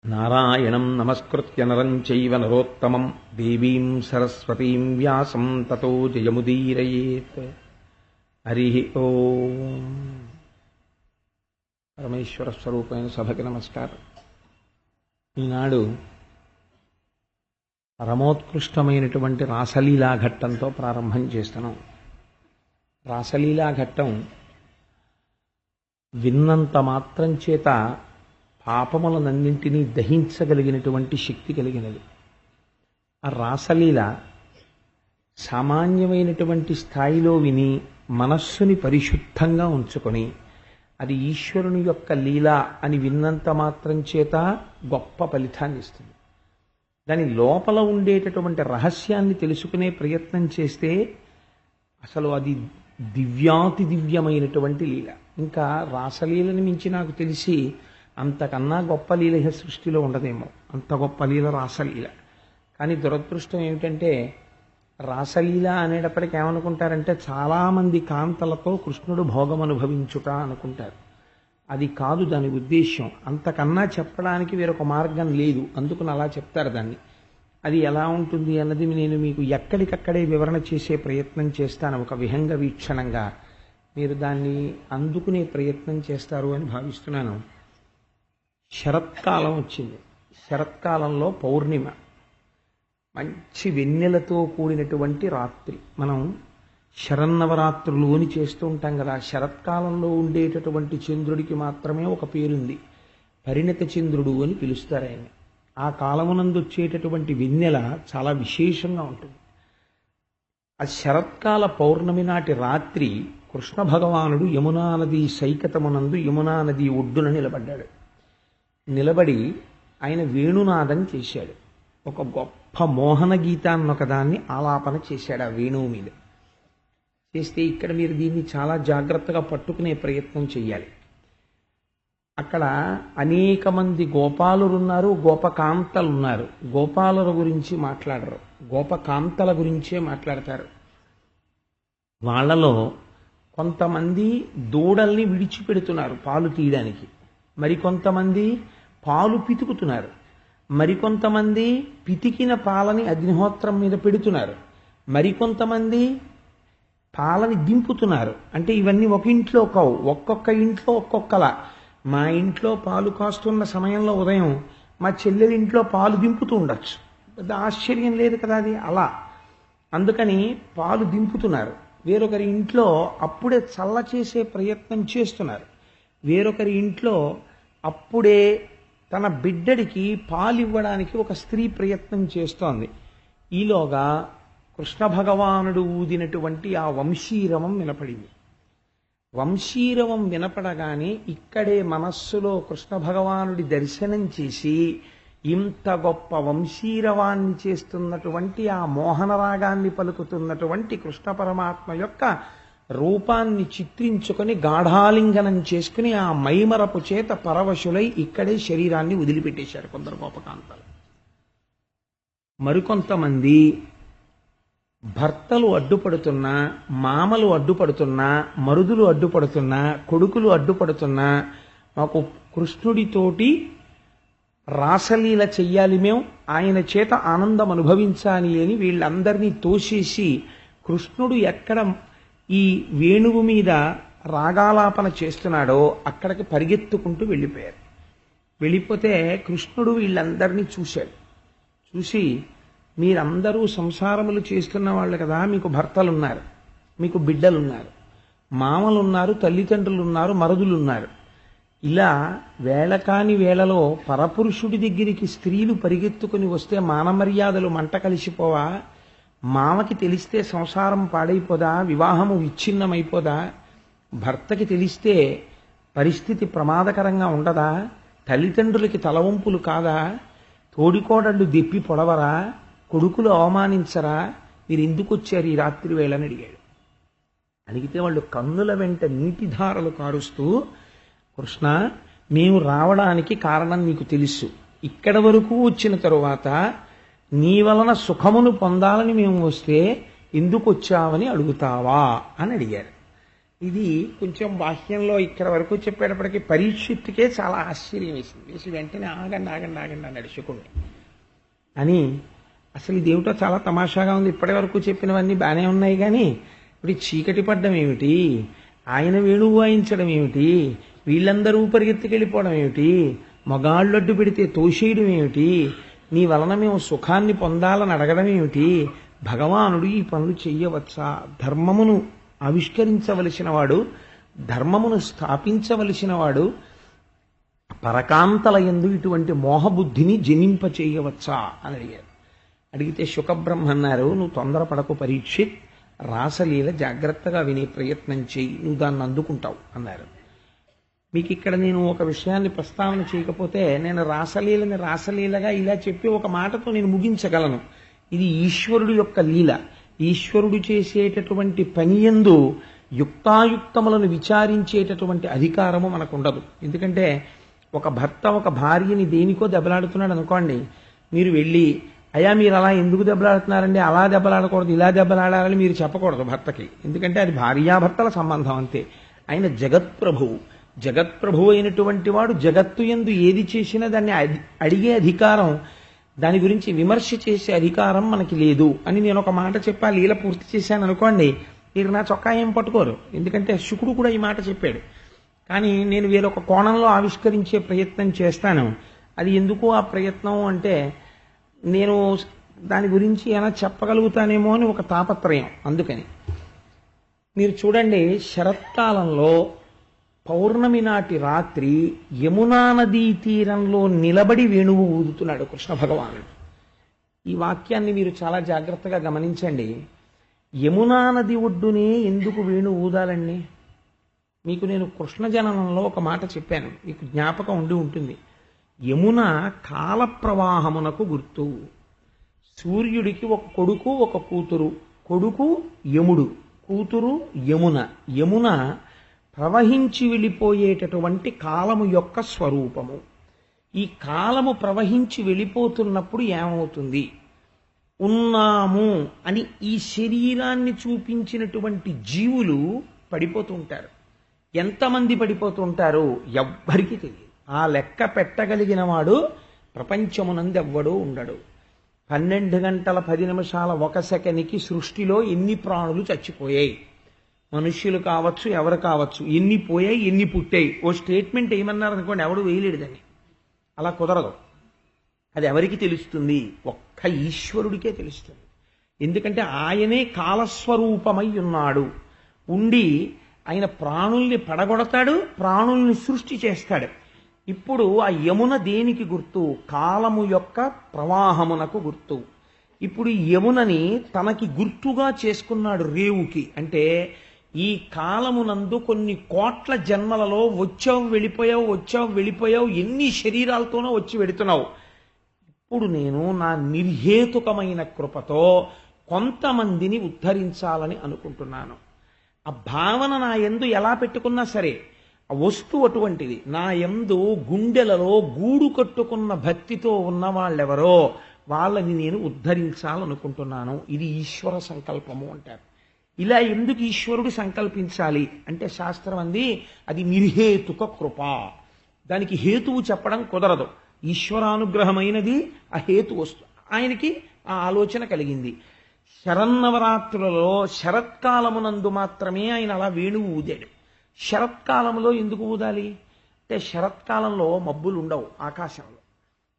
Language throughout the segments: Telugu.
నారాయణం నమస్కృత్య నరం చైవ నరోత్తమం దేవీం సరస్వతీం వ్యాసం తతో జయముదీరయేత్. హరి ఓం. పరమేశ్వర స్వరూపమైన సభకి నమస్కారం. ఈనాడు పరమోత్కృష్టమైనటువంటి రాసలీలా ఘట్టంతో ప్రారంభం చేస్తున్నాం. రాసలీలా ఘట్టం విన్నంత మాత్రం చేత పాపములనన్నింటినీ దహించగలిగినటువంటి శక్తి కలిగినది. ఆ రాసలీల సామాన్యమైనటువంటి స్థాయిలో విని మనస్సుని పరిశుద్ధంగా ఉంచుకొని అది ఈశ్వరుని యొక్క లీల అని విన్నంత మాత్రం చేత గొప్ప ఫలితాన్ని ఇస్తుంది. దాని లోపల ఉండేటటువంటి రహస్యాన్ని తెలుసుకునే ప్రయత్నం చేస్తే అసలు అది దివ్యాతి దివ్యమైనటువంటి లీల. ఇంకా రాసలీలని మించి నాకు తెలిసి అంతకన్నా గొప్ప లీల సృష్టిలో ఉండదేమో. అంత గొప్ప లీల రాసలీల. కానీ దురదృష్టం ఏమిటంటే రాసలీల అనేటప్పటికీ ఏమనుకుంటారంటే చాలామంది కాంతలతో కృష్ణుడు భోగం అనుభవించుట అనుకుంటారు. అది కాదు దాని ఉద్దేశ్యం. అంతకన్నా చెప్పడానికి వేరొక మార్గం లేదు, అందుకని అలా చెప్తారు దాన్ని. అది ఎలా ఉంటుంది అన్నది నేను మీకు ఎక్కడికక్కడే వివరణ చేసే ప్రయత్నం చేస్తాను. ఒక విహంగ వీక్షణంగా మీరు దాన్ని అందుకునే ప్రయత్నం చేస్తారు అని భావిస్తున్నాను. శరత్కాలం వచ్చింది. శరత్కాలంలో పౌర్ణిమ, మంచి వెన్నెలతో కూడినటువంటి రాత్రి. మనం శరన్నవరాత్రులు అని చేస్తూ ఉంటాం కదా. శరత్కాలంలో ఉండేటటువంటి చంద్రుడికి మాత్రమే ఒక పేరుంది, పరిణత చంద్రుడు అని పిలుస్తారు ఆయన. ఆ కాలమునందు వచ్చేటటువంటి వెన్నెల చాలా విశేషంగా ఉంటుంది. ఆ శరత్కాల పౌర్ణమి నాటి రాత్రి కృష్ణ భగవానుడు యమునా నది సైకతమునందు యమునా నది ఒడ్డున నిలబడ్డాడు. నిలబడి ఆయన వేణునాదం చేశాడు. ఒక గొప్ప మోహన గీతాన్ని ఒకదాన్ని ఆలాపన చేశాడు ఆ వేణువు మీద. చేస్తే ఇక్కడ మీరు దీన్ని చాలా జాగ్రత్తగా పట్టుకునే ప్రయత్నం చేయాలి. అక్కడ అనేక మంది గోపాలురున్నారు, గోపకాంతలున్నారు. గోపాలుల గురించి మాట్లాడరు, గోపకాంతల గురించే మాట్లాడతారు. వాళ్ళలో కొంతమంది దూడల్ని విడిచిపెడుతున్నారు పాలు తీయడానికి, మరికొంతమంది పాలు పితుకుతున్నారు, మరికొంతమంది పితికిన పాలని అగ్నిహోత్రం మీద పెడుతున్నారు, మరికొంతమంది పాలని దింపుతున్నారు. అంటే ఇవన్నీ ఒక ఇంట్లో కావు, ఒక్కొక్క ఇంట్లో ఒక్కొక్కలా. మా ఇంట్లో పాలు కాస్తున్న సమయంలో ఉదయం మా చెల్లెలి ఇంట్లో పాలు దింపుతూ ఉండొచ్చు, పెద్ద ఆశ్చర్యం లేదు కదా అది అలా. అందుకని పాలు దింపుతున్నారు. వేరొకరి ఇంట్లో అప్పుడే చల్ల చేసే ప్రయత్నం చేస్తున్నారు. వేరొకరి ఇంట్లో అప్పుడే తన బిడ్డడికి పాలివ్వడానికి ఒక స్త్రీ ప్రయత్నం చేస్తోంది. ఈలోగా కృష్ణ భగవానుడు ఊదినటువంటి ఆ వంశీరవం వినపడింది. వంశీరవం వినపడగానే ఇక్కడే మనస్సులో కృష్ణ భగవానుడి దర్శనం చేసి ఇంత గొప్ప వంశీరవాన్ని చేస్తున్నటువంటి ఆ మోహన రాగాన్ని పలుకుతున్నటువంటి కృష్ణ పరమాత్మ యొక్క రూపాన్ని చిత్రించుకొని గాఢాలింగనం చేసుకుని ఆ మైమరపు చేత పరవశులై ఇక్కడే శరీరాన్ని వదిలిపెట్టేశారు కొందరు గోపకాంతలు. మరికొంతమంది భర్తలు అడ్డుపడుతున్నా, మామలు అడ్డుపడుతున్నా, మరుదులు అడ్డుపడుతున్నా, కొడుకులు అడ్డుపడుతున్నా మాకు కృష్ణుడితోటి రాసలీల చెయ్యాలి, మేము ఆయన చేత ఆనందం అనుభవించాలి అని వీళ్ళందరినీ తోసేసి కృష్ణుడు ఎక్కడ ఈ వేణువు మీద రాగాలాపన చేస్తున్నాడో అక్కడికి పరిగెత్తుకుంటూ వెళ్ళిపోయారు. వెళ్ళిపోతే కృష్ణుడు వీళ్ళందరినీ చూశాడు. చూసి మీరందరూ సంసారములు చేస్తున్న వాళ్ళు కదా, మీకు భర్తలున్నారు, మీకు బిడ్డలున్నారు, మామలున్నారు, తల్లిదండ్రులున్నారు, మరుదులున్నారు. ఇలా వేళకాని వేళలో పరపురుషుడి దగ్గరికి స్త్రీలు పరిగెత్తుకుని వస్తే మానమర్యాదలు మంట కలిసిపోవా? మామకి తెలిస్తే సంసారం పాడైపోదా? వివాహము విచ్ఛిన్నమైపోదా? భర్తకి తెలిస్తే పరిస్థితి ప్రమాదకరంగా ఉండదా? తల్లిదండ్రులకి తలవంపులు కాదా? తోడికోడళ్ళు దెప్పి పొడవరా? కొడుకులు అవమానించరా? మీరు ఎందుకు వచ్చారు ఈ రాత్రి వేళని అడిగాడు. అడిగితే వాళ్ళు కన్నుల వెంట నీటిధారలు కారుస్తూ, కృష్ణ మేము రావడానికి కారణం నీకు తెలుసు, ఇక్కడ వరకు వచ్చిన తరువాత నీ వలన సుఖమును పొందాలని మేము వస్తే ఎందుకు వచ్చావని అడుగుతావా అని అడిగారు. ఇది కొంచెం బాహ్యంలో ఇక్కడ వరకు చెప్పేటప్పటికి పరీక్షిత్తుకే చాలా ఆశ్చర్యం వేసింది. వేసి వెంటనే ఆగండి ఆగండి ఆగండి అని నడుచుకోండి అని. అసలు ఇదేమిటో చాలా తమాషాగా ఉంది. ఇప్పటి వరకు చెప్పినవన్నీ బాగానే ఉన్నాయి, కానీ ఇప్పుడు చీకటి పడ్డం ఏమిటి, ఆయన వేణువు వాయించడం ఏమిటి, వీళ్ళందరూ పరిగెత్తుకెళ్ళిపోవడం ఏమిటి, మగాళ్ళు అడ్డు పెడితే తోసేయడం ఏమిటి, నీ వలన మేము సుఖాన్ని పొందాలని అడగడం ఏమిటి, భగవానుడు ఈ పనులు చెయ్యవచ్చా, ధర్మమును ఆవిష్కరించవలసిన వాడు, ధర్మమును స్థాపించవలసిన వాడు పరకాంతల యందు ఇటువంటి మోహబుద్ధిని జనింప చేయవచ్చా అని అడిగారు. అడిగితే శుకబ్రహ్మ అన్నారు, నువ్వు తొందరపడకు పరీక్షిత్, రాసలీల జాగ్రత్తగా వినే ప్రయత్నం చేయి, నువ్వు దాన్ని అందుకుంటావు అన్నారు. మీకు ఇక్కడ నేను ఒక విషయాన్ని ప్రస్తావన చేయకపోతే, నేను రాసలీలని రాసలీలగా ఇలా చెప్పి ఒక మాటతో నేను ముగించగలను. ఇది ఈశ్వరుడు యొక్క లీల. ఈశ్వరుడు చేసేటటువంటి పని యందు యుక్తాయుక్తములను విచారించేటటువంటి అధికారము మనకు ఉండదు. ఎందుకంటే ఒక భర్త ఒక భార్యని దేనికో దెబ్బలాడుతున్నాడు అనుకోండి, మీరు వెళ్ళి అయ్యా మీరు అలా ఎందుకు దెబ్బలాడుతున్నారండి, అలా దెబ్బలాడకూడదు ఇలా దెబ్బలాడాలని మీరు చెప్పకూడదు భర్తకి. ఎందుకంటే అది భార్యాభర్తల సంబంధం అంతే. ఆయన జగత్ప్రభువు. జగత్ప్రభువు అయినటువంటి వాడు జగత్తు యందు ఏది చేసినా దాన్ని అడిగే అధికారం, దాని గురించి విమర్శ చేసే అధికారం మనకి లేదు అని నేను ఒక మాట చెప్పా, లీల పూర్తి చేశాను అనుకోండి, మీరు నా చొక్కా ఏం పట్టుకోరు. ఎందుకంటే శుకుడు కూడా ఈ మాట చెప్పాడు. కానీ నేను వేరొక కోణంలో ఆవిష్కరించే ప్రయత్నం చేస్తాను. అది ఎందుకు ఆ ప్రయత్నం అంటే, నేను దాని గురించి ఎలా చెప్పగలుగుతానేమో అని ఒక తాపత్రయం. అందుకని మీరు చూడండి, శరత్కాలంలో పౌర్ణమి నాటి రాత్రి యమునా నదీ తీరంలో నిలబడి వేణువు ఊదుతున్నాడు కృష్ణ భగవానుడు. ఈ వాక్యాన్ని మీరు చాలా జాగ్రత్తగా గమనించండి. యమునా నది ఒడ్డునే ఎందుకు వేణువు ఊదాలండి? మీకు నేను కృష్ణ జననంలో ఒక మాట చెప్పాను, మీకు జ్ఞాపకం ఉండి ఉంటుంది. యమున కాల ప్రవాహమునకు గుర్తు. సూర్యుడికి ఒక కొడుకు ఒక కూతురు. కొడుకు యముడు, కూతురు యమున. యమున ప్రవహించి వెళ్ళిపోయేటటువంటి కాలము యొక్క స్వరూపము. ఈ కాలము ప్రవహించి వెళ్ళిపోతున్నప్పుడు ఏమవుతుంది? ఉన్నాము అని ఈ శరీరాన్ని చూపించినటువంటి జీవులు పడిపోతూ ఉంటారు. ఎంతమంది పడిపోతూ ఉంటారు ఎవ్వరికీ తెలియదు. ఆ లెక్క పెట్టగలిగిన వాడు ప్రపంచమునందెవ్వడూ ఉండడు. 12 గంటల 10 నిమిషాల 1 సెకనికి సృష్టిలో ఎన్ని ప్రాణులు చచ్చిపోయాయి, మనుష్యులు కావచ్చు ఎవరు కావచ్చు, ఎన్ని పోయాయి ఎన్ని పుట్టాయి, ఓ స్టేట్మెంట్ ఏమన్నారు అనుకోండి, ఎవడు వేయలేడు దాన్ని. అలా కుదరదు. అది ఎవరికి తెలుస్తుంది? ఒక్క ఈశ్వరుడికే తెలుస్తుంది. ఎందుకంటే ఆయనే కాలస్వరూపమై ఉన్నాడు. ఉండి ఆయన ప్రాణుల్ని పడగొడతాడు, ప్రాణుల్ని సృష్టి చేస్తాడు. ఇప్పుడు ఆ యమున దేనికి గుర్తు? కాలము యొక్క ప్రవాహమునకు గుర్తు. ఇప్పుడు ఈ యమునని తనకి గుర్తుగా చేసుకున్నాడు రేవుకి. అంటే ఈ కాలమునందు కొన్ని కోట్ల జన్మలలో వచ్చావు వెళ్ళిపోయావు, వచ్చావు వెళ్ళిపోయావు, ఎన్ని శరీరాలతోనో వచ్చి వెడుతున్నావు. ఇప్పుడు నేను నా నిర్హేతుకమైన కృపతో కొంతమందిని ఉద్ధరించాలని అనుకుంటున్నాను. ఆ భావన నా యందు ఎలా పెట్టుకున్నా సరే, ఆ వస్తువు అటువంటిది. నా యందు గుండెలలో గూడు కట్టుకున్న భక్తితో ఉన్న వాళ్ళెవరో వాళ్ళని నేను ఉద్ధరించాలనుకుంటున్నాను. ఇది ఈశ్వర సంకల్పము అంటారు. ఇలా ఎందుకు ఈశ్వరుడు సంకల్పించాలి అంటే, శాస్త్రం అంది అది నిర్హేతుక కృప. దానికి హేతువు చెప్పడం కుదరదు. ఈశ్వరానుగ్రహమైనది ఆ హేతు వస్తు. ఆయనకి ఆ ఆలోచన కలిగింది. శరన్నవరాత్రులలో శరత్కాలమునందు మాత్రమే ఆయన అలా వేణువు ఊదాడు. శరత్కాలంలో ఎందుకు ఊదాలి అంటే, శరత్కాలంలో మబ్బులు ఉండవు ఆకాశంలో.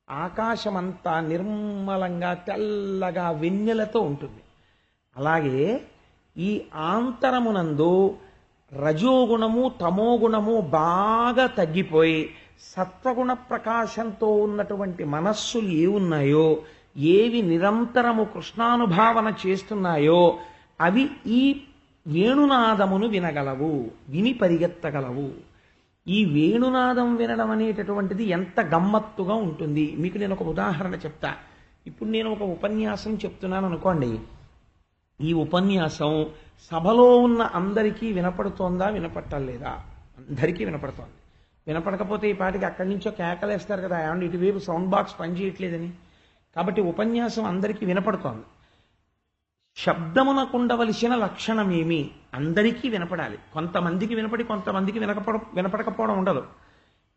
ఆకాశమంతా నిర్మలంగా తెల్లగా వెన్నెలతో ఉంటుంది. అలాగే ఈ ఆంతరమునందు రజోగుణము తమోగుణము బాగా తగ్గిపోయి సత్వగుణ ప్రకాశంతో ఉన్నటువంటి మనస్సులు ఏవున్నాయో, ఏవి నిరంతరము కృష్ణానుభావన చేస్తున్నాయో అవి ఈ వేణునాదమును వినగలవు, విని పరిగెత్తగలవు. ఈ వేణునాదం వినడం అనేటటువంటిది ఎంత గమ్మత్తుగా ఉంటుంది. మీకు నేను ఒక ఉదాహరణ చెప్తా. ఇప్పుడు నేను ఒక ఉపన్యాసం చెప్తున్నాను అనుకోండి. ఈ ఉపన్యాసం సభలో ఉన్న అందరికీ వినపడుతోందా, వినపట్టలేదా? అందరికీ వినపడుతోంది. వినపడకపోతే ఈ పాటికి అక్కడి నుంచో కేకలేస్తారు కదా, ఏమంటే ఇటువైపు సౌండ్ బాక్స్ పనిచేయట్లేదని. కాబట్టి ఉపన్యాసం అందరికీ వినపడుతోంది. శబ్దమునకుండవలసిన లక్షణమేమి అందరికీ వినపడాలి. కొంతమందికి వినపడి కొంతమందికి వినపడకపోవడం ఉండదు.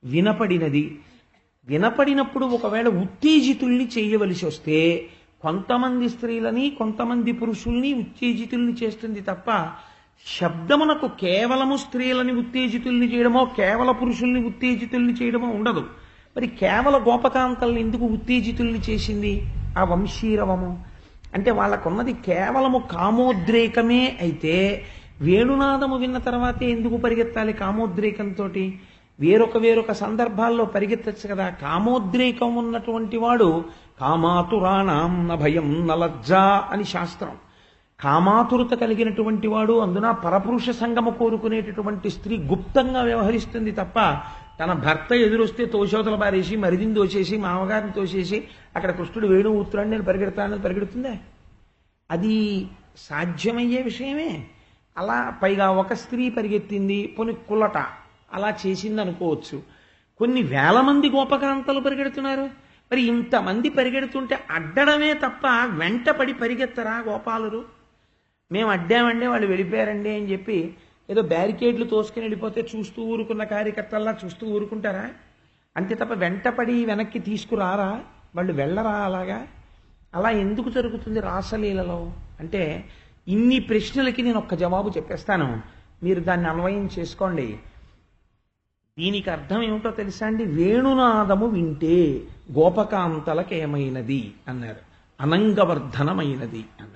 వినపడినది. వినపడినప్పుడు ఒకవేళ ఉత్తేజితుల్ని చేయవలసి వస్తే కొంతమంది స్త్రీలని కొంతమంది పురుషుల్ని ఉత్తేజితుల్ని చేస్తుంది తప్ప శబ్దమునకు కేవలము స్త్రీలని ఉత్తేజితుల్ని చేయడమో కేవల పురుషుల్ని ఉత్తేజితుల్ని చేయడమో ఉండదు. మరి కేవల గోపకాంతల్ని ఎందుకు ఉత్తేజితుల్ని చేసింది ఆ వంశీరవము? అంటే వాళ్ళకున్నది కేవలము కామోద్రేకమే అయితే వేణునాదము విన్న తర్వాతే ఎందుకు పరిగెత్తాలి కామోద్రేకంతో? వేరొక సందర్భాల్లో పరిగెత్తచ్చు కదా. కామోద్రేకం ఉన్నటువంటి వాడు కామాతురాణం న భయం న లజ్జ అని శాస్త్రం. కామాతురత కలిగినటువంటి వాడు, అందున పరపురుష సంగము కోరుకునేటటువంటి స్త్రీ గుప్తంగా వ్యవహరిస్తుంది తప్ప తన భర్త ఎదురొస్తే తోషవతల బారేసి మరిదిని తోసేసి మామగారిని తోసేసి అక్కడ కృష్ణుడు వేణు ఊత్రాన్ని నేను పరిగెడతానని పరిగెడుతుందే? అది సాధ్యమయ్యే విషయమే. అలా పైగా ఒక స్త్రీ పరిగెత్తింది పోని కులట అలా చేసింది అనుకోవచ్చు. కొన్ని వేల మంది గోపకాంతలు పరిగెడుతున్నారు. మరి ఇంతమంది పరిగెడుతుంటే అడ్డడమే తప్ప వెంట పడి పరిగెత్తరా గోపాలురు? మేము అడ్డామండి వాళ్ళు వెళ్ళిపోయారండి అని చెప్పి ఏదో బ్యారికేడ్లు తోసుకుని వెళ్ళిపోతే చూస్తూ ఊరుకున్న కార్యకర్తల్లా చూస్తూ ఊరుకుంటారా? అంతే తప్ప వెంటపడి వెనక్కి తీసుకురారా? వాళ్ళు వెళ్ళరా అలాగా? అలా ఎందుకు జరుగుతుంది రాసలీలలో? అంటే ఇన్ని ప్రశ్నలకి నేను ఒక్క జవాబు చెప్పేస్తాను, మీరు దాన్ని అన్వయం చేసుకోండి. దీనికి అర్థం ఏమిటో తెలుసా అండి? వేణునాదము వింటే గోపకాంతలకేమైనది అన్నారు, అనంగవర్ధనమైనది అన్నారు.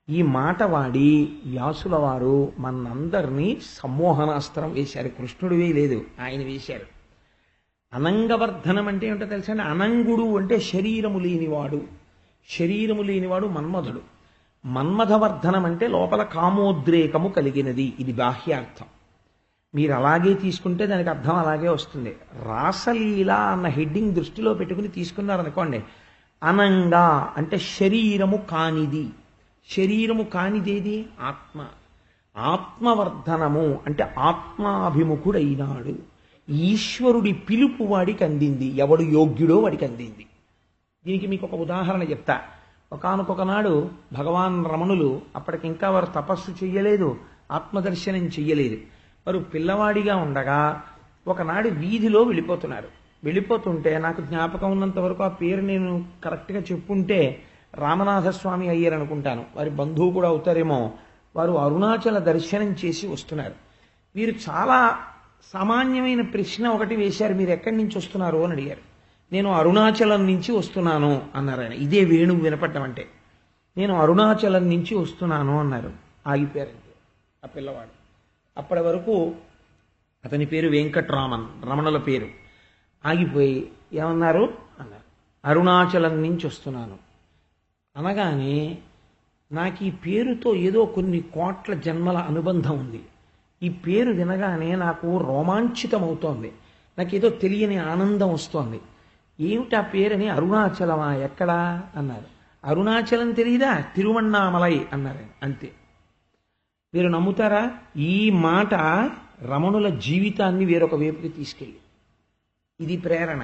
ఈ మాట వాడి వ్యాసుల వారు మనందరినీ సమ్మోహనాస్త్రం వేశారు. కృష్ణుడివే లేదు, ఆయన వేశారు. అనంగవర్ధనం అంటే ఏమిటో తెలుసా అండి? అనంగుడు అంటే శరీరము లేనివాడు. శరీరము లేనివాడు మన్మధుడు. మన్మథవర్ధనం అంటే లోపల కామోద్రేకము కలిగినది. ఇది బాహ్యార్థం. మీరు అలాగే తీసుకుంటే దానికి అర్థం అలాగే వస్తుంది. రాసలీల అన్న హెడ్డింగ్ దృష్టిలో పెట్టుకుని తీసుకున్నారనుకోండి, అనంగా అంటే శరీరము కానిది. శరీరము కానిదేది? ఆత్మ. ఆత్మవర్ధనము అంటే ఆత్మాభిముఖుడైనాడు. ఈశ్వరుడి పిలుపు వాడికి అందింది. ఎవడు యోగ్యుడో వాడికి అందింది. దీనికి మీకు ఒక ఉదాహరణ చెప్తా. ఒకానొకనాడు భగవాన్ రమణులు, అప్పటికింకా వారు తపస్సు చెయ్యలేదు, ఆత్మదర్శనం చెయ్యలేదు. వారు పిల్లవాడిగా ఉండగా ఒకనాడు వీధిలో వెళ్ళిపోతున్నారు. వెళ్ళిపోతుంటే నాకు జ్ఞాపకం ఉన్నంత వరకు ఆ పేరు నేను కరెక్ట్గా చెప్పుంటే రామనాథస్వామి అయ్యారు అనుకుంటాను, వారి బంధువు కూడా అవుతారేమో. వారు అరుణాచల దర్శనం చేసి వస్తున్నారు. వీరు చాలా సామాన్యమైన ప్రశ్న ఒకటి వేశారు, మీరు ఎక్కడి నుంచి వస్తున్నారు అని అడిగారు. నేను అరుణాచలం నుంచి వస్తున్నాను అన్నారు ఆయన. ఇదే వేణువు వినపడటం అంటే. నేను అరుణాచలం నుంచి వస్తున్నాను అన్నారు. ఆగిపోయారంటే ఆ పిల్లవాడు. అప్పటి వరకు అతని పేరు వెంకట్రామన్, రమణుల పేరు. ఆగిపోయి ఏమన్నారు అన్నారు, అరుణాచలం నుంచి వస్తున్నాను అనగానే నాకు ఈ పేరుతో ఏదో కొన్ని కోట్ల జన్మల అనుబంధం ఉంది. ఈ పేరు వినగానే నాకు రోమాంచితం అవుతోంది, నాకేదో తెలియని ఆనందం వస్తోంది. ఏమిటి ఆ పేరని? అరుణాచలమా? ఎక్కడా అన్నారు. అరుణాచలం తెలియదా? తిరువణ్ణామలై అన్నారు. అంతే. మీరు నమ్ముతారా? ఈ మాట రమణుల జీవితాన్ని వేరొక వైపుకి తీసుకెళ్ళి, ఇది ప్రేరణ.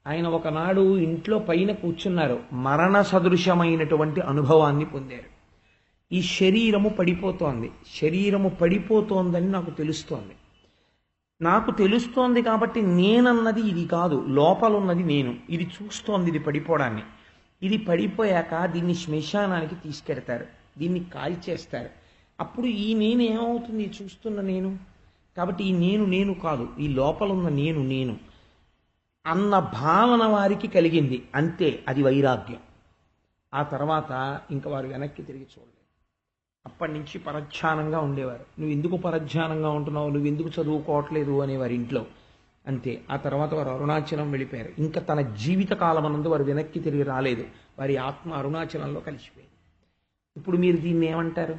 ఆయన ఒకనాడు ఇంట్లో పైన కూర్చున్నారు, మరణ సదృశమైనటువంటి అనుభవాన్ని పొందారు. ఈ శరీరము పడిపోతోంది, శరీరము పడిపోతోందని నాకు తెలుస్తోంది. నాకు తెలుస్తోంది కాబట్టి నేనన్నది ఇది కాదు, లోపలున్నది నేను. ఇది చూస్తోంది ఇది పడిపోవడాన్ని. ఇది పడిపోయాక దీన్ని శ్మశానానికి తీసుకెడతారు, దీన్ని కాల్చేస్తారు. అప్పుడు ఈ నేను ఏమవుతుంది? చూస్తున్న నేను. కాబట్టి ఈ నేను కాదు, ఈ లోపలున్న నేను అన్న భావన వారికి కలిగింది. అంతే, అది వైరాగ్యం. ఆ తర్వాత ఇంకా వారు వెనక్కి తిరిగి చూడలేదు. అప్పటి నుంచి పరధ్యానంగా ఉండేవారు. నువ్వు ఎందుకు పరధ్యానంగా ఉంటున్నావు, నువ్వు ఎందుకు చదువుకోవట్లేదు అనేవారు ఇంట్లో. అంతే. ఆ తర్వాత వారు అరుణాచలం వెళ్ళిపోయారు. ఇంకా తన జీవిత కాలమనందు వారు వెనక్కి తిరిగి రాలేదు. వారి ఆత్మ అరుణాచలంలో కలిసిపోయింది. ఇప్పుడు మీరు దీన్ని ఏమంటారు?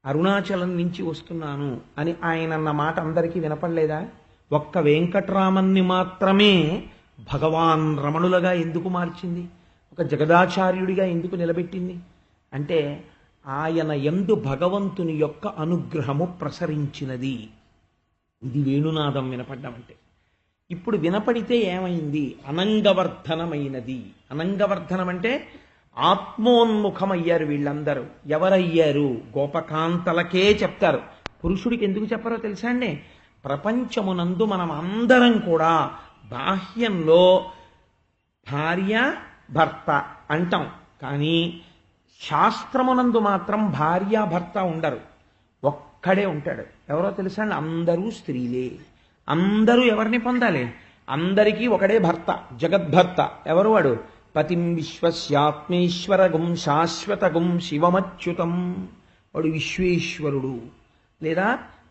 అరుణాచలం నుంచి వస్తున్నాను అని ఆయన అన్న మాట అందరికీ వినపడలేదా? ఒక్క వెంకట్రామన్ని మాత్రమే భగవాన్ రమణులుగా ఎందుకు మార్చింది? ఒక జగదాచార్యుడిగా ఎందుకు నిలబెట్టింది? అంటే ఆయన యందు భగవంతుని యొక్క అనుగ్రహము ప్రసరించినది. ఇది వేణునాదం వినపడ్డం అంటే. ఇప్పుడు వినపడితే ఏమైంది? అనంగవర్ధనమైనది. అనంగవర్ధనం అంటే ఆత్మోన్ముఖమయ్యారు వీళ్ళందరూ. ఎవరయ్యారు? గోపకాంతలకే చెప్తారు. పురుషుడికి ఎందుకు చెప్పరో తెలుసా అండి? ప్రపంచమునందు మనం అందరం కూడా బాహ్యంలో భార్య భర్త అంటాం, కానీ శాస్త్రమునందు మాత్రం భార్య భర్త ఉండరు, ఒక్కడే ఉంటాడు. ఎవరో తెలుసా అండి? అందరూ స్త్రీలే. అందరూ ఎవరిని పొందాలి? అందరికీ ఒకడే భర్త, జగద్భర్త. ఎవరు వాడు? పతిం విశ్వస్యాత్మేశ్వరగుం శాశ్వతగుం శివమచ్యుతం. వాడు విశ్వేశ్వరుడు లేదా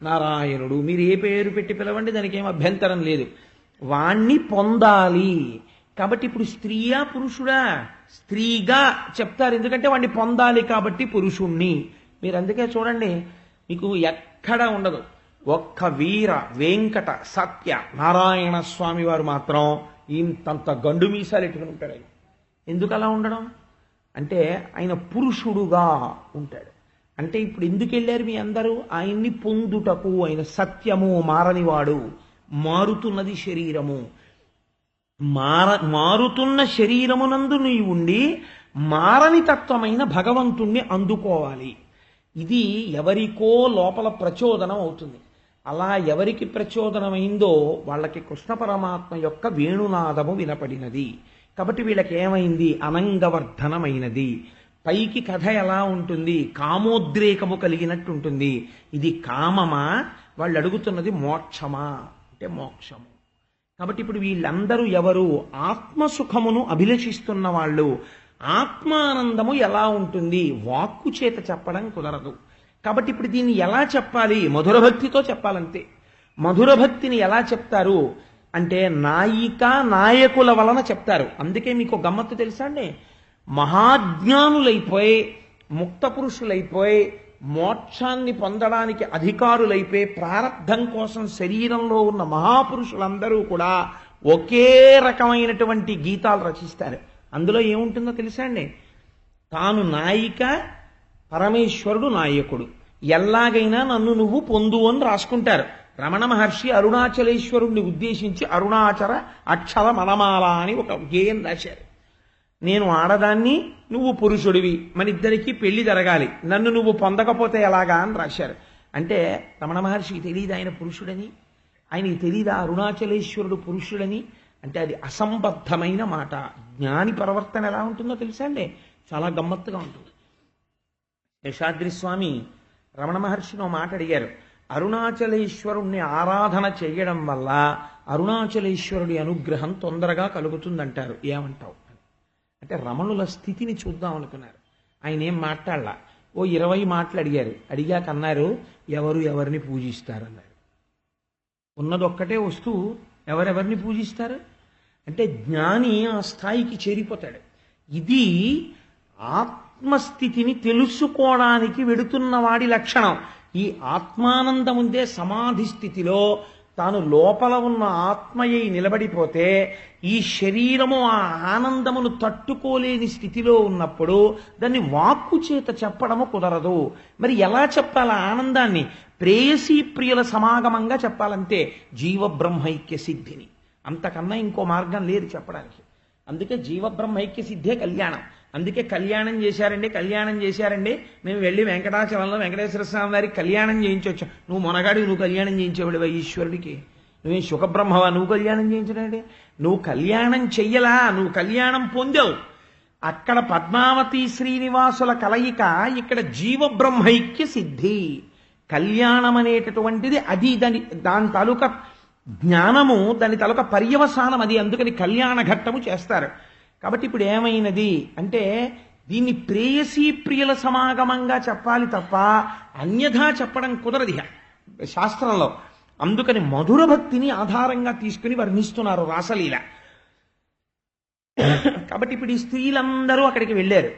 నారాయణుడు, మీరు ఏ పేరు పెట్టి పిలవండి, దానికి ఏం అభ్యంతరం లేదు. వాణ్ణి పొందాలి. కాబట్టి ఇప్పుడు స్త్రీయా పురుషుడా? స్త్రీగా చెప్తారు, ఎందుకంటే వాణ్ణి పొందాలి కాబట్టి పురుషుణ్ణి. మీరు అందుకే చూడండి, మీకు ఎక్కడ ఉండదు ఒక్క వీర వెంకట సత్య నారాయణ స్వామి వారు మాత్రం ఇంతంత గండు మీసాలు ఎట్టుకుని ఉంటాడు. ఆయన ఎందుకు అలా ఉండడం అంటే ఆయన పురుషుడుగా ఉంటాడు. అంటే ఇప్పుడు ఎందుకు వెళ్ళారు మీ అందరూ? ఆయన్ని పొందుటకు. ఆయన సత్యము, మారనివాడు. మారుతున్నది శరీరము. మారుతున్న శరీరమునందు నీవు ఉండి మారని తత్వమైన భగవంతుణ్ణి అందుకోవాలి. ఇది ఎవరికో లోపల ప్రచోదనం అవుతుంది. అలా ఎవరికి ప్రచోదనమైందో వాళ్ళకి కృష్ణ పరమాత్మ యొక్క వేణునాదము వినపడినది. కాబట్టి వీళ్ళకి ఏమైంది? అనంగవర్ధనమైనది. పైకి కథ ఎలా ఉంటుంది? కామోద్రేకము కలిగినట్టు ఉంటుంది. ఇది కామమా? వాళ్ళు అడుగుతున్నది మోక్షమా అంటే మోక్షము. కాబట్టి ఇప్పుడు వీళ్ళందరూ ఎవరు? ఆత్మసుఖమును అభిలషిస్తున్న వాళ్ళు. ఆత్మానందము ఎలా ఉంటుంది? వాక్కు చేత చెప్పడం కుదరదు. కాబట్టి ఇప్పుడు దీన్ని ఎలా చెప్పాలి? మధుర భక్తితో చెప్పాలంతే. మధుర భక్తిని ఎలా చెప్తారు అంటే నాయిక నాయకుల వలన చెప్తారు. అందుకే మీకు గమ్మత్తు తెలుసా అండి? మహాజ్ఞానులైపోయి ముక్త పురుషులైపోయి మోక్షాన్ని పొందడానికి అధికారులైపోయి ప్రారబ్ధం కోసం శరీరంలో ఉన్న మహాపురుషులందరూ కూడా ఒకే రకమైనటువంటి గీతాలు రచిస్తారు. అందులో ఏముంటుందో తెలుసా అండి? తాను నాయిక, పరమేశ్వరుడు నాయకుడు, ఎలాగైనా నన్ను నువ్వు పొందు అని రాసుకుంటారు. రమణ మహర్షి అరుణాచలేశ్వరుణ్ణి ఉద్దేశించి అరుణాచల అక్షర మనమాల అని ఒక గేయం రాశారు. నేను ఆడదాన్ని, నువ్వు పురుషుడివి, మన ఇద్దరికీ పెళ్లి జరగాలి, నన్ను నువ్వు పొందకపోతే ఎలాగా అని రాశారు. అంటే రమణ మహర్షికి తెలియదు ఆయన పురుషుడని? ఆయనకి తెలియదా అరుణాచలేశ్వరుడు పురుషుడని? అంటే అది అసంబద్ధమైన మాట. జ్ఞాని ప్రవర్తన ఎలా ఉంటుందో తెలుసా అండి? చాలా గమ్మత్తుగా ఉంటుంది. శేషాద్రి స్వామి రమణ మహర్షిని ఓ మాట అడిగారు. అరుణాచలేశ్వరుణ్ణి ఆరాధన చేయడం వల్ల అరుణాచలేశ్వరుడి అనుగ్రహం తొందరగా కలుగుతుందంటారు, ఏమంటావు? అంటే రమణుల స్థితిని చూద్దాం అనుకున్నారు. ఆయన ఏం మాట్లాడలా. ఓ 20 మాటలు అడిగారు. అడిగాక అన్నారు, ఎవరు ఎవరిని పూజిస్తారన్నారు. ఉన్నదొక్కటే వస్తువు, ఎవరెవరిని పూజిస్తారు అంటే జ్ఞాని ఆ స్థాయికి చేరిపోతాడు. ఇది ఆత్మస్థితిని తెలుసుకోవడానికి వెడుతున్న వాడి లక్షణం. ఈ ఆత్మానందం ఉందే సమాధి స్థితిలో తాను లోపల ఉన్న ఆత్మయ్యి నిలబడిపోతే ఈ శరీరము ఆ ఆనందమును తట్టుకోలేని స్థితిలో ఉన్నప్పుడు దాన్ని వాక్కు చేత చెప్పడము కుదరదు. మరి ఎలా చెప్పాలి ఆనందాన్ని? ప్రేయసీ ప్రియుల సమాగమంగా చెప్పాలంతే. జీవబ్రహ్మైక్య సిద్ధిని, అంతకన్నా ఇంకో మార్గం లేదు చెప్పడానికి. అందుకే జీవబ్రహ్మైక్య సిద్ధే కళ్యాణం. అందుకే కళ్యాణం చేశారండి మేము వెళ్ళి వెంకటాచలంలో వెంకటేశ్వర స్వామి వారికి కళ్యాణం చేయించవచ్చు. నువ్వు మొనగాడివి, నువ్వు కళ్యాణం చేయించేవాడివా ఈశ్వరుడికి? నువ్వేం సుఖబ్రహ్మవా? నువ్వు కళ్యాణం చేయించడండి. నువ్వు కళ్యాణం చెయ్యలా, నువ్వు కళ్యాణం పొందావు. అక్కడ పద్మావతి శ్రీనివాసుల కలయిక, ఇక్కడ జీవబ్రహ్మైక్య సిద్ధి. కళ్యాణం అనేటటువంటిది అది, దాని తాలూకా జ్ఞానము, దాని తాలూకా పర్యవసానం అది. అందుకని కళ్యాణ ఘట్టము చేస్తారు. కాబట్టి ఇప్పుడు ఏమైనది అంటే దీన్ని ప్రేయసీ ప్రియుల సమాగమంగా చెప్పాలి తప్ప అన్యథా చెప్పడం కుదరది శాస్త్రంలో. అందుకని మధుర భక్తిని ఆధారంగా తీసుకుని వర్ణిస్తున్నారు రాసలీల. కాబట్టి ఇప్పుడు ఈ స్త్రీలందరూ అక్కడికి వెళ్ళారు.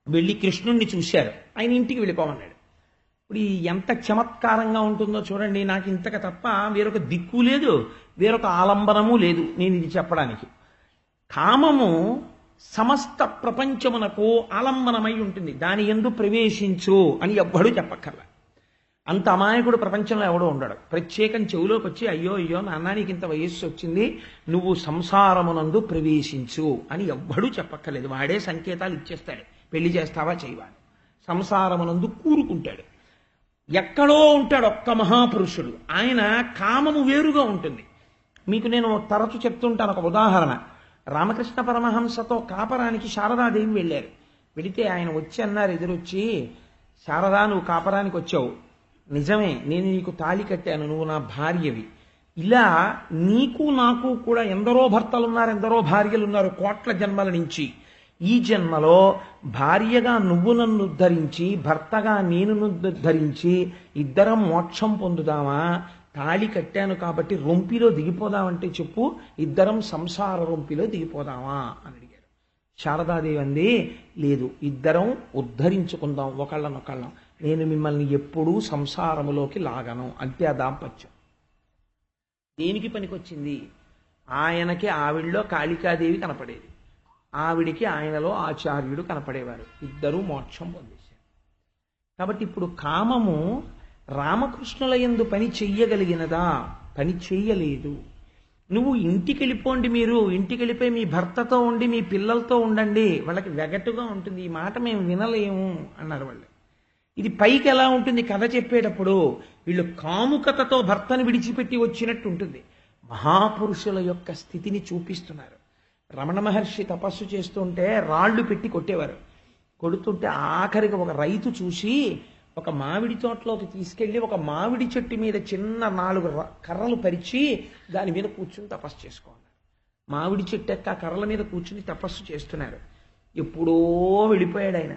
వెళ్ళి కృష్ణుణ్ణి చూశారు. ఆయన ఇంటికి వెళ్ళిపోమన్నాడు. ఇప్పుడు ఎంత చమత్కారంగా ఉంటుందో చూడండి. నాకు ఇంతకు తప్ప వేరొక దిక్కు లేదు, వేరొక ఆలంబనము లేదు నేను ఇది చెప్పడానికి. కామము సమస్త ప్రపంచమునకు ఆలంబనమై ఉంటుంది. దాని యందు ప్రవేశించు అని ఎవ్వడూ చెప్పక్కర్లా. అంత అమాయకుడు ప్రపంచంలో ఎవడో ఉండడు. ప్రత్యేకం చెవులోకి వచ్చి అయ్యో అయ్యో నాన్న నీకు ఇంత వయస్సు వచ్చింది, నువ్వు సంసారమునందు ప్రవేశించు అని ఎవ్వడూ చెప్పక్కర్లేదు. వాడే సంకేతాలు ఇచ్చేస్తాడు, పెళ్లి చేస్తావా చేయవా. సంసారమునందు కూరుకుంటాడు. ఎక్కడో ఉంటాడు ఒక్క మహాపురుషుడు, ఆయన కామము వేరుగా ఉంటుంది. మీకు నేను తరచు చెప్తుంటాను ఒక ఉదాహరణ. రామకృష్ణ పరమహంసతో కాపరానికి శారదాదేవి వెళ్ళారు. వెళితే ఆయన వచ్చి అన్నారు, ఎదురొచ్చి, శారదా నువ్వు కాపరానికి వచ్చావు, నిజమే నేను నీకు తాళి కట్టాను, నువ్వు నా భార్యవి. ఇలా నీకు నాకు కూడా ఎందరో భర్తలున్నారు, ఎందరో భార్యలున్నారు కోట్ల జన్మల నుంచి. ఈ జన్మలో భార్యగా నువ్వు నన్ను ఉద్ధరించి, భర్తగా నేను ఉద్ధరించి ఇద్దరం మోక్షం పొందుదామా? తాళి కట్టాను కాబట్టి రొంపిలో దిగిపోదామంటే చెప్పు, ఇద్దరం సంసార రొంపిలో దిగిపోదామా అని అడిగారు. శారదాదేవి అంది, లేదు, ఇద్దరం ఉద్ధరించుకుందాం ఒకళ్ళనొకళ్ళం, నేను మిమ్మల్ని ఎప్పుడూ సంసారములోకి లాగను. అంతే ఆ దాంపత్యం. దేనికి పనికొచ్చింది? ఆయనకి ఆవిడలో కాళికాదేవి కనపడేది, ఆవిడికి ఆయనలో ఆచార్యుడు కనపడేవారు. ఇద్దరూ మోక్షం పొందేశారు. కాబట్టి ఇప్పుడు కామము రామకృష్ణుల యందు పని చెయ్యగలిగినదా? పని చెయ్యలేదు. నువ్వు ఇంటికి వెళ్ళిపోండి, మీరు ఇంటికి వెళ్ళిపోయి మీ భర్తతో ఉండి మీ పిల్లలతో ఉండండి, వాళ్ళకి వెగటుగా ఉంటుంది, ఈ మాట మేము వినలేము అన్నారు వాళ్ళు. ఇది పైకి ఎలా ఉంటుంది కథ చెప్పేటప్పుడు, వీళ్ళు కాముకతతో భర్తను విడిచిపెట్టి వచ్చినట్టు ఉంటుంది. మహాపురుషుల యొక్క స్థితిని చూపిస్తున్నారు. రమణ మహర్షి తపస్సు చేస్తుంటే రాళ్లు పెట్టి కొట్టేవారు. కొడుతుంటే ఆఖరికి ఒక రైతు చూసి ఒక మామిడి తోటలోకి తీసుకెళ్లి ఒక మామిడి చెట్టు మీద చిన్న 4 కర్రలు పరిచి దాని మీద కూర్చుని తపస్సు చేసుకోన్నారు. మామిడి చెట్టు ఎక్క కర్రల మీద కూర్చుని తపస్సు చేస్తున్నారు. ఎప్పుడో వెళ్ళిపోయాడు ఆయన.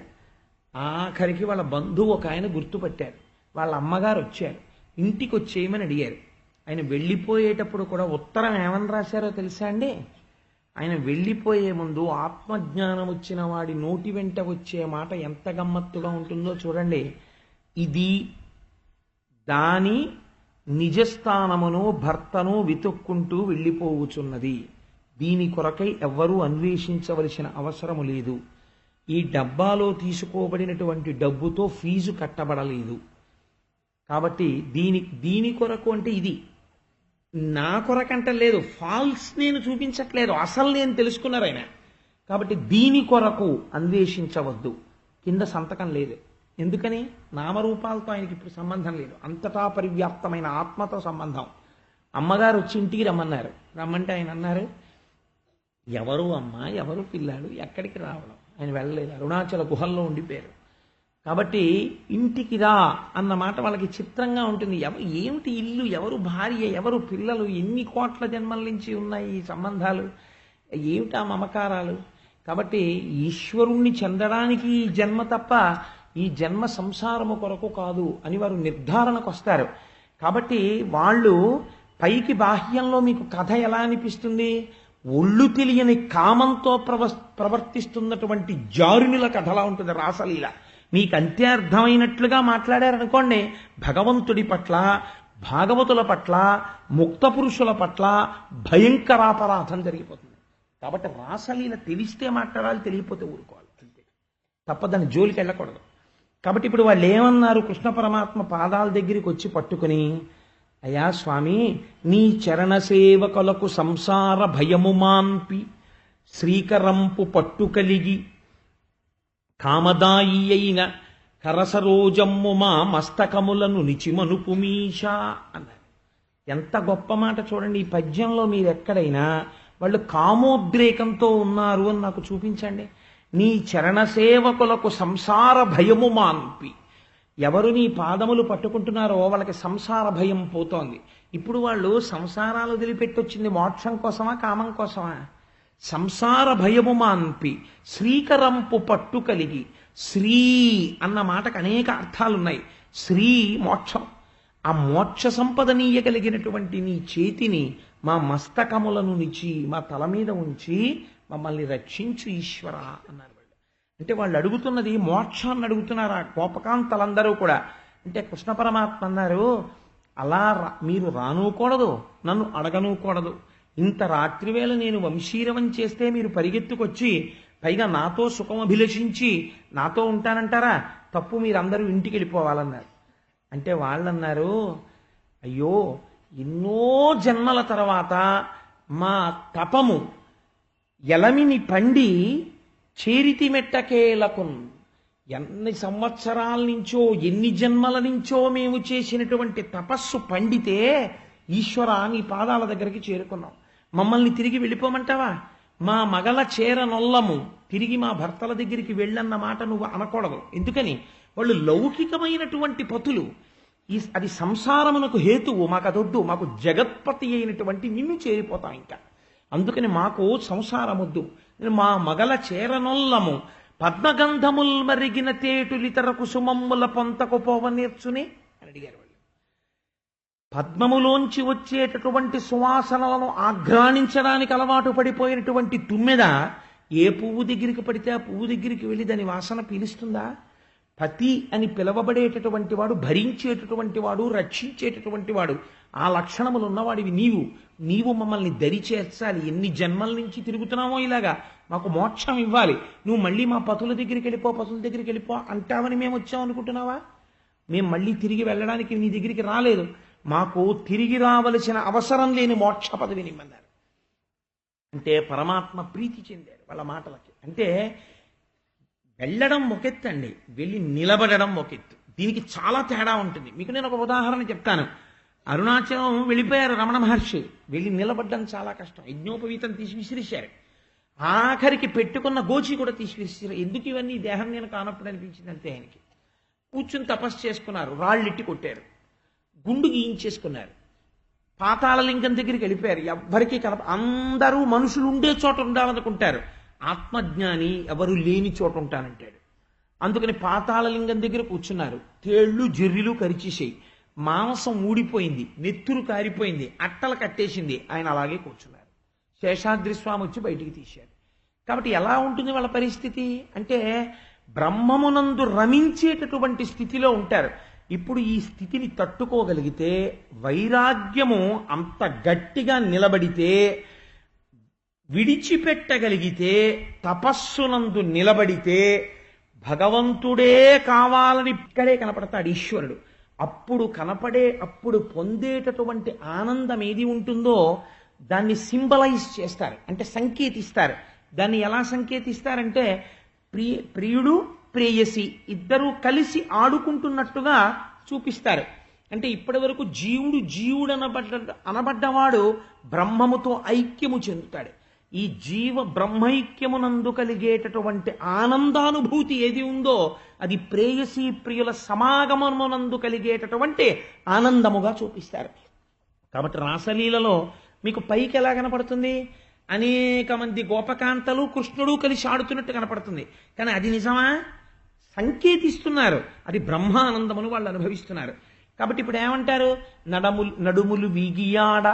ఆఖరికి వాళ్ళ బంధువు ఒక ఆయన గుర్తుపట్టారు. వాళ్ళ అమ్మగారు వచ్చారు, ఇంటికి వచ్చేయమని అడిగారు. ఆయన వెళ్ళిపోయేటప్పుడు కూడా ఉత్తరం ఏమని రాశారో తెలుసా అండి? ఆయన వెళ్ళిపోయే ముందు ఆత్మజ్ఞానం వచ్చిన వాడి నోటి వెంట వచ్చే మాట ఎంత గమ్మత్తుగా ఉంటుందో చూడండి. ఇది దాని నిజస్థానమును భర్తను వెతుక్కుంటూ వెళ్ళిపోవుచున్నది, దీని కొరకై ఎవ్వరూ అన్వేషించవలసిన అవసరము లేదు, ఈ డబ్బాలో తీసుకోబడినటువంటి డబ్బుతో ఫీజు కట్టబడలేదు, కాబట్టి దీని కొరకు అంటే ఇది నా కొరకంట లేదు, ఫాల్స్ నేను చూపించట్లేదు, అసలు నేను తెలుసుకున్నారు ఆయన. కాబట్టి దీని కొరకు అన్వేషించవద్దు. కింద సంతకం లేదు. ఎందుకని? నామరూపాలతో ఆయనకి ఇప్పుడు సంబంధం లేదు, అంతటా పరివ్యాప్తమైన ఆత్మతో సంబంధం. అమ్మగారు వచ్చి ఇంటికి రమ్మన్నారు. రమ్మంటే ఆయన అన్నారు, ఎవరు అమ్మ, ఎవరు పిల్లాడు, ఎక్కడికి రావడం? ఆయన వెళ్ళలేదు, అరుణాచల గుహల్లో ఉండిపోయారు. కాబట్టి ఇంటికి రా అన్న మాట వాళ్ళకి చిత్రంగా ఉంటుంది. ఏమిటి ఇల్లు, ఎవరు భార్య, ఎవరు పిల్లలు, ఎన్ని కోట్ల జన్మల నుంచి ఉన్నాయి ఈ సంబంధాలు, ఏమిటా మమకారాలు? కాబట్టి ఈశ్వరుణ్ణి చెందడానికి ఈ జన్మ తప్ప ఈ జన్మ సంసారము కొరకు కాదు అని వారు నిర్ధారణకు వస్తారు. కాబట్టి వాళ్ళు పైకి బాహ్యంలో మీకు కథ ఎలా అనిపిస్తుంది? ఒళ్ళు తెలియని కామంతో ప్రవర్తిస్తున్నటువంటి జారునిల కథలా ఉంటుంది రాసలీల. మీకు అంతే అర్థమైనట్లుగా మాట్లాడారనుకోండి, భగవంతుడి పట్ల, భాగవతుల పట్ల, ముక్త పురుషుల పట్ల భయంకరాపరాధం జరిగిపోతుంది. కాబట్టి రాసలీల తెలిస్తే మాట్లాడాలి, తెలియకపోతే ఊరుకోవాలి, అంతే తప్ప దాని జోలికి వెళ్ళకూడదు. కాబట్టి ఇప్పుడు వాళ్ళు ఏమన్నారు? కృష్ణ పరమాత్మ పాదాల దగ్గరికి వచ్చి పట్టుకుని, అయ్యా స్వామి, నీ చరణ సేవకులకు సంసార భయము మాన్పి శ్రీకరంపు పట్టు కలిగి కామదాయి అయిన కరసరోజమ్ము మా మస్తకములను నిచిమనుపు మీషా అన్నారు. ఎంత గొప్ప మాట చూడండి. ఈ పద్యంలో మీరు ఎక్కడైనా వాళ్ళు కామోద్రేకంతో ఉన్నారు అని నాకు చూపించండి. నీ చరణ సేవకులకు సంసార భయము మాన్పి, ఎవరు నీ పాదములు పట్టుకుంటున్నారో వాళ్ళకి సంసార భయం పోతోంది. ఇప్పుడు వాళ్ళు సంసారాలు వదిలిపెట్టొచ్చింది మోక్షం కోసమా, కామం కోసమా? సంసార భయము మాన్పి శ్రీకరంపు పట్టు కలిగి. శ్రీ అన్న మాటకు అనేక అర్థాలున్నాయి. శ్రీ మోక్షం, ఆ మోక్ష సంపదనీయగలిగినటువంటి నీ చేతిని మా మస్తకములను నిచి మా తల మీద ఉంచి మమ్మల్ని రక్షించు ఈశ్వర అన్నారు వాళ్ళు. అంటే వాళ్ళు అడుగుతున్నది మోక్షాన్ని అడుగుతున్నారు ఆ కోపకాంతలందరూ కూడా. అంటే కృష్ణ పరమాత్మ అన్నారు, అలా మీరు రానుకూడదు, నన్ను అడగనుకూడదు. ఇంత రాత్రివేళ నేను వంశీరవం చేస్తే మీరు పరిగెత్తుకొచ్చి పైగా నాతో సుఖం అభిలషించి నాతో ఉంటానంటారా? తప్పు, మీరందరూ ఇంటికి వెళ్ళిపోవాలన్నారు. అంటే వాళ్ళన్నారు, అయ్యో ఎన్నో జన్మల తర్వాత మా తపము ఎలమిని పండి చేరితి మెట్టకేలకున్, ఎన్ని సంవత్సరాల నుంచో ఎన్ని జన్మల నుంచో మేము చేసినటువంటి తపస్సు పండితే ఈశ్వర నీ పాదాల దగ్గరికి చేరుకున్నాం. మమ్మల్ని తిరిగి వెళ్ళిపోమంటావా? మా మగల చేరనొల్లము, తిరిగి మా భర్తల దగ్గరికి వెళ్ళన్న మాట నువ్వు అనకూడదు. ఎందుకని? వాళ్ళు లౌకికమైనటువంటి పతులు. అది సంసారమునకు హేతువు. మాకు అదొద్దు. మాకు జగత్పతి అయినటువంటి నిన్ను చేరిపోతాం ఇంకా. అందుకని మాకు సంసారమొద్దు. మా మగల చేరనొల్లము పద్మగంధముల్ మరిగిన తేటులితర కుసుమమ్ముల పొంతకు పోవ నేర్చునే అని అడిగారు వాళ్ళు. పద్మములోంచి వచ్చేటటువంటి సువాసనలను ఆఘ్రాణించడానికి అలవాటు పడిపోయినటువంటి తుమ్మెద ఏ పువ్వు దగ్గరికి పడితే ఆ పువ్వు దగ్గరికి వెళ్ళి దాని వాసన పీలుస్తుందా? పతి అని పిలవబడేటటువంటి వాడు, భరించేటటువంటి వాడు, రక్షించేటటువంటి వాడు, ఆ లక్షణములు ఉన్నవాడివి నీవు మమ్మల్ని దరి చేర్చాలి. ఎన్ని జన్మల నుంచి తిరుగుతున్నామో ఇలాగా, మాకు మోక్షం ఇవ్వాలి. నువ్వు మళ్ళీ మా పతుల దగ్గరికి వెళ్ళిపో అంటావని మేము వచ్చాం అనుకుంటున్నావా? మేము మళ్ళీ తిరిగి వెళ్ళడానికి నీ దగ్గరికి రాలేదు. మాకు తిరిగి రావలసిన అవసరం లేని మోక్ష పదవిని ఇమ్మన్నారు. అంటే పరమాత్మ ప్రీతి చెందారు వాళ్ళ మాటలకి. అంటే వెళ్ళడం ఒకెత్తండి, వెళ్ళి నిలబడడం ఒకెత్తు. దీనికి చాలా తేడా ఉంటుంది. మీకు నేను ఒక ఉదాహరణ చెప్తాను. అరుణాచలం వెళ్ళిపోయారు రమణ మహర్షి, వెళ్ళి నిలబడ్డం చాలా కష్టం. యజ్ఞోపవీతం తీసి విసిరిశారు. ఆఖరికి పెట్టుకున్న గోచి కూడా తీసి విసిరారు. ఎందుకు ఇవన్నీ? దేహం నేను కానప్పుడు అనిపించింది అంతే. ఆయనకి కూర్చుని తపస్సు చేసుకున్నారు, రాళ్ళెట్టి కొట్టారు, గుండు గీయించేసుకున్నారు, పాతాళలింగం దగ్గరికి వెళ్ళిపోయారు. ఎవ్వరికీ అందరూ మనుషులు ఉండే చోట ఉండాలనుకుంటారు. ఆత్మజ్ఞాని ఎవరు లేని చోట ఉంటానంటాడు. అందుకని పాతాళలింగం దగ్గర కూర్చున్నారు. తేళ్లు జర్రిలు కరిచేసాయి, మాంసం ఊడిపోయింది, నెత్తురు కారిపోయింది, అట్టలు కట్టేసింది. ఆయన అలాగే కూర్చున్నారు. శేషాద్రి స్వామి వచ్చి బయటికి తీశారు. కాబట్టి ఎలా ఉంటుంది వాళ్ళ పరిస్థితి అంటే బ్రహ్మమునందు రమించేటటువంటి స్థితిలో ఉంటారు. ఇప్పుడు ఈ స్థితిని తట్టుకోగలిగితే, వైరాగ్యము అంత గట్టిగా నిలబడితే, విడిచిపెట్టగలిగితే, తపస్సునందు నిలబడితే భగవంతుడే కావాలని ఇక్కడే కనపడతాడు ఈశ్వరుడు. అప్పుడు పొందేటటువంటి ఆనందం ఏది ఉంటుందో దాన్ని సింబలైజ్ చేస్తారు, అంటే సంకేతిస్తారు. దాన్ని ఎలా సంకేతిస్తారంటే ప్రియుడు ప్రేయసి ఇద్దరూ కలిసి ఆడుకుంటున్నట్టుగా చూపిస్తారు. అంటే ఇప్పటి వరకు జీవుడు అనబడ్డవాడు బ్రహ్మముతో ఐక్యము చెందుతాడు. ఈ జీవ బ్రహ్మైక్యమునందు కలిగేటటువంటి ఆనందానుభూతి ఏది ఉందో అది ప్రేయసీ ప్రియుల సమాగమమునందు కలిగేటటువంటి ఆనందముగా చూపిస్తారు. కాబట్టి రాసలీలలో మీకు పైకి ఎలా కనపడుతుంది? అనేక మంది గోపకాంతలు కృష్ణుడు కలిసి ఆడుతున్నట్టు కనపడుతుంది. కానీ అది నిజమా? సంకేతిస్తున్నారు. అది బ్రహ్మానందమును వాళ్ళు అనుభవిస్తున్నారు. కాబట్టి ఇప్పుడు ఏమంటారు? నడుములు వీగియాడ,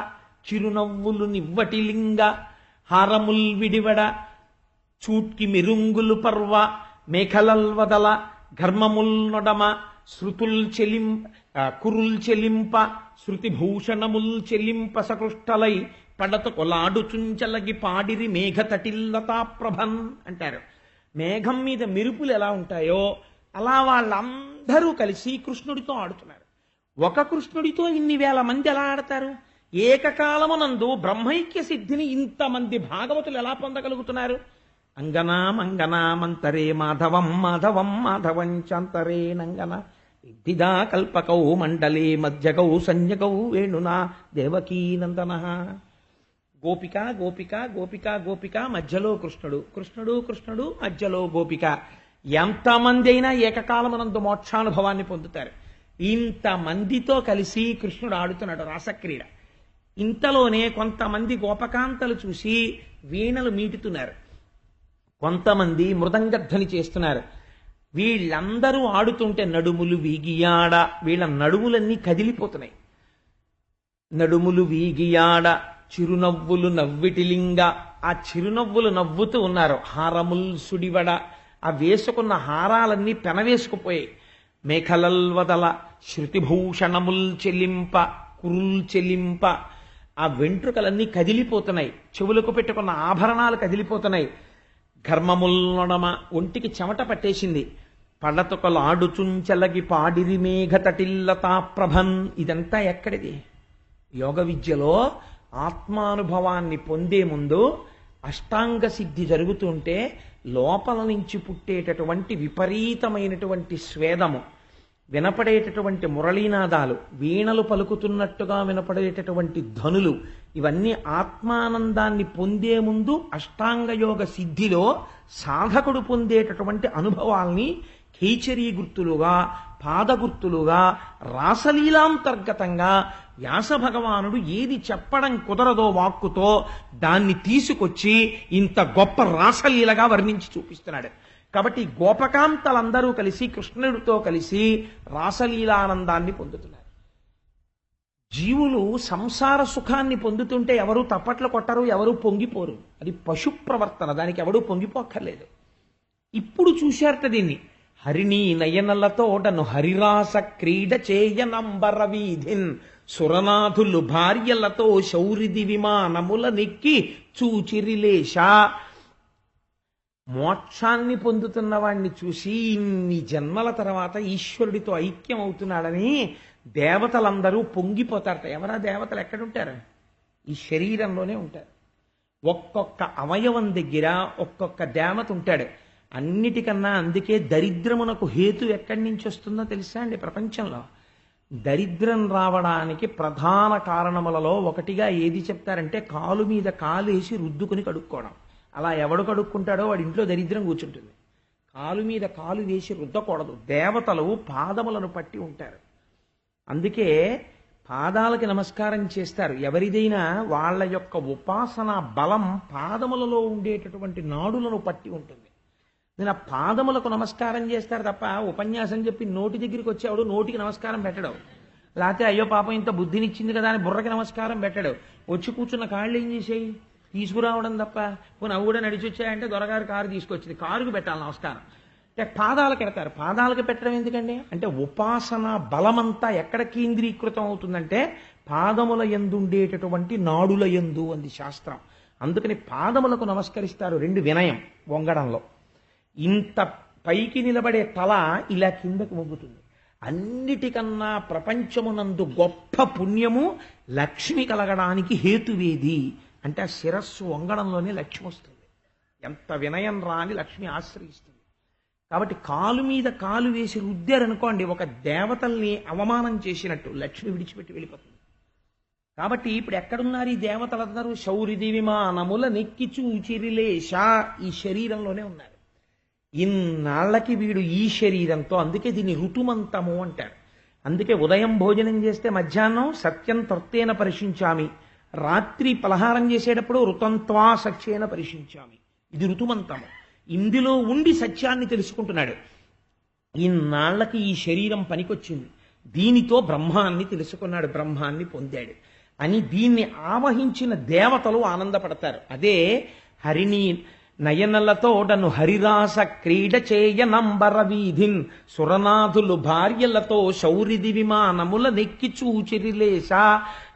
చిరునవ్వులు నివ్వటిలింగ, హారముల్ విడివడ, చూట్కి మెరుంగులు పర్వ, మేఖలల్ వదల, ఘర్మముల్ నొడమ, కురుల్ చెలింప, శృతిభూషణముల్ చెలింప సకృష్టలై, పడత కొలాడు చుంచలగి పాడిరి మేఘ తటిల్లతా ప్రభన్ అంటారు. మేఘం మీద మెరుపులు ఎలా ఉంటాయో అలా వాళ్ళందరూ కలిసి కృష్ణుడితో ఆడుతున్నారు. ఒక కృష్ణుడితో ఇన్ని వేల మంది ఎలా ఆడతారు? ఏకకాలమునందు బ్రహ్మైక్య సిద్ధిని ఇంతమంది భాగవతులు ఎలా పొందగలుగుతున్నారు? అంగనామంతరే మాధవం మాధవం మాధవం చాంతరే నంగన విద్ధిదా కల్పకౌ మండలే మధ్యగౌ సంజ్ఞగౌ వేణునా దేవకీ నందన. గోపిక గోపిక గోపిక గోపిక, మధ్యలో కృష్ణుడు, కృష్ణుడు కృష్ణుడు, మధ్యలో గోపిక. ఎంతమంది అయినా ఏకకాలమునందు మోక్షానుభవాన్ని పొందుతారు. ఇంతమందితో కలిసి కృష్ణుడు ఆడుతున్నాడు రాసక్రీడ. ఇంతలోనే కొంతమంది గోపకాంతలు చూసి వీణలు మీటుతున్నారు, కొంతమంది మృదంగధ్వని చేస్తున్నారు. వీళ్ళందరూ ఆడుతుంటే నడుములు వీగియాడ, వీళ్ళ నడుములన్నీ కదిలిపోతున్నాయి. నడుములు వీగియాడ, చిరునవ్వులు నవ్విటిలింగ, ఆ చిరునవ్వులు నవ్వుతూ ఉన్నారు. హారముల్ సుడివడ, ఆ వేసుకున్న హారాలన్నీ పెనవేసుకుపోయాయి. మేఖలల్ వదల, శృతిభూషణముల్ చెల్లింప, కురుల్ చెల్లింప, ఆ వెంట్రుకలన్నీ కదిలిపోతున్నాయి. చెవులకు పెట్టుకున్న ఆభరణాలు కదిలిపోతున్నాయి. ఘర్మముల్ నొడమ, ఒంటికి చెమట పట్టేసింది. పడతొకలాడుచుంచలగి పాడిరి మేఘతటిల్లతా ప్రభన్. ఇదంతా ఎక్కడిది? యోగ విద్యలో ఆత్మానుభవాన్ని పొందే ముందు అష్టాంగ సిద్ధి జరుగుతుంటే లోపల నుంచి పుట్టేటటువంటి విపరీతమైనటువంటి స్వేదము, వినపడేటటువంటి మురళీనాదాలు, వీణలు పలుకుతున్నట్టుగా వినపడేటటువంటి ధనులు, ఇవన్నీ ఆత్మానందాన్ని పొందే ముందు అష్టాంగయోగ సిద్ధిలో సాధకుడు పొందేటటువంటి అనుభవాల్ని ఖేచరీ గుర్తులుగా, పాదగుర్తులుగా, రాసలీలాంతర్గతంగా వ్యాస భగవానుడు ఏది చెప్పడం కుదరదో వాక్కుతో దాన్ని తీసుకొచ్చి ఇంత గొప్ప రాసలీలగా వర్ణించి చూపిస్తున్నాడు. కాబట్టి గోపకాంతలందరూ కలిసి కృష్ణుడితో కలిసి రాసలీలానందాన్ని పొందుతున్నారు. జీవులు సంసార సుఖాన్ని పొందుతుంటే ఎవరు తప్పట్లు కొట్టరు, ఎవరు పొంగిపోరు. అది పశు ప్రవర్తన, దానికి ఎవడూ పొంగిపోక్కర్లేదు. ఇప్పుడు చూశారట దీన్ని. హరిణీ నయనలతోడను హరిరాస క్రీడ చేయనంబర వీధిన్, సురనాథులు భార్యలతో శౌరిది విమానముల నెక్కి చూచిరిలేశ. మోక్షాన్ని పొందుతున్న వాణ్ణి చూసి ఇన్ని జన్మల తర్వాత ఈశ్వరుడితో ఐక్యం అవుతున్నాడని దేవతలందరూ పొంగిపోతారట. ఎవరా దేవతలు? ఎక్కడుంటారు? ఈ శరీరంలోనే ఉంటారు. ఒక్కొక్క అవయవం దగ్గర ఒక్కొక్క దేవత ఉంటాడు. అన్నిటికన్నా అందుకే దరిద్రమునకు హేతు ఎక్కడి నుంచి వస్తుందో తెలుసా అండి? ప్రపంచంలో దరిద్రం రావడానికి ప్రధాన కారణములలో ఒకటిగా ఏది చెప్తారంటే కాలు మీద కాలేసి రుద్దుకుని కడుక్కోవడం. అలా ఎవడు కడుక్కుంటాడో వాడి ఇంట్లో దరిద్రం కూర్చుంటుంది. కాలు మీద కాలు వేసి రుద్దకూడదు. దేవతలు పాదములను పట్టి ఉంటారు. అందుకే పాదాలకి నమస్కారం చేస్తారు. ఎవరిదైనా వాళ్ళ యొక్క ఉపాసన బలం పాదములలో ఉండేటటువంటి నాడులను పట్టి ఉంటుంది. నేను ఆ పాదములకు నమస్కారం చేస్తారు తప్ప ఉపన్యాసం చెప్పి నోటి దగ్గరికి వచ్చేవాడు నోటికి నమస్కారం పెట్టడం, లేకపోతే అయ్యో పాపం ఇంత బుద్ధినిచ్చింది కదా అని బుర్రకి నమస్కారం పెట్టడం. వచ్చి కూర్చున్న కాళ్ళు ఏం చేసేయి? తీసుకురావడం తప్ప. పోనీ అవి కూడా నడిచి వచ్చాయంటే దొరగారు కారు తీసుకొచ్చింది, కారుకు పెట్టాలి నమస్కారం. అంటే పాదాలకు పెడతారు. పాదాలకు పెట్టడం ఎందుకండి అంటే ఉపాసన బలమంతా ఎక్కడ కేంద్రీకృతం అవుతుందంటే పాదముల యందుండేటటువంటి నాడుల యందు అంది శాస్త్రం. అందుకని పాదములకు నమస్కరిస్తారు. రెండు వినయం వంగడంలో. ఇంత పైకి నిలబడే తల ఇలా కిందకు వంగుతుంది. అన్నిటికన్నా ప్రపంచమునందు గొప్ప పుణ్యము లక్ష్మి కలగడానికి హేతువేది అంటే ఆ శిరస్సు వంగడంలోనే లక్ష్మి వస్తుంది. ఎంత వినయం రాని లక్ష్మి ఆశ్రయిస్తుంది. కాబట్టి కాలు మీద కాలు వేసి రుద్దారనుకోండి, ఒక దేవతల్ని అవమానం చేసినట్టు లక్ష్మి విడిచిపెట్టి వెళ్ళిపోతుంది. కాబట్టి ఇప్పుడు ఎక్కడున్నారు ఈ దేవతలందరూ? శౌరిది విమానముల నెక్కి చూచిరిలేశ, ఈ శరీరంలోనే ఉన్నారు. ఇన్నాళ్లకి వీడు ఈ శరీరంతో, అందుకే దీన్ని ఋతుమంతము అంటారు. అందుకే ఉదయం భోజనం చేస్తే మధ్యాహ్నం సత్యం తర్తేన పరిశించామి, రాత్రి పలహారం చేసేటప్పుడు ఋతంత్వా సత్యేన పరిశించామి. ఇది ఋతుమంతము. ఇందులో ఉండి సత్యాన్ని తెలుసుకుంటున్నాడు. ఇన్నాళ్లకి ఈ శరీరం పనికొచ్చింది, దీనితో బ్రహ్మాన్ని తెలుసుకున్నాడు, బ్రహ్మాన్ని పొందాడు అని దీన్ని ఆవహించిన దేవతలు ఆనందపడతారు. అదే హరిణి నయనలతోడను హరిరాస క్రీడ చేయనంబర వీధిన్, సురనాథులు భార్యలతో శౌరిది విమానముల నెక్కి చూచిరిలేశ.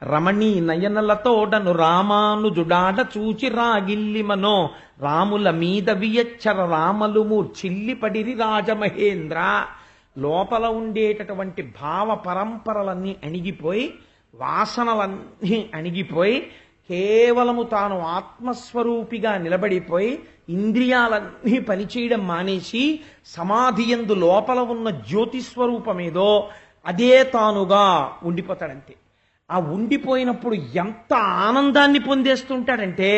రమణీ నయనలతోడను రామానుజుడాడ చూచి రాగిల్లిమనో, రాముల మీద వియచ్చర రామలు మూర్చిల్లిపడిరి రాజమహేంద్ర. లోపల ఉండేటటువంటి భావ పరంపరలన్నీ అణిగిపోయి, వాసనలన్నీ అణిగిపోయి, కేవలము తాను ఆత్మస్వరూపిగా నిలబడిపోయి ఇంద్రియాలన్నీ పనిచేయడం మానేసి సమాధియందు లోపల ఉన్న జ్యోతిస్వరూపమేదో అదే తానుగా ఉండిపోతాడంతే. ఆ ఉండిపోయినప్పుడు ఎంత ఆనందాన్ని పొందేస్తుంటాడంటే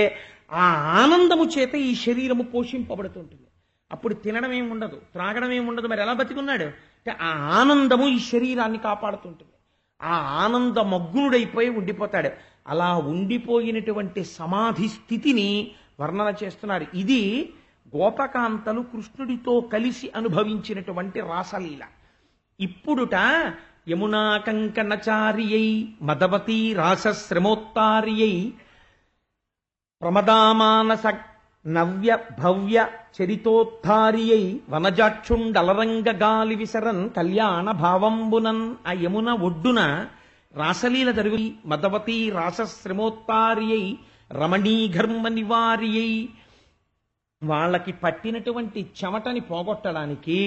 ఆ ఆనందము చేత ఈ శరీరము పోషింపబడుతుంటుంది. అప్పుడు తినడం ఏముండదు, త్రాగడం ఏముండదు. మరి ఎలా బతికున్నాడు అంటే ఆ ఆనందము ఈ శరీరాన్ని కాపాడుతుంటుంది. ఆ ఆనంద మగ్నుడైపోయి ఉండిపోతాడు. అలా ఉండిపోయినటువంటి సమాధి స్థితిని వర్ణన చేస్తున్నారు. ఇది గోపకాంతలు కృష్ణుడితో కలిసి అనుభవించినటువంటి రాసలీల. ఇప్పుడుట యమునా కంకణచారియై మదవతి రాసశ్రమోత్తారియై ప్రమదామానస నవ్య భవ్య చరితోద్ధారియై వనజాక్షుండలరంగ గాలి విసరన్ కళ్యాణ భావంబునన్. ఆ యమున ఒడ్డున రాసలీల జరుగు మదవతి రాసశ్రమోత్తారియై రమణీఘర్మ నివారియై, వాళ్ళకి పట్టినటువంటి చెమటని పోగొట్టడానికి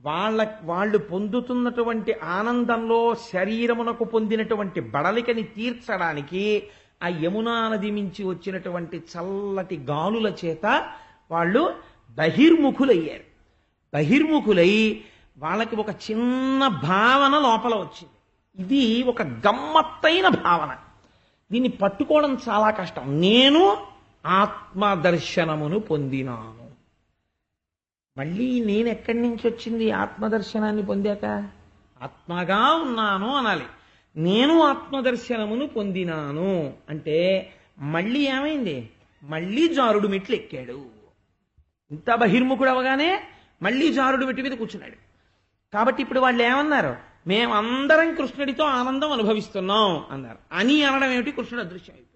వాళ్ళు పొందుతున్నటువంటి ఆనందంలో శరీరమునకు పొందినటువంటి బడలికని తీర్చడానికి ఆ యమునా నది మించి వచ్చినటువంటి చల్లటి గాలుల చేత వాళ్ళు బహిర్ముఖులయ్యారు. బహిర్ముఖులై వాళ్ళకి ఒక చిన్న భావన లోపల వచ్చింది. ఇది ఒక గమ్మత్తైన భావన. దీన్ని పట్టుకోవడం చాలా కష్టం. నేను ఆత్మదర్శనమును పొందినాను. మళ్ళీ నేను ఎక్కడి నుంచి వచ్చింది ఆత్మదర్శనాన్ని పొందాక? ఆత్మగా ఉన్నాను అనాలి. నేను ఆత్మదర్శనమును పొందినాను అంటే మళ్ళీ ఏమైంది? మళ్ళీ జారుడు మెట్లు ఎక్కాడు. ఇంత బహిర్ముఖుడు అవగానే మళ్ళీ జారుడు మెట్టు మీద కూర్చున్నాడు. కాబట్టి ఇప్పుడు వాళ్ళు ఏమన్నారు? మేమందరం కృష్ణుడితో ఆనందం అనుభవిస్తున్నాం అన్నారు. అని అనడం ఏమిటి? కృష్ణుడు అదృశ్యం అయిపోయాడు.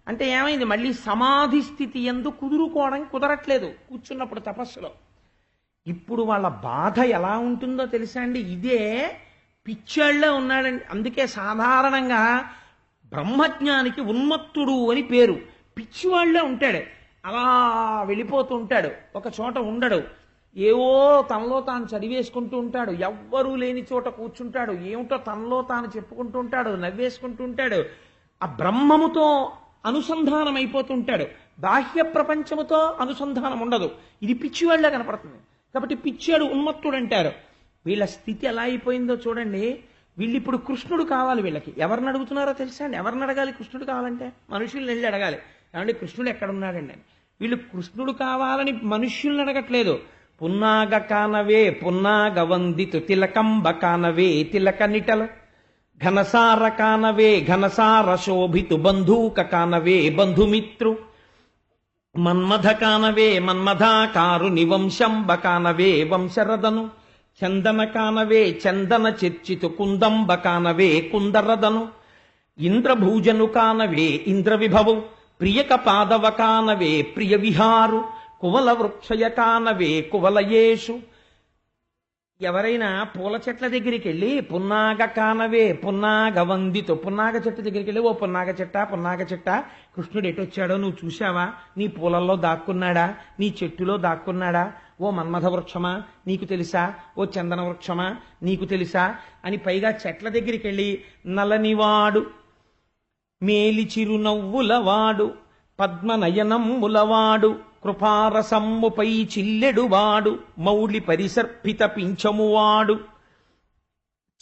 అంటే ఏమైంది? మళ్ళీ సమాధి స్థితి యందు కుదురుకోవడం కుదరట్లేదు కూర్చున్నప్పుడు తపస్సులో. ఇప్పుడు వాళ్ళ బాధ ఎలా ఉంటుందో తెలుసా అండి? ఇదే పిచ్చాళ్లే ఉన్నాడండి. అందుకే సాధారణంగా బ్రహ్మజ్ఞానికి ఉన్మత్తుడు అని పేరు. పిచ్చివాళ్లే ఉంటాడు, అలా వెళ్ళిపోతూ ఉంటాడు, ఒక చోట ఉండడు, ఏవో తనలో తాను చదివేసుకుంటూ ఉంటాడు, ఎవ్వరూ లేని చోట కూర్చుంటాడు, ఏమిటో తనలో తాను చెప్పుకుంటూ ఉంటాడు, నవ్వేసుకుంటూ ఉంటాడు, ఆ బ్రహ్మముతో అనుసంధానం అయిపోతుంటాడు, బాహ్య ప్రపంచముతో అనుసంధానం ఉండదు. ఇది పిచ్చివాళ్లే కనపడుతుంది. కాబట్టి పిచ్చాడు, ఉన్మత్తుడు అంటారు. వీళ్ళ స్థితి ఎలా అయిపోయిందో చూడండి. వీళ్ళు ఇప్పుడు కృష్ణుడు కావాలి. వీళ్ళకి ఎవరిని అడుగుతున్నారో తెలుసా అండి? ఎవరిని అడగాలి కృష్ణుడు కావాలంటే? మనుషుల్ని వెళ్ళి అడగాలి, ఏమంటే కృష్ణుడు ఎక్కడున్నాడండి అని. వీళ్ళు కృష్ణుడు కావాలని మనుష్యుల్ని అడగట్లేదు. పున్నాగ కానవే పున్నాగ వందితు తిలకంబ కానవే తిలక నిటలు ఘనసార కానవే ఘనసార శోభితు బంధూక కానవే బంధుమిత్రు మన్మథ కానవే మన్మథాకారు నివంశంబ కానవే వంశరదను చందన కానవే చందన చర్చితు కుందంబ కానవే కుందరదను ఇంద్రభూజను కానవే ఇంద్ర విభవు ప్రియక పాదవ కానవే ప్రియ విహారు కువల వృక్షయ కానవే కువలయేషు. ఎవరైనా పూల చెట్ల దగ్గరికి వెళ్ళి పున్నాగ కానవే పున్నాగ వందితో, పున్నాగ చెట్టు దగ్గరికి వెళ్ళి, ఓ పున్నాగ చెట్ట కృష్ణుడు ఎటొచ్చాడో నువ్వు చూశావా? నీ పూలల్లో దాక్కున్నాడా? నీ చెట్టులో దాక్కున్నాడా? ఓ మన్మథ వృక్షమా నీకు తెలుసా? ఓ చందన వృక్షమా నీకు తెలుసా? అని పైగా చెట్ల దగ్గరికి వెళ్ళి నలనివాడు మేలి చిరునవ్వులవాడు పద్మనయనమ్ములవాడు కృపారసమ్ముపై చిల్లెడువాడు మౌళి పరిసర్పిత పింఛమువాడు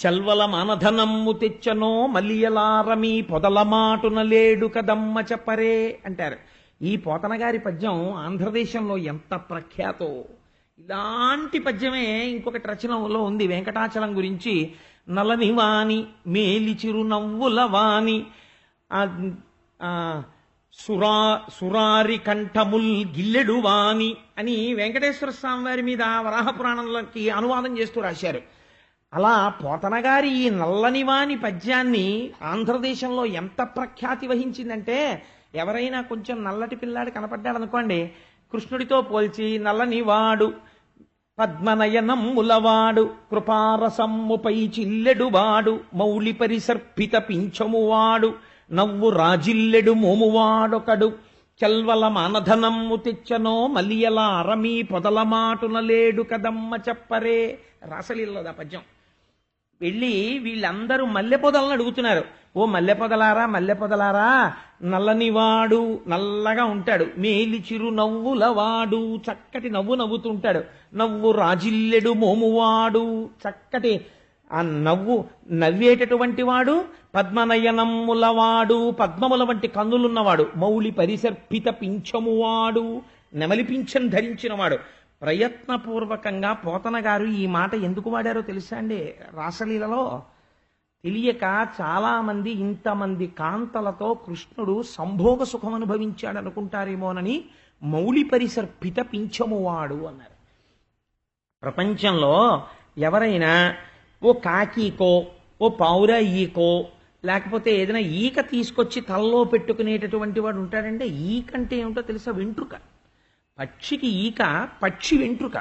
చల్వల మానధనమ్ము తెచ్చనో మలియలారమీ పొదల మాటున లేడు కదమ్మ చెప్పరే అంటారు. ఈ పోతన గారి పద్యం ఆంధ్రదేశంలో ఎంత ప్రఖ్యాతో. ఇలాంటి పద్యమే ఇంకొకటి రచనలో ఉంది వెంకటాచలం గురించి. నలని వాణి మేలి చిరునవ్వుల వాణి సురారి కంఠముల్ గిల్లెడు వాణి అని వెంకటేశ్వర స్వామి వారి మీద వరాహ పురాణంలోకి అనువాదం చేస్తూ రాశారు. అలా పోతన గారి ఈ నల్లనివాని పద్యాన్ని ఆంధ్రదేశంలో ఎంత ప్రఖ్యాతి వహించిందంటే, ఎవరైనా కొంచెం నల్లటి పిల్లాడు కనపడ్డాడు అనుకోండి, కృష్ణుడితో పోల్చి నల్లనివాడు పద్మనయనమ్ములవాడు కృపారసమ్ముపై చిల్లెడువాడు మౌళి పరిసర్పిత పింఛమువాడు నవ్వు రాజిల్లెడు మోమువాడొకడు చల్వల మానధనమ్ము తెచ్చనో మలియల అరమీ పొదల మాటున లేడు కదమ్మ చెప్పరే. రాసలీలదా పద్యం. వెళ్ళి వీళ్ళందరూ మల్లె పొదలను అడుగుతున్నారు. ఓ మల్లె పొదలారా నల్లనివాడు, నల్లగా ఉంటాడు, మేలి చిరు నవ్వుల వాడు, చక్కటి నవ్వు నవ్వుతుంటాడు, నవ్వు రాజిల్లెడు మోమువాడు, చక్కటి ఆ నవ్వేటటువంటి వాడు, పద్మనయనమ్ములవాడు, పద్మముల వంటి కన్నులున్నవాడు, మౌళి పరిసర్పిత పింఛమువాడు, నెమలి పింఛం ధరించినవాడు. ప్రయత్నపూర్వకంగా పోతన గారు ఈ మాట ఎందుకు వాడారో తెలుసా అండి? రాసలీలలో తెలియక చాలా మంది ఇంతమంది కాంతలతో కృష్ణుడు సంభోగ సుఖం అనుభవించాడు అనుకుంటారేమోనని మౌళి పరిసర్పిత పింఛమువాడు అన్నారు. ప్రపంచంలో ఎవరైనా ఓ కాకీకో ఓ పావురాయికో లేకపోతే ఏదైనా ఈక తీసుకొచ్చి తలలో పెట్టుకునేటటువంటి వాడు ఉంటాడంటే, ఈకంటే ఏమిటో తెలుసా? వెంట్రుక. పక్షికి ఈక పక్షి వెంట్రుక.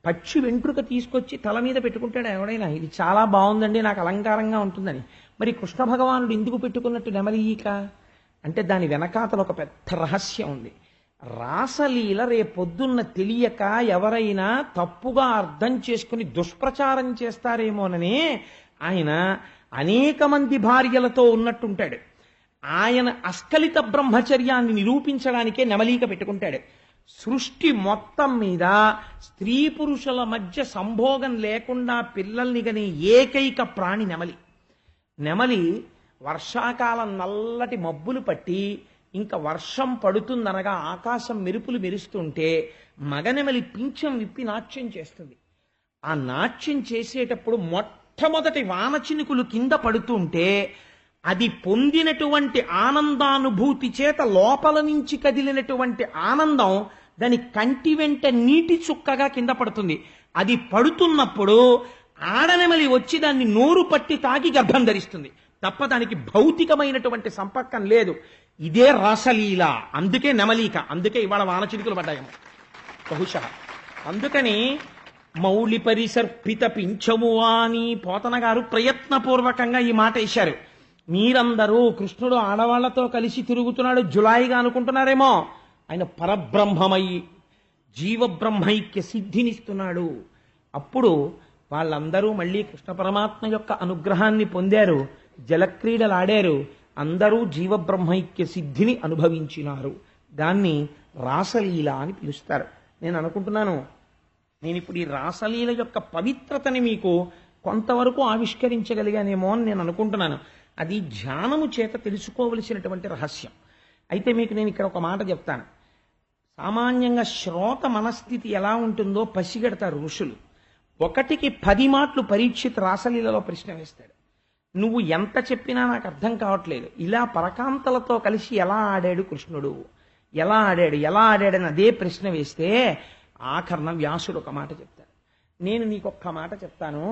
పక్షి వెంట్రుక తీసుకొచ్చి తల మీద పెట్టుకుంటాడు ఎవడైనా, ఇది చాలా బాగుందండి నాకు అలంకారంగా ఉంటుందని. మరి కృష్ణ భగవానుడు ఎందుకు పెట్టుకున్నట్టు నెమలి ఈక అంటే దాని వెనకాతల ఒక పెద్ద రహస్యం ఉంది. రాసలీల రేపొద్దున్న తెలియక ఎవరైనా తప్పుగా అర్థం చేసుకుని దుష్ప్రచారం చేస్తారేమోనని ఆయన అనేక మంది భార్యలతో ఉన్నట్టుంటాడు. ఆయన అస్కలిత బ్రహ్మచర్యాన్ని నిరూపించడానికే నెమలీక పెట్టుకుంటాడు. సృష్టి మొత్తం మీద స్త్రీ పురుషుల మధ్య సంభోగం లేకుండా పిల్లల్ని గని ఏకైక ప్రాణి నెమలి. నెమలి వర్షాకాలం నల్లటి మబ్బులు పట్టి ఇంకా వర్షం పడుతుందనగా ఆకాశం మెరుపులు మెరుస్తుంటే మగనెమలి పింఛం విప్పి నాట్యం చేస్తుంది. ఆ నాట్యం చేసేటప్పుడు మొట్టమొదటి వాన చినుకులు కింద పడుతుంటే అది పొందినటువంటి ఆనందానుభూతి చేత లోపల నుంచి కదిలినటువంటి ఆనందం దాని కంటి వెంట నీటి చుక్కగా కింద పడుతుంది. అది పడుతున్నప్పుడు ఆడనెమలి వచ్చి దాన్ని నోరు పట్టి తాగి గర్భం ధరిస్తుంది తప్ప దానికి భౌతికమైనటువంటి సంపర్కం లేదు. ఇదే రాసలీల. అందుకే నెమలీక. అందుకే ఇవాళ వానచినుకులు పడ్డాయేమో బహుశా. అందుకని మౌళి పరిసర్పిత పింఛము అని పోతన గారు ప్రయత్నపూర్వకంగా ఈ మాట వేశారు. మీరందరూ కృష్ణుడు ఆడవాళ్లతో కలిసి తిరుగుతున్నాడు జులాయిగా అనుకుంటున్నారేమో. ఆయన పరబ్రహ్మమై జీవబ్రహ్మైక్య సిద్ధినిస్తున్నాడు. అప్పుడు వాళ్ళందరూ మళ్ళీ కృష్ణ పరమాత్మ యొక్క అనుగ్రహాన్ని పొందారు, జలక్రీడలు ఆడారు, అందరూ జీవబ్రహ్మైక్య సిద్ధిని అనుభవించినారు. దాన్ని రాసలీల అని పిలుస్తారు. నేను అనుకుంటున్నాను, నేను ఇప్పుడు ఈ రాసలీల యొక్క పవిత్రతని మీకు కొంతవరకు ఆవిష్కరించగలిగానేమో అని నేను అనుకుంటున్నాను. అది ధ్యానము చేత తెలుసుకోవలసినటువంటి రహస్యం. అయితే మీకు నేను ఇక్కడ ఒక మాట చెప్తాను. సామాన్యంగా శ్రోత మనస్థితి ఎలా ఉంటుందో పసిగడతారు ఋషులు. 1కి 10 మాటలు పరీక్షిత్ రాసలీలలో ప్రశ్న వేస్తాడు. నువ్వు ఎంత చెప్పినా నాకు అర్థం కావట్లేదు. ఇలా పరకాంతలతో కలిసి ఎలా ఆడాడు కృష్ణుడు, ఎలా ఆడాడని అదే ప్రశ్న వేస్తే ఆఖరణ వ్యాసుడు ఒక మాట చెప్తాడు. నేను నీకొక్క మాట చెప్తాను.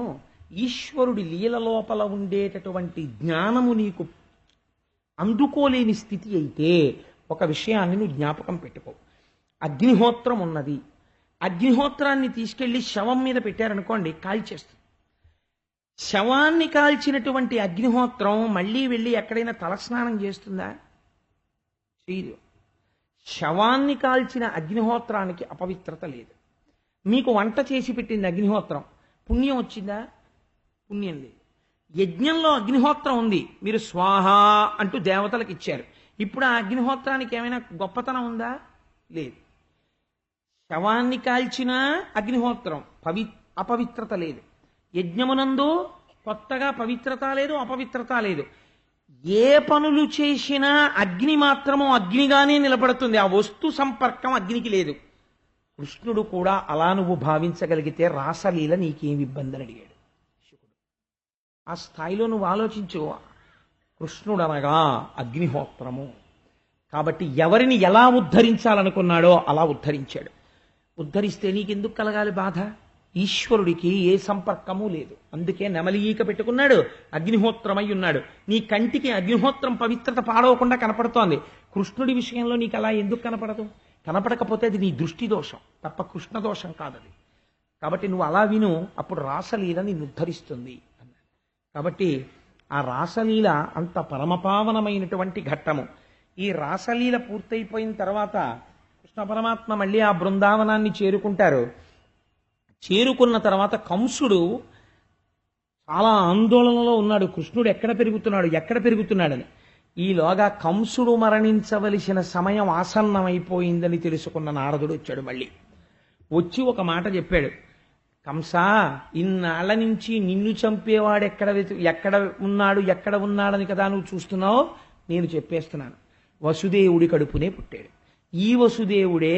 ఈశ్వరుడి లీల లోపల ఉండేటటువంటి జ్ఞానము నీకు అందుకోలేని స్థితి అయితే ఒక విషయాన్ని నువ్వు జ్ఞాపకం పెట్టుకో. అగ్నిహోత్రం ఉన్నది. అగ్నిహోత్రాన్ని తీసుకెళ్లి శవం మీద పెట్టారనుకోండి, కాల్చేస్తుంది. శవాన్ని కాల్చినటువంటి అగ్నిహోత్రం మళ్ళీ వెళ్ళి ఎక్కడైనా తలస్నానం చేస్తుందా? చేయదు. శవాన్ని కాల్చిన అగ్నిహోత్రానికి అపవిత్రత లేదు. మీకు వంట చేసి పెట్టింది అగ్నిహోత్రం, పుణ్యం వచ్చిందా? పుణ్యం లేదు. యజ్ఞంలో అగ్నిహోత్రం ఉంది, మీరు స్వాహ అంటూ దేవతలకు ఇచ్చారు. ఇప్పుడు ఆ అగ్నిహోత్రానికి ఏమైనా గొప్పతనం ఉందా? లేదు. శవాన్ని కాల్చిన అగ్నిహోత్రం అపవిత్రత లేదు. యజ్ఞమునందు కొత్తగా పవిత్రత లేదు, అపవిత్రత లేదు. ఏ పనులు చేసినా అగ్ని మాత్రము అగ్నిగానే నిలబడుతుంది. ఆ వస్తు సంపర్కం అగ్నికి లేదు. కృష్ణుడు కూడా అలా నువ్వు భావించగలిగితే రాసలీల నీకేమి ఇబ్బంది అని అడిగాడు శుకుడు. ఆ స్థాయిలో నువ్వు ఆలోచించు. కృష్ణుడు అనగా అగ్నిహోత్రము కాబట్టి ఎవరిని ఎలా ఉద్ధరించాలనుకున్నాడో అలా ఉద్ధరించాడు. ఉద్ధరిస్తే నీకెందుకు కలగాలి బాధ? ఈశ్వరుడికి ఏ సంపర్కము లేదు. అందుకే నెమలీక పెట్టుకున్నాడు, అగ్నిహోత్రమై ఉన్నాడు. నీ కంటికి అగ్నిహోత్రం పవిత్రత పాడవకుండా కనపడుతోంది. కృష్ణుడి విషయంలో నీకు అలా ఎందుకు కనపడదు? కనపడకపోతే అది నీ దృష్టి దోషం తప్ప కృష్ణ దోషం కాదది. కాబట్టి నువ్వు అలా విను, అప్పుడు రాసలీల నిన్ను ఉద్ధరిస్తుంది అన్నాడు. కాబట్టి ఆ రాసలీల అంత పరమపావనమైనటువంటి ఘట్టము. ఈ రాసలీల పూర్తయిపోయిన తర్వాత కృష్ణ పరమాత్మ మళ్ళీ ఆ బృందావనాన్ని చేరుకుంటారు. చేరుకున్న తర్వాత కంసుడు చాలా ఆందోళనలో ఉన్నాడు. కృష్ణుడు ఎక్కడ పెరుగుతున్నాడని. ఈలోగా కంసుడు మరణించవలసిన సమయం ఆసన్నమైపోయిందని తెలుసుకున్న నారదుడు వచ్చాడు. మళ్ళీ వచ్చి ఒక మాట చెప్పాడు. కంసా, ఇన్నాళ్ల నుంచి నిన్ను చంపేవాడు ఎక్కడ ఉన్నాడని కదా నువ్వు చూస్తున్నావు. నేను చెప్పేస్తున్నాను, వసుదేవుడి కడుపునే పుట్టాడు. ఈ వసుదేవుడే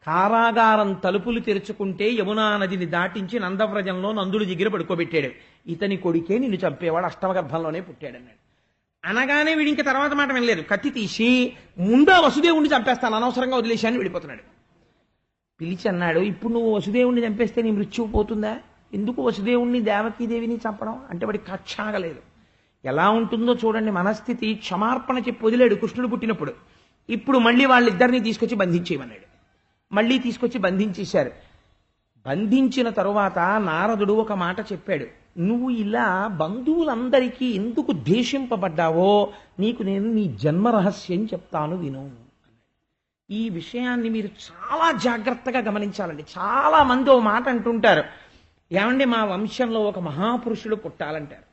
కారాగారం తలుపులు తెరుచుకుంటే యమునా నదిని దాటించి నందవ్రజంలో నందుడి దగ్గర పడుకోబెట్టాడు. ఇతని కొడుకే నిన్ను చంపేవాడు అష్టమగర్భంలోనే పుట్టాడన్నాడు. అనగానే వీడి ఇంకా తర్వాత మాట వినలేదు. కత్తి తీసి ముందా వసుదేవుణ్ణి చంపేస్తాను, అనవసరంగా వదిలేశాన్ని వెళ్ళిపోతున్నాడు. పిలిచి అన్నాడు, ఇప్పుడు నువ్వు వసుదేవుణ్ణి చంపేస్తే నీ మృత్యువు పోతుందా? ఎందుకు వసుదేవుణ్ణి దేవకీదేవిని చంపడం అంటే వాడికి కక్షాగలేదు. ఎలా ఉంటుందో చూడండి మనస్థితి. క్షమార్పణ చెప్పి వదిలేడు కృష్ణుడు పుట్టినప్పుడు. ఇప్పుడు మళ్ళీ వాళ్ళిద్దరినీ తీసుకొచ్చి బంధించేయమన్నాడు. మళ్ళీ తీసుకొచ్చి బంధించేశారు. బంధించిన తరువాత నారదుడు ఒక మాట చెప్పాడు. నువ్వు ఇలా బంధువులందరికీ ఎందుకు ద్వేషింపబడ్డావో నీకు నేను నీ జన్మ రహస్యం చెప్తాను విను. ఈ విషయాన్ని మీరు చాలా జాగ్రత్తగా గమనించాలండి. చాలా మంది ఓ మాట అంటుంటారు, ఏమండి మా వంశంలో ఒక మహాపురుషుడు పుట్టాలంటారు.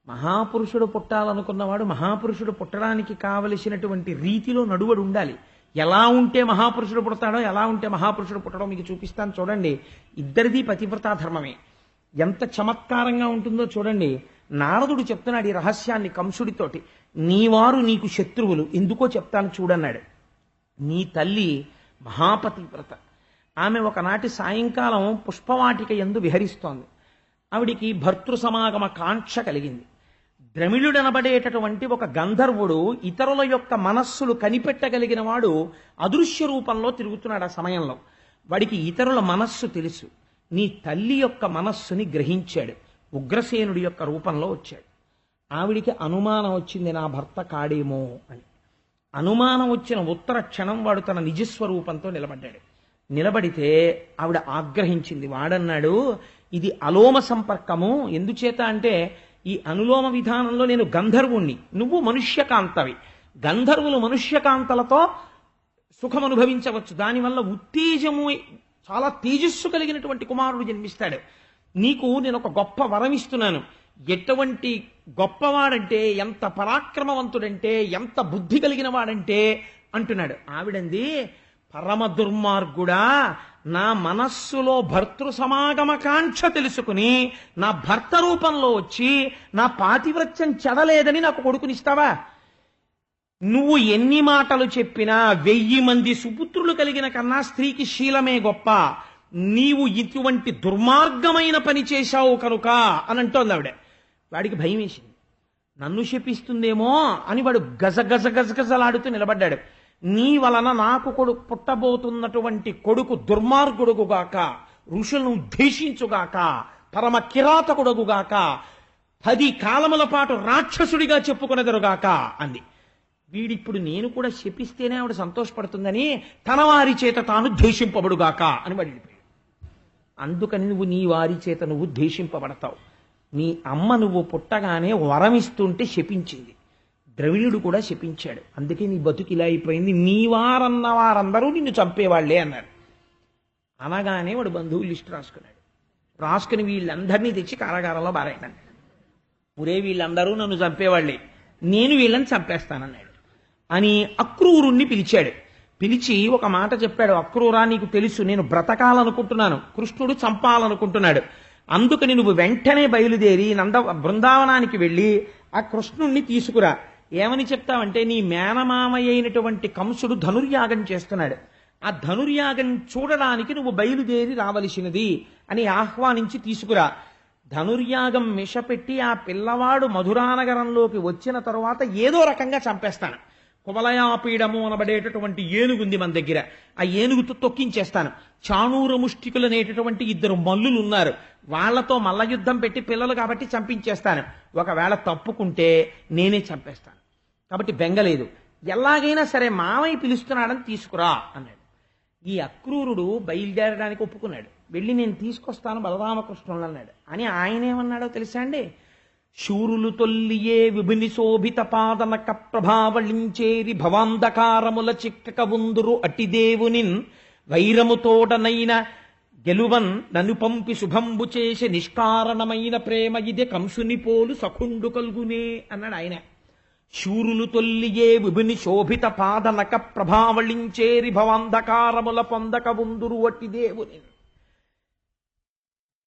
మహాపురుషుడు పుట్టాలనుకున్నవాడు మహాపురుషుడు పుట్టడానికి కావలసినటువంటి రీతిలో నడువడు ఉండాలి. ఎలా ఉంటే మహాపురుషుడు పుడతాడో, ఎలా ఉంటే మహాపురుషుడు పుట్టడో మీకు చూపిస్తాను చూడండి. ఇద్దరిది పతివ్రతా ధర్మమే. ఎంత చమత్కారంగా ఉంటుందో చూడండి. నారదుడు చెప్తున్నాడు ఈ రహస్యాన్ని కంసుడితోటి. నీవారు నీకు శత్రువులు, ఎందుకో చెప్తాను చూడన్నాడు. నీ తల్లి మహాపతివ్రత. ఆమె ఒకనాటి సాయంకాలం పుష్పవాటిక యందు విహరిస్తోంది. ఆవిడికి భర్తృ సమాగమ కాంక్ష కలిగింది. ద్రమిళుడనబడేటటువంటి ఒక గంధర్వుడు ఇతరుల యొక్క మనస్సులు కనిపెట్టగలిగిన వాడు అదృశ్య రూపంలో తిరుగుతున్నాడు. ఆ సమయంలో వాడికి ఇతరుల మనస్సు తెలుసు. నీ తల్లి యొక్క మనస్సుని గ్రహించాడు. ఉగ్రసేనుడి యొక్క రూపంలో వచ్చాడు. ఆవిడికి అనుమానం వచ్చింది, నా భర్త కాడేమో అని. అనుమానం వచ్చిన ఉత్తర క్షణం వాడు తన నిజస్వరూపంతో నిలబడ్డాడు. నిలబడితే ఆవిడ ఆగ్రహించింది. వాడన్నాడు, ఇది అలోమ సంపర్కము. ఎందుచేత అంటే ఈ అనులోమ విధానంలో నేను గంధర్వుణ్ణి, నువ్వు మనుష్యకాంతవి. గంధర్వులు మనుష్యకాంతలతో సుఖం అనుభవించవచ్చు. దానివల్ల ఉత్తేజము, చాలా తేజస్సు కలిగినటువంటి కుమారుడు జన్మిస్తాడు. నీకు నేను ఒక గొప్ప వరం ఇస్తున్నాను. ఎటువంటి గొప్పవాడంటే, ఎంత పరాక్రమవంతుడంటే, ఎంత బుద్ధి కలిగిన వాడంటే అంటున్నాడు. ఆవిడంది, పరమ దుర్మార్గుడా, నా మనస్సులో భర్తృ సమాగమ కాంక్ష తెలుసుకుని నా భర్త రూపంలో వచ్చి నా పాతివ్రత్యం చెడలేదని నాకు కొడుకునిస్తావా? నువ్వు ఎన్ని మాటలు చెప్పినా 1000 మంది సుపుత్రులు కలిగిన కన్నా స్త్రీకి శీలమే గొప్ప. నీవు ఇటువంటి దుర్మార్గమైన పని చేశావు కనుక అని అంటోంది ఆవిడ. వాడికి భయం వేసింది. నన్ను శపిస్తుందేమో అని వాడు గజగజలాడుతూ నిలబడ్డాడు. నీ వలన నాకు కొడుకు పుట్టబోతున్నటువంటి కొడుకు దుర్మార్గుడుగుగాక, ఋషులను ఉద్దేశించుగాక, పరమ కిరాతకుడుగుగాక, 10 కాలముల పాటు రాక్షసుడిగా చెప్పుకునేదరుగాక అంది. వీడిప్పుడు నేను కూడా శపిస్తేనే ఆవిడ సంతోషపడుతుందని తన వారి చేత తాను ద్వేషింపబడుగాక అని వాడు వెళ్ళిపోయాడు. అందుకని నువ్వు నీ వారి చేత నువ్వు ద్వేషింపబడతావు. నీ అమ్మ నువ్వు పుట్టగానే వరమిస్తుంటే శపించింది. ద్రవిణుడు కూడా శపించాడు. అందుకే నీ బతుకు ఇలా అయిపోయింది. నీ వారన్న వారందరూ నిన్ను చంపేవాళ్లే అన్నారు. అనగానే వాడు బంధువులు లిస్టు రాసుకున్నాడు. రాసుకుని వీళ్ళందరినీ తెచ్చి కారాగారంలో బారాయన్నాడు. ఒరే, వీళ్ళందరూ నన్ను చంపేవాళ్లే, నేను వీళ్ళని చంపేస్తానన్నాడు అని అక్రూరుణ్ణి పిలిచాడు. పిలిచి ఒక మాట చెప్పాడు. అక్రూరా, నీకు తెలుసు నేను బ్రతకాలనుకుంటున్నాను, కృష్ణుడు చంపాలనుకుంటున్నాడు. అందుకని నువ్వు వెంటనే బయలుదేరి బృందావనానికి వెళ్ళి ఆ కృష్ణుణ్ణి తీసుకురా. ఏమని చెప్తావంటే, నీ మేనమామయ్య అయినటువంటి కంసుడు ధనుర్యాగం చేస్తున్నాడు, ఆ ధనుర్యాగం చూడడానికి నువ్వు బయలుదేరి రావలసినది అని ఆహ్వానించి తీసుకురా. ధనుర్యాగం మిషపెట్టి ఆ పిల్లవాడు మధురానగరంలోకి వచ్చిన తరువాత ఏదో రకంగా చంపేస్తాను. కువలయాపీడము అనబడేటటువంటి ఏనుగుంది మన దగ్గర, ఆ ఏనుగుతో తొక్కించేస్తాను. చాణూర ముష్టికులు అనేటటువంటి 2 మల్లులు ఉన్నారు, వాళ్లతో మల్ల యుద్ధం పెట్టి పిల్లలు కాబట్టి చంపించేస్తాను. ఒకవేళ తప్పుకుంటే నేనే చంపేస్తాను. కాబట్టి బెంగలేదు, ఎలాగైనా సరే మామయ్య పిలుస్తున్నాడని తీసుకురా అన్నాడు. ఈ అక్రూరుడు బయలుదేరడానికి ఒప్పుకున్నాడు. వెళ్ళి నేను తీసుకొస్తాను బలరామకృష్ణులు అన్నాడు. అని ఆయన ఏమన్నాడో తెలుసా అండి? శూరులు తొల్లియే విభిని శోభిత పాదనక ప్రభావళించేరి భవాంధకారముల చిక్కక ఉందురు అటిదేవునిన్ వైరముతోడనైన గెలువన్ నన్ను పంపి శుభంబు చేసి నిష్కారణమైన ప్రేమ ఇదే కంసుని పోలు సఖుండు కల్గునే అన్నాడు ఆయన. శూరులు తొల్లియే విభిని శోభిత పాదనక ప్రభావళించేరి భవాంధకారముల పొందక ఉందురు అటిదేవుని.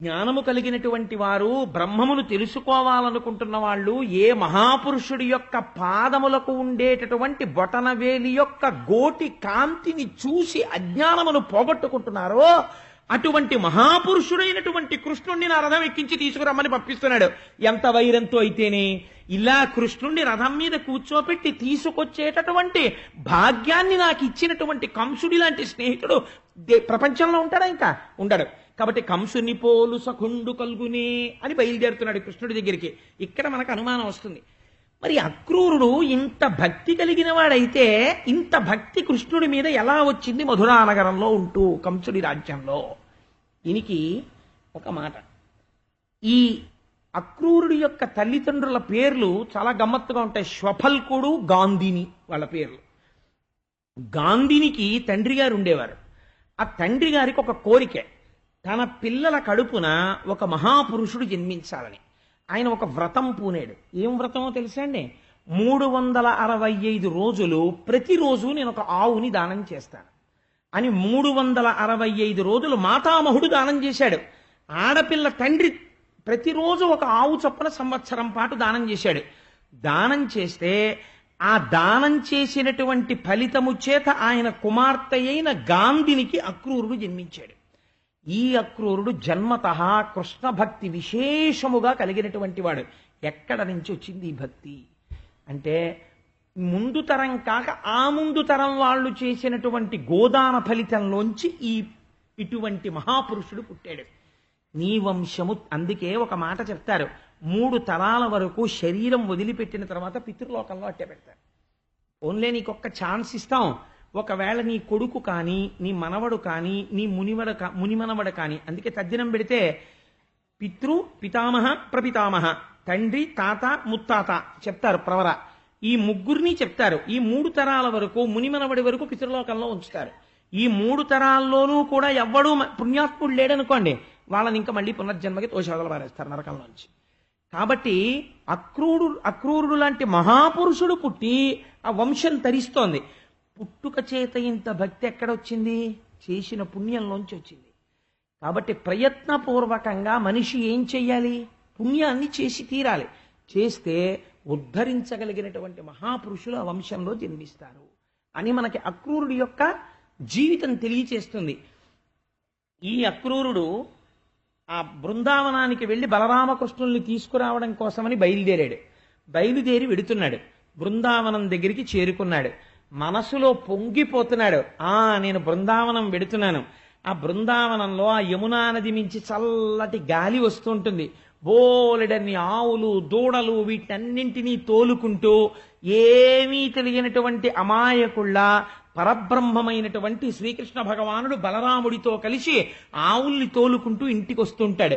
జ్ఞానము కలిగినటువంటి వారు, బ్రహ్మమును తెలుసుకోవాలనుకుంటున్న వాళ్ళు ఏ మహాపురుషుడి యొక్క పాదములకు ఉండేటటువంటి బొటనవేలి యొక్క గోటి కాంతిని చూసి అజ్ఞానమును పోగొట్టుకుంటున్నారో అటువంటి మహాపురుషుడైనటువంటి కృష్ణుణ్ణి నా రథం ఎక్కించి తీసుకురమ్మని పంపిస్తున్నాడు. ఎంత వైరంతో అయితేనే ఇలా కృష్ణుణ్ణి రథం మీద కూర్చోపెట్టి తీసుకొచ్చేటటువంటి భాగ్యాన్ని నాకు ఇచ్చినటువంటి కంసుడి లాంటి స్నేహితుడు ప్రపంచంలో ఉంటాడా? ఇంకా ఉండడు. కాబట్టి కంసుని పోలు సఖుండు కల్గునే అని బయలుదేరుతున్నాడు కృష్ణుడి దగ్గరికి. ఇక్కడ మనకు అనుమానం వస్తుంది, మరి అక్రూరుడు ఇంత భక్తి కలిగిన వాడైతే ఇంత భక్తి కృష్ణుడి మీద ఎలా వచ్చింది మధురానగరంలో ఉంటూ కంసుడి రాజ్యంలో? దీనికి ఒక మాట. ఈ అక్రూరుడి యొక్క తల్లిదండ్రుల పేర్లు చాలా గమ్మత్తుగా ఉంటాయి. శ్వఫల్కుడు, గాంధిని వాళ్ళ పేర్లు. గాంధినికి తండ్రి గారు ఉండేవారు. ఆ తండ్రి గారికి ఒక కోరిక, తన పిల్లల కడుపున ఒక మహాపురుషుడు జన్మించాలని. ఆయన ఒక వ్రతం పూనాడు. ఏం వ్రతమో తెలుసా అండి? 365 రోజులు ప్రతిరోజు నేను ఒక ఆవుని దానం చేస్తాను అని 365 రోజులు మాతామహుడు దానం చేశాడు. ఆడపిల్ల తండ్రి ప్రతిరోజు ఒక ఆవు చొప్పున సంవత్సరం పాటు దానం చేశాడు. దానం చేస్తే ఆ దానం చేసినటువంటి ఫలితము చేత ఆయన కుమార్తె అయిన గాంధినికి అక్రూరుడు జన్మించాడు. ఈ అక్రూరుడు జన్మతః కృష్ణ భక్తి విశేషముగా కలిగినటువంటి వాడు. ఎక్కడ నుంచి వచ్చింది ఈ భక్తి అంటే, ముందు తరం కాక ఆ ముందు తరం వాళ్ళు చేసినటువంటి గోదాన ఫలితంలోంచి ఇటువంటి మహాపురుషుడు పుట్టాడు. నీ వంశము. అందుకే ఒక మాట చెప్తారు, 3 తరాల వరకు శరీరం వదిలిపెట్టిన తర్వాత పితృలోకంలో అట్టే పెడతారు. ఓన్లీ నీకొక్క ఛాన్స్ ఇస్తాం. ఒకవేళ నీ కొడుకు కానీ, నీ మనవడు కానీ, నీ మునిమనవడు కానీ, అందుకే తద్దినం పెడితే పితామహ ప్రపితామహ, తండ్రి తాత ముత్తాత చెప్తారు ప్రవర. ఈ ముగ్గురిని చెప్తారు. ఈ 3 తరాల వరకు మునిమనవడి వరకు పితృలోకంలో ఉంచుతారు. ఈ 3 తరాల్లోనూ కూడా ఎవ్వడూ పుణ్యాత్ముడు లేడనుకోండి, వాళ్ళని ఇంకా మళ్ళీ పునర్జన్మకి తోషాదలు పారేస్తారు నరకంలోంచి. కాబట్టి అక్రూరుడు లాంటి మహాపురుషుడు పుట్టి ఆ వంశం తరిస్తోంది. పుట్టుక చేత ఇంత భక్తి ఎక్కడొచ్చింది? చేసిన పుణ్యంలోంచి వచ్చింది. కాబట్టి ప్రయత్నపూర్వకంగా మనిషి ఏం చెయ్యాలి? పుణ్యాన్ని చేసి తీరాలి. చేస్తే ఉద్ధరించగలిగినటువంటి మహాపురుషులు ఆ వంశంలో జన్మిస్తారు అని మనకి అక్రూరుడి యొక్క జీవితం తెలియచేస్తుంది. ఈ అక్రూరుడు ఆ బృందావనానికి వెళ్ళి బలరామకృష్ణుల్ని తీసుకురావడం కోసమని బయలుదేరి వెడుతున్నాడు. బృందావనం దగ్గరికి చేరుకున్నాడు. మనసులో పొంగిపోతున్నాడు. నేను బృందావనం వెడుతున్నాను. ఆ బృందావనంలో ఆ యమునా నది మించి చల్లటి గాలి వస్తుంటుంది. బోలెడన్ని ఆవులు దూడలు వీటన్నింటినీ తోలుకుంటూ ఏమీ తెలియనటువంటి అమాయకుళ్ళ పరబ్రహ్మమైనటువంటి శ్రీకృష్ణ భగవానుడు బలరాముడితో కలిసి ఆవుల్ని తోలుకుంటూ ఇంటికి వస్తుంటాడు.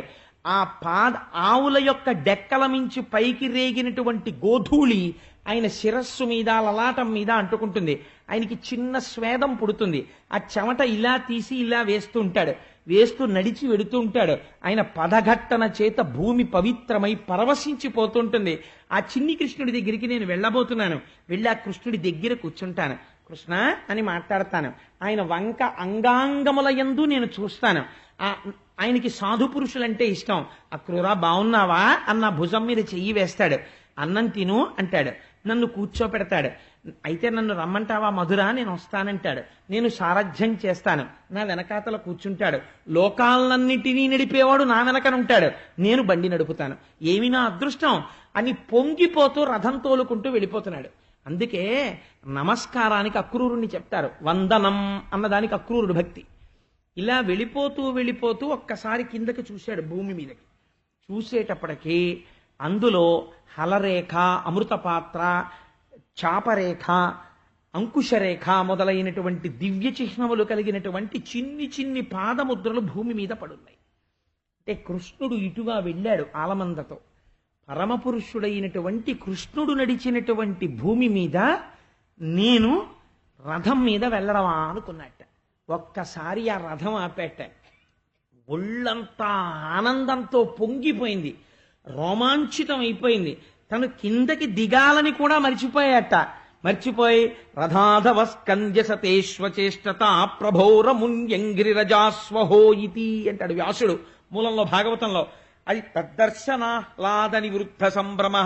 ఆవుల యొక్క డెక్కల మించి పైకి రేగినటువంటి గోధూళి ఆయన శిరస్సు మీద లలాటం మీద అంటుకుంటుంది. ఆయనకి చిన్న స్వేదం పుడుతుంది. ఆ చెమట ఇలా తీసి ఇలా వేస్తూ నడిచి వెడుతూ ఉంటాడు. ఆయన పదఘట్టన చేత భూమి పవిత్రమై పరవశించిపోతుంటుంది. ఆ చిన్ని కృష్ణుడి దగ్గరికి నేను వెళ్ళబోతున్నాను. వెళ్ళి ఆ కృష్ణుడి దగ్గర కూర్చుంటాను. కృష్ణ అని మాట్లాడతాను. ఆయన వంక అంగాంగముల యందు నేను చూస్తాను. ఆయనకి సాధు పురుషులంటే ఇష్టం. అక్రూరా బాగున్నావా అన్న భుజం మీద చెయ్యి వేస్తాడు. అన్నం తిను అంటాడు. నన్ను కూర్చోపెడతాడు. అయితే నన్ను రమ్మంటావా మధురా, నేను వస్తానంటాడు. నేను సారథ్యం చేస్తాను. నా వెనకాతల కూర్చుంటాడు. లోకాలన్నిటినీ నడిపేవాడు నా వెనకనుంటాడు. నేను బండి నడుపుతాను. ఏమి నా అదృష్టం అని పొంగిపోతూ రథం తోలుకుంటూ వెళ్ళిపోతున్నాడు. అందుకే నమస్కారానికి అక్రూరుణ్ణి చెప్తారు. వందనం అన్నదానికి అక్రూరుడు భక్తి. ఇలా వెళ్ళిపోతూ ఒక్కసారి కిందకి చూశాడు, భూమి మీదకి. చూసేటప్పటికీ అందులో హలరేఖ, అమృతపాత్ర, చాపరేఖ, అంకుశరేఖ మొదలైనటువంటి దివ్య చిహ్నములు కలిగినటువంటి చిన్ని పాదముద్రలు భూమి మీద పడున్నాయి. అంటే కృష్ణుడు ఇటుగా వెళ్ళాడు ఆలమందతో. పరమపురుషుడైనటువంటి కృష్ణుడు నడిచినటువంటి భూమి మీద నేను రథం మీద వెళ్ళడమా అనుకున్నట్ట. ఒక్కసారి ఆ రథం ఆపేట. ఒళ్ళంతా ఆనందంతో పొంగిపోయింది, రోమాంచితం అయిపోయింది. తను కిందకి దిగాలని కూడా మర్చిపోయి రథాధవ స్కంద్య సతేష్వచేష్టత ప్రభోరమున్యంగిరిరజాస్వహో ఇతి అంటాడు వ్యాసుడు మూలంలో భాగవతంలో. అది తద్దర్శనాహ్లాద నివృద్ధ సంభ్రమ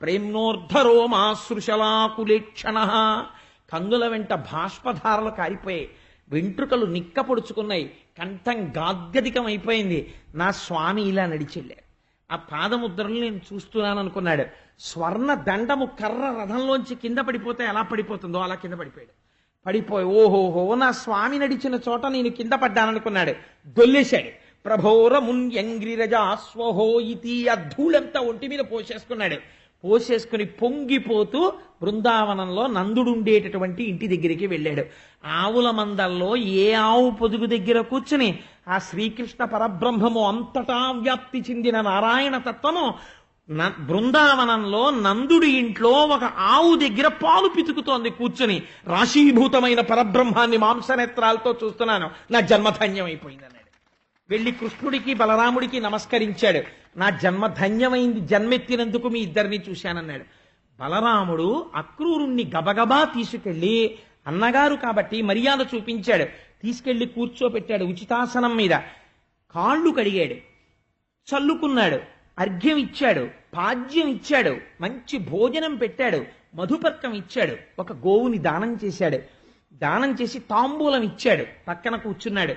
ప్రేమ్నోర్ధరోమాశ్రుశలాకులేక్షణ. కందుల వెంట బాష్పధారలు కారిపోయాయి, వెంట్రుకలు నిక్కపొడుచుకున్నాయి, కంఠం గాద్గదికం అయిపోయింది. నా స్వామి ఇలా నడిచెళ్ళారు. ఆ పాదముద్రలు నేను చూస్తున్నాను అనుకున్నాడు. స్వర్ణ దండము కర్ర రథంలోంచి కింద పడిపోతే ఎలా పడిపోతుందో అలా కింద పడిపోయి ఓహోహో నా స్వామి నడిచిన చోట నేను కింద పడ్డాననుకున్నాడు. దొల్లేశాడు. ప్రభోరమున్యంగ్రిరజాస్వహో ఇతి. ఆ ధూళంతా ఒంటి మీద పోసేసుకుని పొంగిపోతూ బృందావనంలో నందుడుండేటటువంటి ఇంటి దగ్గరికి వెళ్ళాడు. ఆవుల మందల్లో ఏ ఆవు పొదుగు దగ్గర కూర్చుని ఆ శ్రీకృష్ణ పరబ్రహ్మము అంతటా వ్యాప్తి చెందిన నారాయణ తత్వము బృందావనంలో నందుడి ఇంట్లో ఒక ఆవు దగ్గర పాలు పితుకుతోంది కూర్చుని. రాశీభూతమైన పరబ్రహ్మాన్ని మాంసనేత్రాలతో చూస్తున్నాను, నా జన్మధన్యమైపోయింది అన్నాడు. వెళ్ళి కృష్ణుడికి బలరాముడికి నమస్కరించాడు. నా జన్మధన్యమైంది, జన్మెత్తినందుకు మీ ఇద్దరిని చూశానన్నాడు. బలరాముడు అక్రూరుణ్ణి గబగబా తీసుకెళ్లి, అన్నగారు కాబట్టి మర్యాద చూపించాడు, తీసుకెళ్లి కూర్చోపెట్టాడు ఉచితాసనం మీద. కాళ్ళు కడిగాడు, చల్లుకున్నాడు, అర్ఘ్యం ఇచ్చాడు, పాద్యం ఇచ్చాడు, మంచి భోజనం పెట్టాడు, మధుపర్కం ఇచ్చాడు, ఒక గోవుని దానం చేశాడు. దానం చేసి తాంబూలం ఇచ్చాడు, పక్కన కూర్చున్నాడు.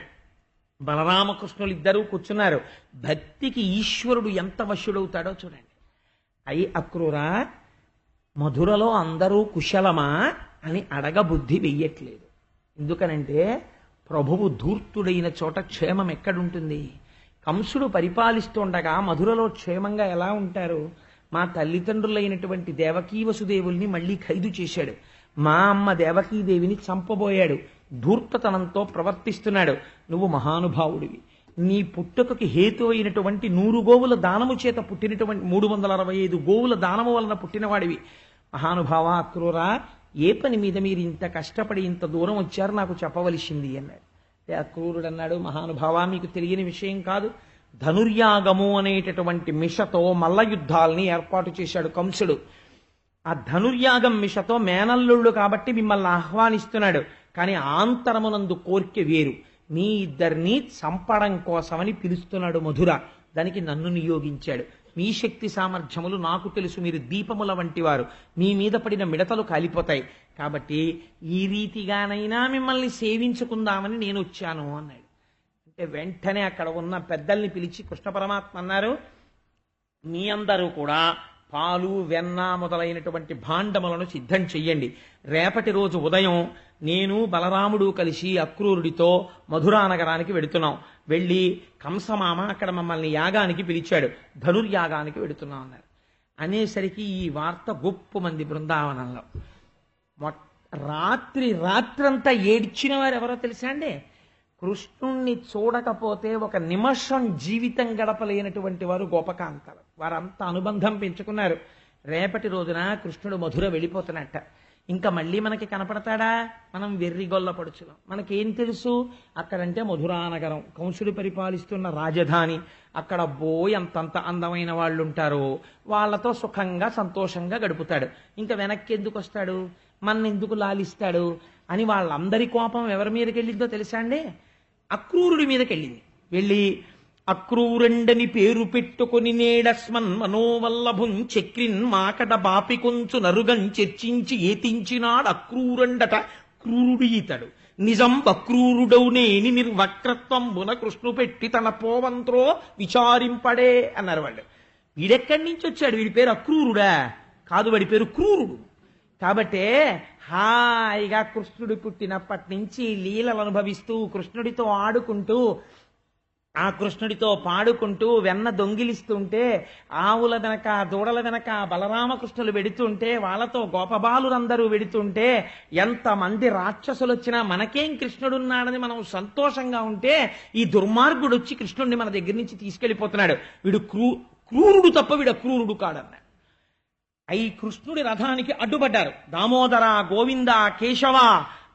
బలరామకృష్ణులు ఇద్దరూ కూర్చున్నారు. భక్తికి ఈశ్వరుడు ఎంత వశుడవుతాడో చూడండి. అయి అక్రూరా, మధురలో అందరూ కుశలమా అని అడగబుద్ధి వెయ్యట్లేదు. ఎందుకనంటే ప్రభువు ధూర్తుడైన చోట క్షేమం ఎక్కడుంటుంది? కంసుడు పరిపాలిస్తుండగా మధురలో క్షేమంగా ఎలా ఉంటారు? మా తల్లిదండ్రులైనటువంటి దేవకీ వసుదేవుల్ని మళ్ళీ ఖైదు చేశాడు. మా అమ్మ దేవకీదేవిని చంపబోయాడు. ధూర్తతనంతో ప్రవర్తిస్తున్నాడు. నువ్వు మహానుభావుడివి. నీ పుట్టుకకి హేతు అయినటువంటి 100 గోవుల దానము చేత పుట్టినటువంటి 365 గోవుల దానము వలన పుట్టినవాడివి. మహానుభావ అక్రూరా, ఏ పని మీద మీరు ఇంత కష్టపడి ఇంత దూరం వచ్చారు నాకు చెప్పవలసింది అన్నాడు. అక్రూరుడు అన్నాడు, మహానుభావ మీకు తెలియని విషయం కాదు. ధనుర్యాగము అనేటటువంటి మిషతో మల్ల యుద్ధాలని ఏర్పాటు చేశాడు కంసుడు. ఆ ధనుర్యాగం మిషతో మేనల్లుళ్ళు కాబట్టి మిమ్మల్ని ఆహ్వానిస్తున్నాడు. కానీ ఆంతరమునందు కోర్కె వేరు. మీ ఇద్దరిని చంపడం కోసమని పిలుస్తున్నాడు మధుర. దానికి నన్ను నియోగించాడు. మీ శక్తి సామర్థ్యములు నాకు తెలుసు, మీరు దీపముల వంటి వారు, మీ మీద పడిన మిడతలు కాలిపోతాయి. కాబట్టి ఈ రీతిగానైనా మిమ్మల్ని సేవించుకుందామని నేను వచ్చాను అన్నాడు. అంటే వెంటనే అక్కడ ఉన్న పెద్దల్ని పిలిచి కృష్ణ పరమాత్మ అన్నారు, మీ అందరూ కూడా పాలు వెన్న మొదలైనటువంటి భాండములను సిద్ధం చెయ్యండి. రేపటి రోజు ఉదయం నేను బలరాముడు కలిసి అక్రూరుడితో మధురా నగరానికి వెడుతున్నాం. వెళ్ళి కంసమామ అక్కడ మమ్మల్ని యాగానికి పిలిచాడు, ధనుర్యాగానికి వెడుతున్నాం అన్నారు. అనేసరికి ఈ వార్త గొప్ప మంది బృందావనంలో రాత్రంతా ఏడ్చిన వారు ఎవరో తెలుసా అండి? కృష్ణుణ్ణి చూడకపోతే ఒక నిమిషం జీవితం గడపలేనటువంటి వారు గోపకాంతలు. వారంతా అనుబంధం పెంచుకున్నారు. రేపటి రోజున కృష్ణుడు మధుర వెళ్ళిపోతున్నట్ట. ఇంకా మళ్ళీ మనకి కనపడతాడా? మనం వెర్రిగొల్ల పడుచులం. మనకేం తెలుసు? అక్కడంటే మధురానగరం, కంసుడు పరిపాలిస్తున్న రాజధాని. అక్కడ అంతంత అందమైన వాళ్ళు ఉంటారు. వాళ్లతో సుఖంగా సంతోషంగా గడుపుతాడు. ఇంకా వెనక్కి ఎందుకు వస్తాడు? మన్నెందుకు లాలిస్తాడు అని వాళ్ళందరి కోపం ఎవరి మీదకి వెళ్ళిందో తెలుసా అండి? అక్రూరుడి మీదకి వెళ్ళింది. వెళ్ళి అక్రూరండని పేరు పెట్టుకుని నేడస్మన్ మనోవల్లభుం చక్రిన్ మాకట బాపి కొంచు నరుగం చర్చించి ఏతించినాడు అక్రూరండట క్రూరుడు ఈతడు నిజం అక్రూరుడౌనేని నిర్వక్రత్వంబున కృష్ణు పెట్టి తన పోవంత్రో విచారింపడే అన్నారు వాళ్ళు. వీడెక్కడి నుంచి వచ్చాడు? వీడి పేరు అక్రూరుడా? కాదు, వాడి పేరు క్రూరుడు. కాబట్టే హాయిగా కృష్ణుడు పుట్టినప్పటి నుంచి లీలలు అనుభవిస్తూ, కృష్ణుడితో ఆడుకుంటూ, ఆ కృష్ణుడితో పాడుకుంటూ, వెన్న దొంగిలిస్తుంటే, ఆవుల వెనక దూడల వెనక బలరామకృష్ణులు వెడుతుంటే, వాళ్ళతో గోపబాలురందరూ వెడుతుంటే, ఎంతమంది రాక్షసులు వచ్చినా మనకేం కృష్ణుడున్నాడని మనం సంతోషంగా ఉంటే, ఈ దుర్మార్గుడు వచ్చి కృష్ణుడిని మన దగ్గర నుంచి తీసుకెళ్లిపోతున్నాడు. వీడు క్రూరుడు తప్ప వీడు అక్రూరుడు కాడన్నాడు. ఈ కృష్ణుడి రథానికి అడ్డుపడ్డారు. దామోదర, గోవింద, కేశవ,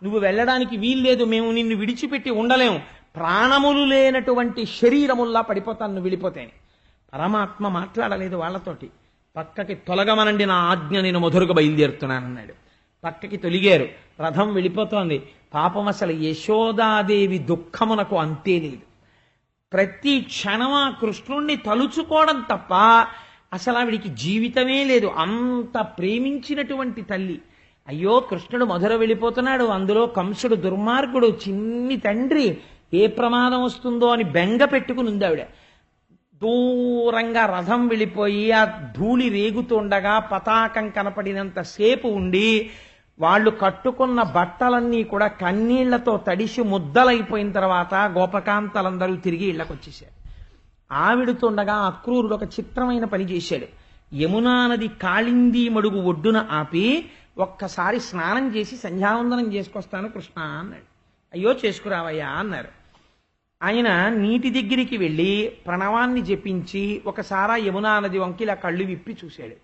నువ్వు వెళ్ళడానికి వీల్లేదు, మేము నిన్ను విడిచిపెట్టి ఉండలేము, ప్రాణములు లేనటువంటి శరీరముల్లా పడిపోతాను నువ్వు వెళ్ళిపోతేని. పరమాత్మ మాట్లాడలేదు వాళ్ళతోటి. పక్కకి తొలగమనండి, నా ఆజ్ఞ, నేను మధురగా బయలుదేరుతున్నానన్నాడు. పక్కకి తొలిగారు. రథం వెళ్ళిపోతోంది. పాపం అసలు యశోదాదేవి దుఃఖమునకు అంతే లేదు. ప్రతి క్షణం ఆ కృష్ణుణ్ణి తలుచుకోవడం తప్ప అసలు ఆవిడికి జీవితమే లేదు. అంత ప్రేమించినటువంటి తల్లి. అయ్యో, కృష్ణుడు మధుర వెళ్ళిపోతున్నాడు, అందులో కంసుడు దుర్మార్గుడు, చిన్ని తండ్రి, ఏ ప్రమాదం వస్తుందో అని బెంగ పెట్టుకుని ఉంది ఆవిడ. దూరంగా రథం వెళ్ళిపోయి ఆ ధూళి రేగుతుండగా పతాకం కనపడినంత సేపు ఉండి, వాళ్ళు కట్టుకున్న బట్టలన్నీ కూడా కన్నీళ్లతో తడిసి ముద్దలైపోయిన తర్వాత గోపకాంతలందరూ తిరిగి ఇళ్లకొచ్చేశారు. ఆవిడుతుండగా అక్రూరుడు ఒక చిత్రమైన పని చేశాడు. యమునా నది కాళిందీ మడుగు ఒడ్డున ఆపి ఒక్కసారి స్నానం చేసి సంధ్యావందనం చేసుకొస్తాను కృష్ణ అన్నాడు. అయ్యో చేసుకురావయ్యా అన్నారు. ఆయన నీటి దగ్గరికి వెళ్ళి ప్రణవాన్ని జపించి ఒకసారి యమునా నది వంకి ఇలా కళ్ళు విప్పి చూశాడు.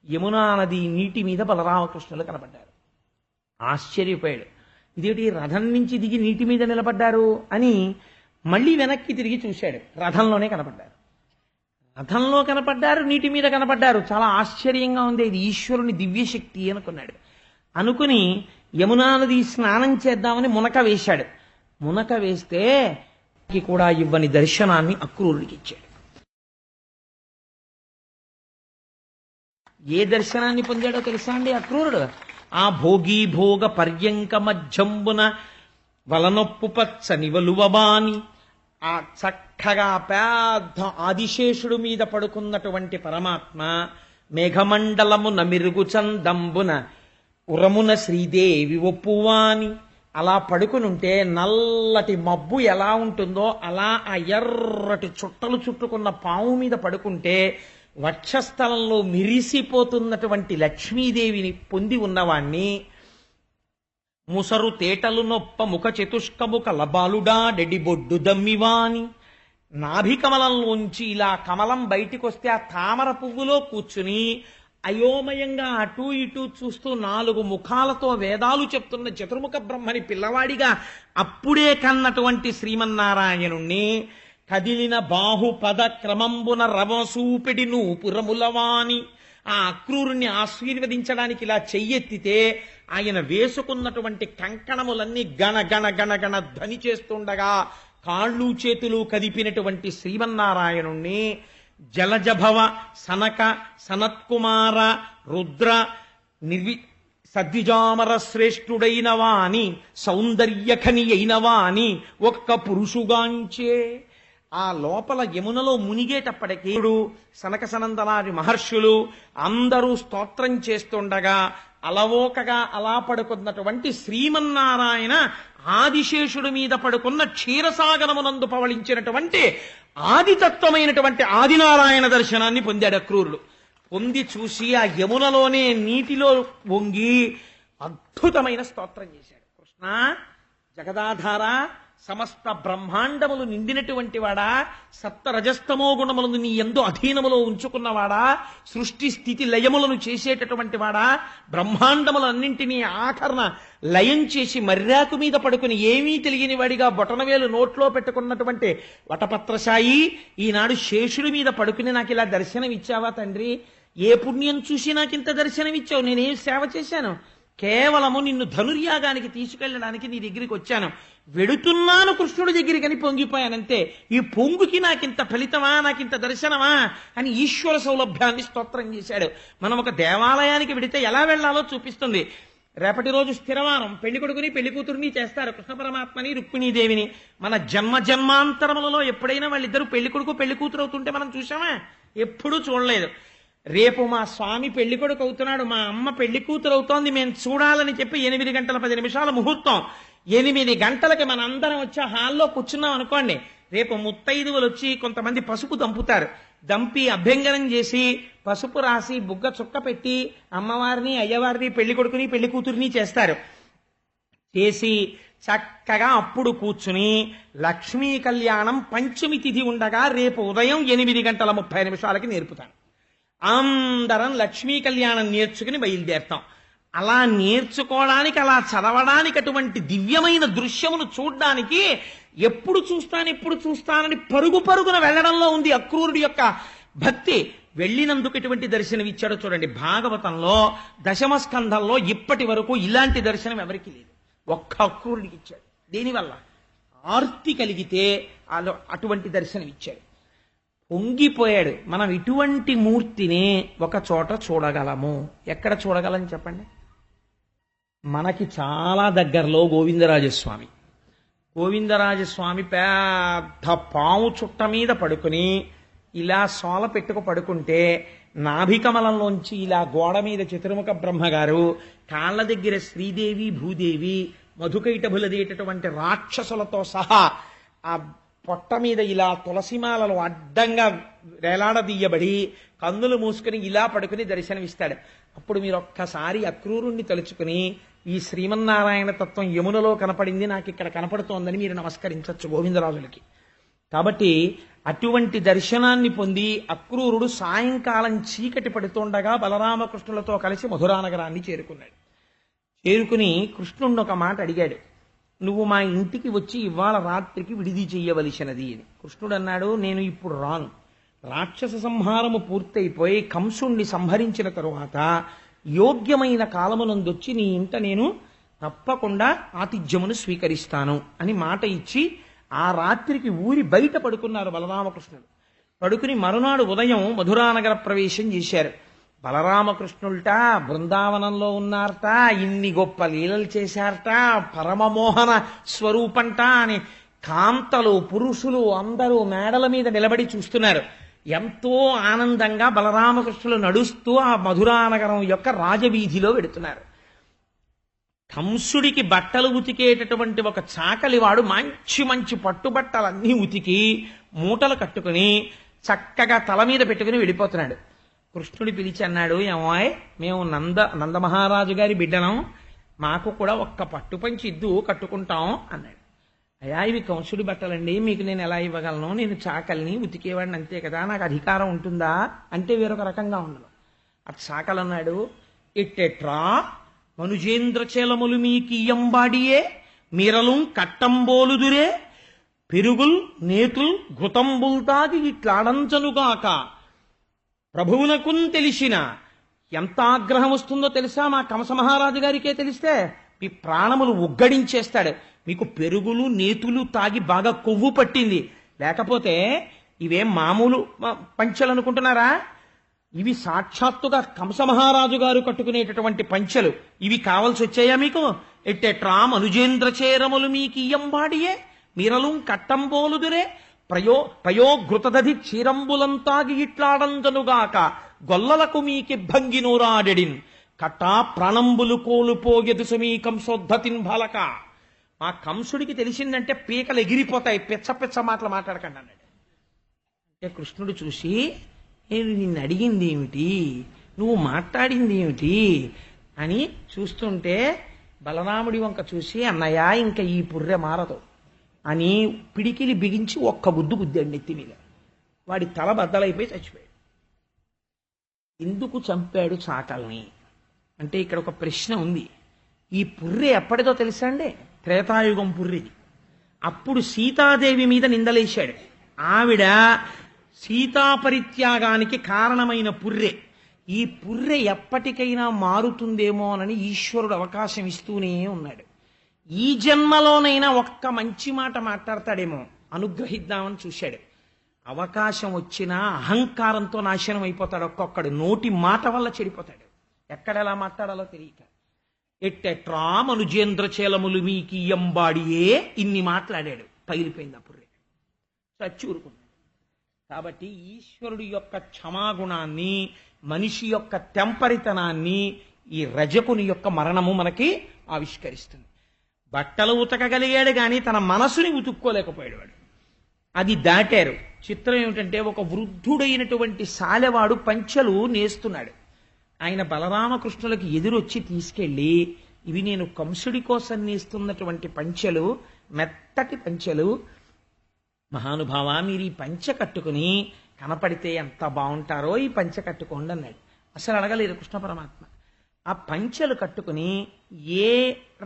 యమునా నది నీటి మీద బలరామకృష్ణులు కనబడ్డారు. ఆశ్చర్యపోయాడు. ఇదేంటి రథం నుంచి దిగి నీటి మీద నిలబడ్డారు అని మళ్ళీ వెనక్కి తిరిగి చూశాడు. రథంలోనే కనపడ్డారు. రథంలో కనపడ్డారు, నీటి మీద కనపడ్డారు. చాలా ఆశ్చర్యంగా ఉంది. ఇది ఈశ్వరుని దివ్యశక్తి అనుకున్నాడు. అనుకుని యమునా నది స్నానం చేద్దామని మునక వేశాడు. మునక వేస్తే కూడా ఇవ్వని దర్శనాన్ని అక్రూరుడికి ఇచ్చాడు. ఏ దర్శనాన్ని పొందాడో తెలుసా అండి అక్రూరుడు? ఆ భోగి భోగ పర్యంక మధ్యంబున వలనొప్పు పచ్చని వలువబాని ఆ చక్కగా పెద్ద ఆదిశేషుడు మీద పడుకున్నటువంటి పరమాత్మ మేఘమండలమున మిరుగు చందంబున ఉరమున శ్రీదేవి ఒప్పువాని అలా పడుకునుంటే నల్లటి మబ్బు ఎలా ఉంటుందో అలా ఆ ఎర్రటి చుట్టలు చుట్టుకున్న పాము మీద పడుకుంటే వక్షస్థలంలో మిరిసిపోతున్నటువంటి లక్ష్మీదేవిని పొంది ఉన్నవాణ్ణి ముసరు తేటలు నొప్ప ముఖ చతుష్కముఖ లబాలుడా డెడిబొడ్డు దమ్మివాని నాభికమలంలోంచి ఇలా కమలం బయటికి వస్తే ఆ తామర పువ్వులో కూర్చుని అయోమయంగా అటూ ఇటూ చూస్తూ 4 ముఖాలతో వేదాలు చెప్తున్న చతుర్ముఖ బ్రహ్మని పిల్లవాడిగా అప్పుడే కన్నటువంటి శ్రీమన్నారాయణుణ్ణి కదిలిన బాహుపద క్రమంబున రవసూపెడి నూపురములవాని ఆ అక్రూరుణ్ణి ఆశీర్వదించడానికి ఇలా చెయ్యెత్తితే ఆయన వేసుకున్నటువంటి కంకణములన్నీ గణ గణ గణ గణ ధ్వని చేస్తుండగా కాళ్ళు చేతులు కదిపినటువంటి శ్రీమన్నారాయణుణ్ణి జలజభవ సనక సనత్కుమార రుద్ర సద్విజామర శ్రేష్ఠుడైన వాని సౌందర్యఖని అయిన వాని ఒక్క పురుషుగాంచే ఆ లోపల యమునలో మునిగేటప్పటికీ సనక సనందనాది మహర్షులు అందరూ స్తోత్రం చేస్తుండగా అలవోకగా అలా పడుకున్నటువంటి శ్రీమన్నారాయణ ఆదిశేషుడి మీద పడుకున్న క్షీరసాగరమునందు పవళించినటువంటి ఆదితత్వమైనటువంటి ఆదినారాయణ దర్శనాన్ని పొందాడు అక్రూరుడు. పొంది చూసి ఆ యమునలోనే నీటిలో వంగి అద్భుతమైన స్తోత్రం చేశాడు. కృష్ణ జగదాధార సమస్త బ్రహ్మాండములు నిండినటువంటి వాడా, సప్త రజస్తమో గుణములను నీ యందు అధీనములో ఉంచుకున్నవాడా, సృష్టి స్థితి లయములను చేసేటటువంటి వాడా, బ్రహ్మాండములన్నింటినీ ఆఖరణ లయం చేసి మర్యాకు మీద పడుకుని ఏమీ తెలియని వాడిగా బొటనవేలు నోట్లో పెట్టుకున్నటువంటి వటపత్రశాయి ఈనాడు శేషుడి మీద పడుకుని నాకు ఇలా దర్శనం ఇచ్చావా తండ్రి? ఏ పుణ్యం చూసి నాకింత దర్శనం ఇచ్చావు? నేనేం సేవ చేశాను? కేవలము నిన్ను ధనుర్యాగానికి తీసుకెళ్ళడానికి నీ దగ్గరికి వచ్చాను. వెడుతున్నాను కృష్ణుడి దగ్గరికి అని పొంగిపోయానంతే. ఈ పొంగుకి నాకింత ఫలితమా, నాకింత దర్శనమా అని ఈశ్వర సౌలభ్యాన్ని స్తోత్రం చేశాడు. మనం ఒక దేవాలయానికి వెడితే ఎలా వెళ్లాలో చూపిస్తుంది. రేపటి రోజు స్థిరవారం పెళ్లి కొడుకుని పెళ్లి కూతురుని చేస్తారు, కృష్ణ పరమాత్మని రుక్మిణీదేవిని. మన జన్మాంతరములలో ఎప్పుడైనా వాళ్ళిద్దరూ పెళ్లి కొడుకు పెళ్లి కూతురు అవుతుంటే మనం చూసామా? ఎప్పుడూ చూడలేదు. రేపు మా స్వామి పెళ్లి కొడుకు అవుతున్నాడు, మా అమ్మ పెళ్లి కూతురు అవుతోంది, మేము చూడాలని చెప్పి 8 గంటల 10 నిమిషాల ముహూర్తం. 8 గంటలకి మనందరం వచ్చి హాల్లో కూర్చున్నాం అనుకోండి. రేపు ముత్తైదువులు వచ్చి కొంతమంది పసుపు దంపుతారు. దంపి అభ్యంగనం చేసి పసుపు రాసి బుగ్గ చుక్క పెట్టి అమ్మవారిని అయ్యవారిని పెళ్లి కొడుకుని పెళ్లి కూతురిని చేస్తారు. చేసి చక్కగా అప్పుడు కూర్చుని లక్ష్మీ కళ్యాణం పంచమి తిథి ఉండగా రేపు ఉదయం 8 గంటల 30 నిమిషాలకి నేర్పుతాను. అందరం లక్ష్మీ కళ్యాణం నేర్చుకుని బయలుదేరుతాం. అలా నేర్చుకోవడానికి, అలా చదవడానికి, అటువంటి దివ్యమైన దృశ్యమును చూడ్డానికి ఎప్పుడు చూస్తానని పరుగు పరుగున వెళ్లడంలో ఉంది అక్రూరుడి యొక్క భక్తి. వెళ్ళినందుకు ఎటువంటి దర్శనం ఇచ్చాడో చూడండి. భాగవతంలో 10వ స్కంధంలో ఇప్పటి వరకు ఇలాంటి దర్శనం ఎవరికి లేదు, ఒక్క అక్రూరుడికి ఇచ్చాడు. దేనివల్ల? ఆర్తి కలిగితే అటువంటి దర్శనం ఇచ్చాడు. పొంగిపోయాడు. మనం ఇటువంటి మూర్తిని ఒక చోట చూడగలము. ఎక్కడ చూడగలం చెప్పండి? మనకి చాలా దగ్గరలో గోవిందరాజస్వామి. గోవిందరాజస్వామి పెద్ద పాము చుట్ట మీద పడుకుని ఇలా సోల పెట్టుకు పడుకుంటే నాభికమలంలోంచి ఇలా గోడ మీద చతుర్ముఖ బ్రహ్మగారు, కాళ్ళ దగ్గర శ్రీదేవి భూదేవి మధుకైటభులదేటటువంటి రాక్షసులతో సహా ఆ పొట్ట మీద ఇలా తులసిమాలలో అడ్డంగా వేలాడదీయబడి కన్నులు మూసుకుని ఇలా పడుకుని దర్శనమిస్తాడు. అప్పుడు మీరు ఒక్కసారి అక్రూరుణ్ణి తలుచుకుని ఈ శ్రీమన్నారాయణ తత్వం యమునలో కనపడింది, నాకు ఇక్కడ కనపడుతోందని మీరు నమస్కరించవచ్చు గోవిందరాజులకి. కాబట్టి అటువంటి దర్శనాన్ని పొంది అక్రూరుడు సాయంకాలం చీకటి పడుతుండగా బలరామకృష్ణులతో కలిసి మధురానగరాన్ని చేరుకున్నాడు. చేరుకుని కృష్ణుడిని ఒక మాట అడిగాడు, నువ్వు మా ఇంటికి వచ్చి ఇవాళ రాత్రికి విడిది చెయ్యవలసినది అని. కృష్ణుడు అన్నాడు, నేను ఇప్పుడు రాను. రాక్షస సంహారము పూర్తయిపోయి కంసుణ్ణి సంహరించిన తరువాత యోగ్యమైన కాలమునందొచ్చి నీ ఇంట నేను తప్పకుండా ఆతిథ్యమును స్వీకరిస్తాను అని మాట ఇచ్చి ఆ రాత్రికి ఊరి బయట పడుకున్నారు బలరామకృష్ణుడు. పడుకుని మరునాడు ఉదయం మధురానగర ప్రవేశం చేశారు. బలరామకృష్ణుల్ట బృందావనంలో ఉన్నారట, ఇన్ని గొప్ప లీలలు చేశారట, పరమమోహన స్వరూపంట అని కాంతలు పురుషులు అందరూ మేడల మీద నిలబడి చూస్తున్నారు. ఎంతో ఆనందంగా బలరామకృష్ణులు నడుస్తూ ఆ మధురానగరం యొక్క రాజవీధిలో వెడుతున్నారు. కంసుడికి బట్టలు ఉతికేటటువంటి ఒక చాకలివాడు మంచి మంచి పట్టుబట్టలన్నీ ఉతికి మూటలు కట్టుకుని చక్కగా తల మీద పెట్టుకుని వెళ్ళిపోతున్నాడు. కృష్ణుడి పిలిచి అన్నాడు, ఏమాయ్, మేము నందమహారాజు గారి బిడ్డనం, మాకు కూడా ఒక్క పట్టుపంచి ఇద్దు కట్టుకుంటాం అన్నాడు. అయ్యా, ఇవి కంసుడి బట్టలండి, మీకు నేను ఎలా ఇవ్వగలను? నేను చాకల్ని ఉతికేవాడిని అంతే కదా, నాకు అధికారం ఉంటుందా అంటే వేరొక రకంగా ఉండదు. అటు చాకలు అన్నాడు, ఇట్టెట్రా మనుజేంద్ర చేలములు మీకియంబాడియే మీరలు కట్టంబోలుదురే పెరుగుల్ నేతుల్ ఘృతంబుల్ తాగి ఇట్లాడంచనుగాక ప్రభువునకున్ తెలిసిన. ఎంత ఆగ్రహం వస్తుందో తెలుసా మా కంస మహారాజు గారికే తెలిస్తే మీ ప్రాణములు ఉగ్గడించేస్తాడు. మీకు పెరుగులు నేతులు తాగి బాగా కొవ్వు పట్టింది, లేకపోతే ఇవేం మామూలు పంచెలు అనుకుంటున్నారా? ఇవి సాక్షాత్తుగా కంస మహారాజు గారు కట్టుకునేటటువంటి పంచెలు. ఇవి కావాల్సి వచ్చాయా మీకు? ఎట్టెట్రా మనుజేంద్ర చేరములు మీకు ఇయంబాడియే మీరలు కట్టంబోలుదురే పయోఘృతదధి క్షీరంబులంతాగి ఇట్లాడంజనుగాక గొల్లలకు మీకిబ్బంగి నూరాడెడిన్ కట్టా ప్రాణంబులు కోలుపోగెదు సమీ కంసోద్ధతిన్ బలక. మా కంసుడికి తెలిసిందంటే పీకలు ఎగిరిపోతాయి, పిచ్చ పిచ్చ మాటలు మాట్లాడకండి అన్నాడు. అంటే కృష్ణుడు చూసి, నేను నిన్ను అడిగింది ఏమిటి, నువ్వు మాట్లాడింది ఏమిటి అని చూస్తుంటే బలరాముడి వంక చూసి, అన్నయ్య ఇంకా ఈ పుర్రె మారదు అని పిడికిలి బిగించి ఒక్క గుద్దాడు నెత్తి మీద. వాడి తల బద్దలైపోయి చచ్చిపోయాడు. ఎందుకు చంపాడు చాకల్ని అంటే ఇక్కడ ఒక ప్రశ్న ఉంది. ఈ పుర్రె ఎప్పటిదో తెలుసా అండి? త్రేతాయుగం పుర్రెది. అప్పుడు సీతాదేవి మీద నిందలేశాడు. ఆవిడ సీతాపరిత్యాగానికి కారణమైన పుర్రె. ఈ పుర్రె ఎప్పటికైనా మారుతుందేమోనని ఈశ్వరుడు అవకాశం ఇస్తూనే ఉన్నాడు. ఈ జన్మలోనైనా ఒక్క మంచి మాట మాట్లాడతాడేమో అనుగ్రహిద్దామని చూశాడు. అవకాశం వచ్చినా అహంకారంతో నాశనం అయిపోతాడు. ఒక్కొక్కడు నోటి మాట వల్ల చెడిపోతాడు, ఎక్కడెలా మాట్లాడాలో తెలియక. ఎట్టెట్రా మనుజేంద్ర చేలములు మీకి ఎంబాడియే ఇన్ని మాట్లాడాడు. పగిలిపోయింది అప్పుడు, చచ్చి ఊరుకున్నాడు. కాబట్టి ఈశ్వరుడి యొక్క క్షమాగుణాన్ని, మనిషి యొక్క తెంపరితనాన్ని ఈ రజకుని యొక్క మరణము మనకి ఆవిష్కరిస్తుంది. బట్టలు ఉతకగలిగాడు కానీ తన మనసుని ఉతుక్కోలేకపోయాడు వాడు. అది దాటారు. చిత్రం ఏమిటంటే, ఒక వృద్ధుడైనటువంటి సాలెవాడు పంచెలు నేస్తున్నాడు. ఆయన బలరామకృష్ణులకి ఎదురొచ్చి తీసుకెళ్ళి, ఇవి నేను కంసుడి కోసం నేస్తున్నటువంటి పంచెలు, మెత్తటి పంచెలు, మహానుభావ మీరు ఈ పంచె కట్టుకుని కనపడితే ఎంత బాగుంటారో ఈ పంచె కట్టుకోండి అన్నాడు. అసలు అడగలేదు కృష్ణ పరమాత్మ. ఆ పంచెలు కట్టుకుని ఏ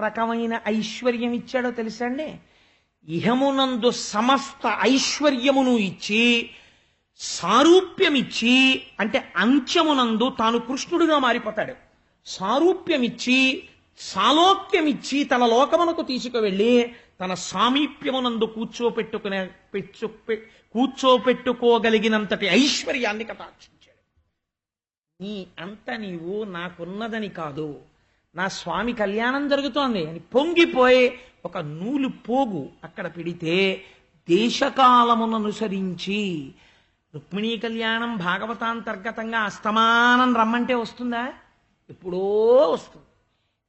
రకమైన ఐశ్వర్యం ఇచ్చాడో తెలుసా అండి? ఇహమునందు సమస్త ఐశ్వర్యమును ఇచ్చి, సారూప్యమిచ్చి, అంటే అంత్యమునందు తాను కృష్ణుడిగా మారిపోతాడు. సారూప్యమిచ్చి, సాలోక్యమిచ్చి తన లోకమునకు తీసుకువెళ్ళి తన సామీప్యమునందు కూర్చోపెట్టుకోగలిగినంతటి ఐశ్వర్యాన్ని కటాక్షించాడు. నీ అంత నీవు నాకున్నదని కాదు, నా స్వామి కళ్యాణం జరుగుతోంది అని పొంగిపోయి ఒక నూలు పోగు అక్కడ పెడితే దేశకాలముననుసరించి రుక్మిణీ కళ్యాణం భాగవతాంతర్గతంగా అస్తమానం రమ్మంటే వస్తుందా? ఎప్పుడో వస్తుంది.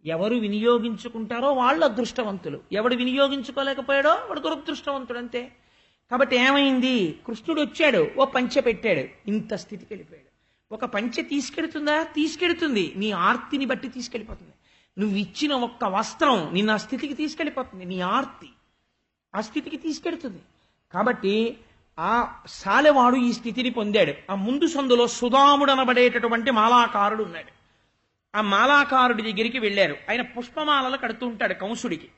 ఎవరు వినియోగించుకుంటారో వాళ్ళు అదృష్టవంతులు, ఎవడు వినియోగించుకోలేకపోయాడో వాడు దురదృష్టవంతుడు అంతే. కాబట్టి ఏమైంది? కృష్ణుడు వచ్చాడు, ఓ పంచె పెట్టాడు, ఇంత స్థితికి వెళ్ళిపోయాడు. ఒక పంచె తీసుకెడుతుందా? తీసుకెడుతుంది. నీ ఆర్తిని బట్టి తీసుకెళ్ళిపోతుంది. నువ్వు ఇచ్చిన ఒక్క వస్త్రం నిన్న ఆ స్థితికి తీసుకెళ్ళిపోతుంది. నీ ఆర్తి ఆ స్థితికి తీసుకెడుతుంది. కాబట్టి ఆ సాలెవాడు ఈ స్థితిని పొందాడు. ఆ ముందు సందులో సుధాముడు అనబడేటటువంటి మాలాకారుడు ఉన్నాడు. ఆ మాలాకారుడి దగ్గరికి వెళ్ళారు. ఆయన పుష్పమాలలు కడుతూ ఉంటాడు కంసుడికి.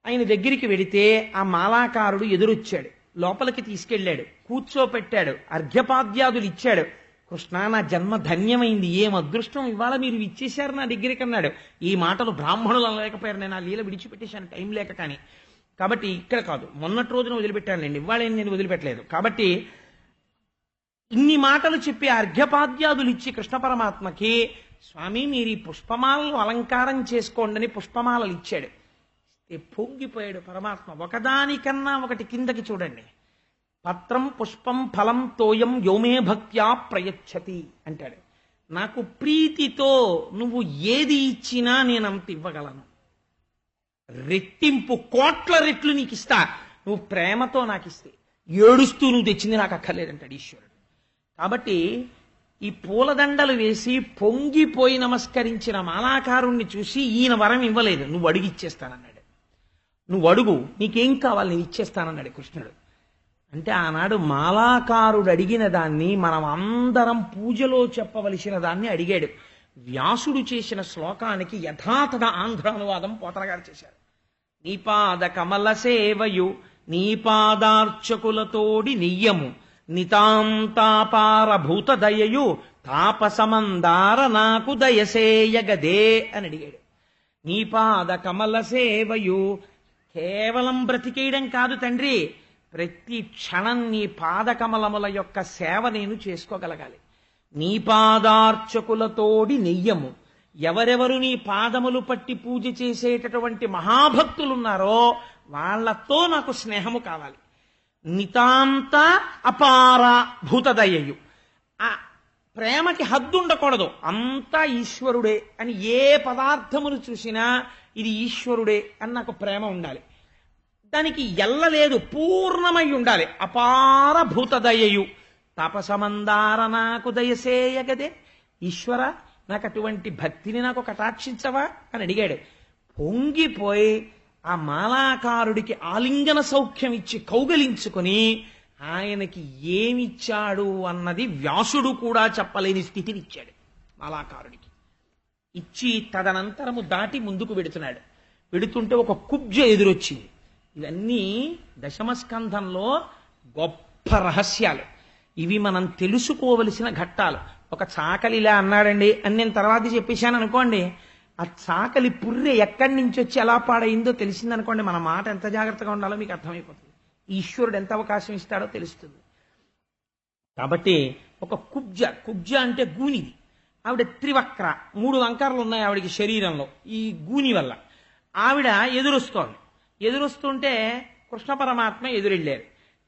ఆయన దగ్గరికి వెడితే ఆ మాలాకారుడు ఎదురొచ్చాడు, లోపలికి తీసుకెళ్ళాడు, కూర్చోపెట్టాడు, అర్ఘ్యపాద్యాదులు ఇచ్చాడు. కృష్ణ, నా జన్మ ధన్యమైంది, ఏం అదృష్టం ఇవాళ మీరు ఇచ్చేశారు నా దగ్గరికి అన్నాడు. ఈ మాటలు బ్రాహ్మణులు అనలేకపోయారు, నేను ఆ లీల విడిచిపెట్టేశాను టైం లేక. కానీ కాబట్టి ఇక్కడ కాదు, మొన్నటి రోజున వదిలిపెట్టానులేండి, ఇవాళ నేను వదిలిపెట్టలేదు. కాబట్టి ఇన్ని మాటలు చెప్పి అర్ఘ్యపాద్యాదులు ఇచ్చి కృష్ణ పరమాత్మకి, స్వామి మీరు ఈ పుష్పమాలను అలంకారం చేసుకోండి అని పుష్పమాలలు ఇచ్చాడు. పొంగిపోయాడు పరమాత్మ. ఒకదానికన్నా ఒకటి కిందకి చూడండి. పత్రం పుష్పం ఫలం తోయం యోమే భక్త్యా ప్రయచ్చతి అంటాడు. నాకు ప్రీతితో నువ్వు ఏది ఇచ్చినా నేను అంత ఇవ్వగలను, రెట్టింపు కోట్ల రెట్లు నీకు ఇస్తా, నువ్వు ప్రేమతో నాకు ఇస్తే. ఏడుస్తూ నువ్వు తెచ్చింది నాకు అక్కర్లేదంటాడు ఈశ్వరుడు. కాబట్టి ఈ పూలదండలు వేసి పొంగిపోయి నమస్కరించిన మాలాకారుణ్ణి చూసి ఈయన వరం ఇవ్వలేదు, నువ్వు అడిగి ఇచ్చేస్తానన్నాడు. నువ్వు అడుగు, నీకేం కావాలి నేను ఇచ్చేస్తానన్నాడు కృష్ణుడు. అంటే ఆనాడు మాలాకారుడు అడిగిన దాన్ని మనం అందరం పూజలో చెప్పవలసిన దాన్ని అడిగాడు. వ్యాసుడు చేసిన శ్లోకానికి యథాతథ ఆంధ్ర అనువాదం పోతన గారు చేశారు. నీపాద కమల సేవయు నీపాదార్చకులతోడి నియ్యము నితాంతాపారభూత దయయు తాపసమందార నాకు దయసేయగదే అని అడిగాడు. నీపాద కమల సేవయు కేవలం బ్రతికేయడం కాదు తండ్రి, ప్రతి క్షణం నీ పాదకమలముల యొక్క సేవ నేను చేసుకోగలగాలి. నీ పాదార్చకులతోడి నెయ్యము, ఎవరెవరు నీ పాదములు పట్టి పూజ చేసేటటువంటి మహాభక్తులున్నారో వాళ్లతో నాకు స్నేహము కావాలి. నితాంత అపార భూతదయ్యు, ఆ ప్రేమకి హద్దు ఉండకూడదు, అంతా ఈశ్వరుడే అని. ఏ పదార్థమును చూసినా ఇది ఈశ్వరుడే అని నాకు ప్రేమ ఉండాలి. దానికి ఎల్లలేదు, పూర్ణమై ఉండాలి. అపార భూతదయ్యు తపసమందార నాకు దయసేయగదే. ఈశ్వర, నాకు అటువంటి భక్తిని నాకు కటాక్షించవా అని అడిగాడు. పొంగిపోయి ఆ మాలాకారుడికి ఆలింగన సౌఖ్యం ఇచ్చి కౌగలించుకొని ఆయనకి ఏమిచ్చాడు అన్నది వ్యాసుడు కూడా చెప్పలేని స్థితిని ఇచ్చాడు మాలాకారుడికి. ఇచ్చి తదనంతరము దాటి ముందుకు వెడుతున్నాడు. వెడుతుంటే ఒక కుబ్జ ఎదురొచ్చింది. ఇవన్నీ దశమస్కంధంలో గొప్ప రహస్యాలు. ఇవి మనం తెలుసుకోవలసిన ఘట్టాలు. ఒక చాకలి ఇలా అన్నాడండి అని నేను తర్వాత చెప్పేశాను అనుకోండి, ఆ చాకలి పుర్రె ఎక్కడి నుంచి వచ్చి ఎలా పాడైందో తెలిసిందనుకోండి, మన మాట ఎంత జాగ్రత్తగా ఉండాలో మీకు అర్థమైపోతుంది. ఈశ్వరుడు ఎంత అవకాశం ఇస్తాడో తెలుస్తుంది. కాబట్టి ఒక కుబ్జ అంటే గూనిది. ఆవిడ త్రివక్ర, 3 వంకరలు ఉన్నాయి ఆవిడికి శరీరంలో ఈ గూని వల్ల. ఆవిడ ఎదురొస్తుంటే కృష్ణ పరమాత్మ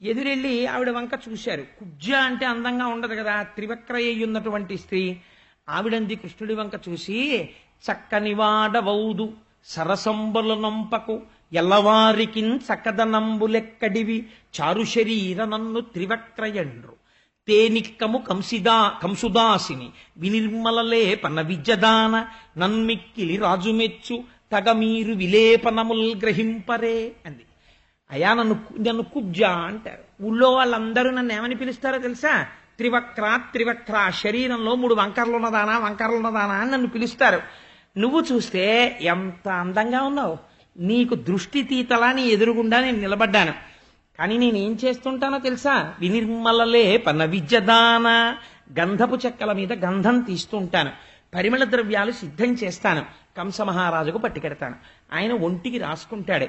ఎదురెళ్ళి ఆవిడ వంక చూశారు. కుబ్జ అంటే అందంగా ఉండదు కదా, త్రివక్ర అయ్యున్నటువంటి స్త్రీ. ఆవిడంది కృష్ణుడి వంక చూసి, చక్కని వాడవౌదు సరసంబుల నంపకు ఎల్లవారికిన్ చక్కదనంబులెక్కడివి చారు శరీర నన్ను త్రివక్రయండ్రు తేనిక్కము కంసుదాసిని వినిర్మలలే పన విద్యదాన నన్మిక్కిలి రాజుమెచ్చు తగమీరు విలేపనముల్ గ్రహింపరే అంది. అయా, నన్ను కుబ్జ అంటారు. ఊళ్ళో వాళ్ళందరూ నన్ను ఏమని పిలుస్తారో తెలుసా? త్రివక్ర, శరీరంలో 3 వంకరలు ఉన్నదానా అని నన్ను పిలుస్తారు. నువ్వు చూస్తే ఎంత అందంగా ఉన్నావు, నీకు దృష్టి తీతలా నీ ఎదురుగుండా నేను నిలబడ్డాను. కానీ నేనేం చేస్తుంటానో తెలుసా? వినిర్మలలే పన విద్యదాన, గంధపు చెక్కల మీద గంధం తీస్తుంటాను, పరిమళ ద్రవ్యాలు సిద్ధం చేస్తాను, కంస మహారాజుకు పట్టుకెడతాను, ఆయన ఒంటికి రాసుకుంటాడు.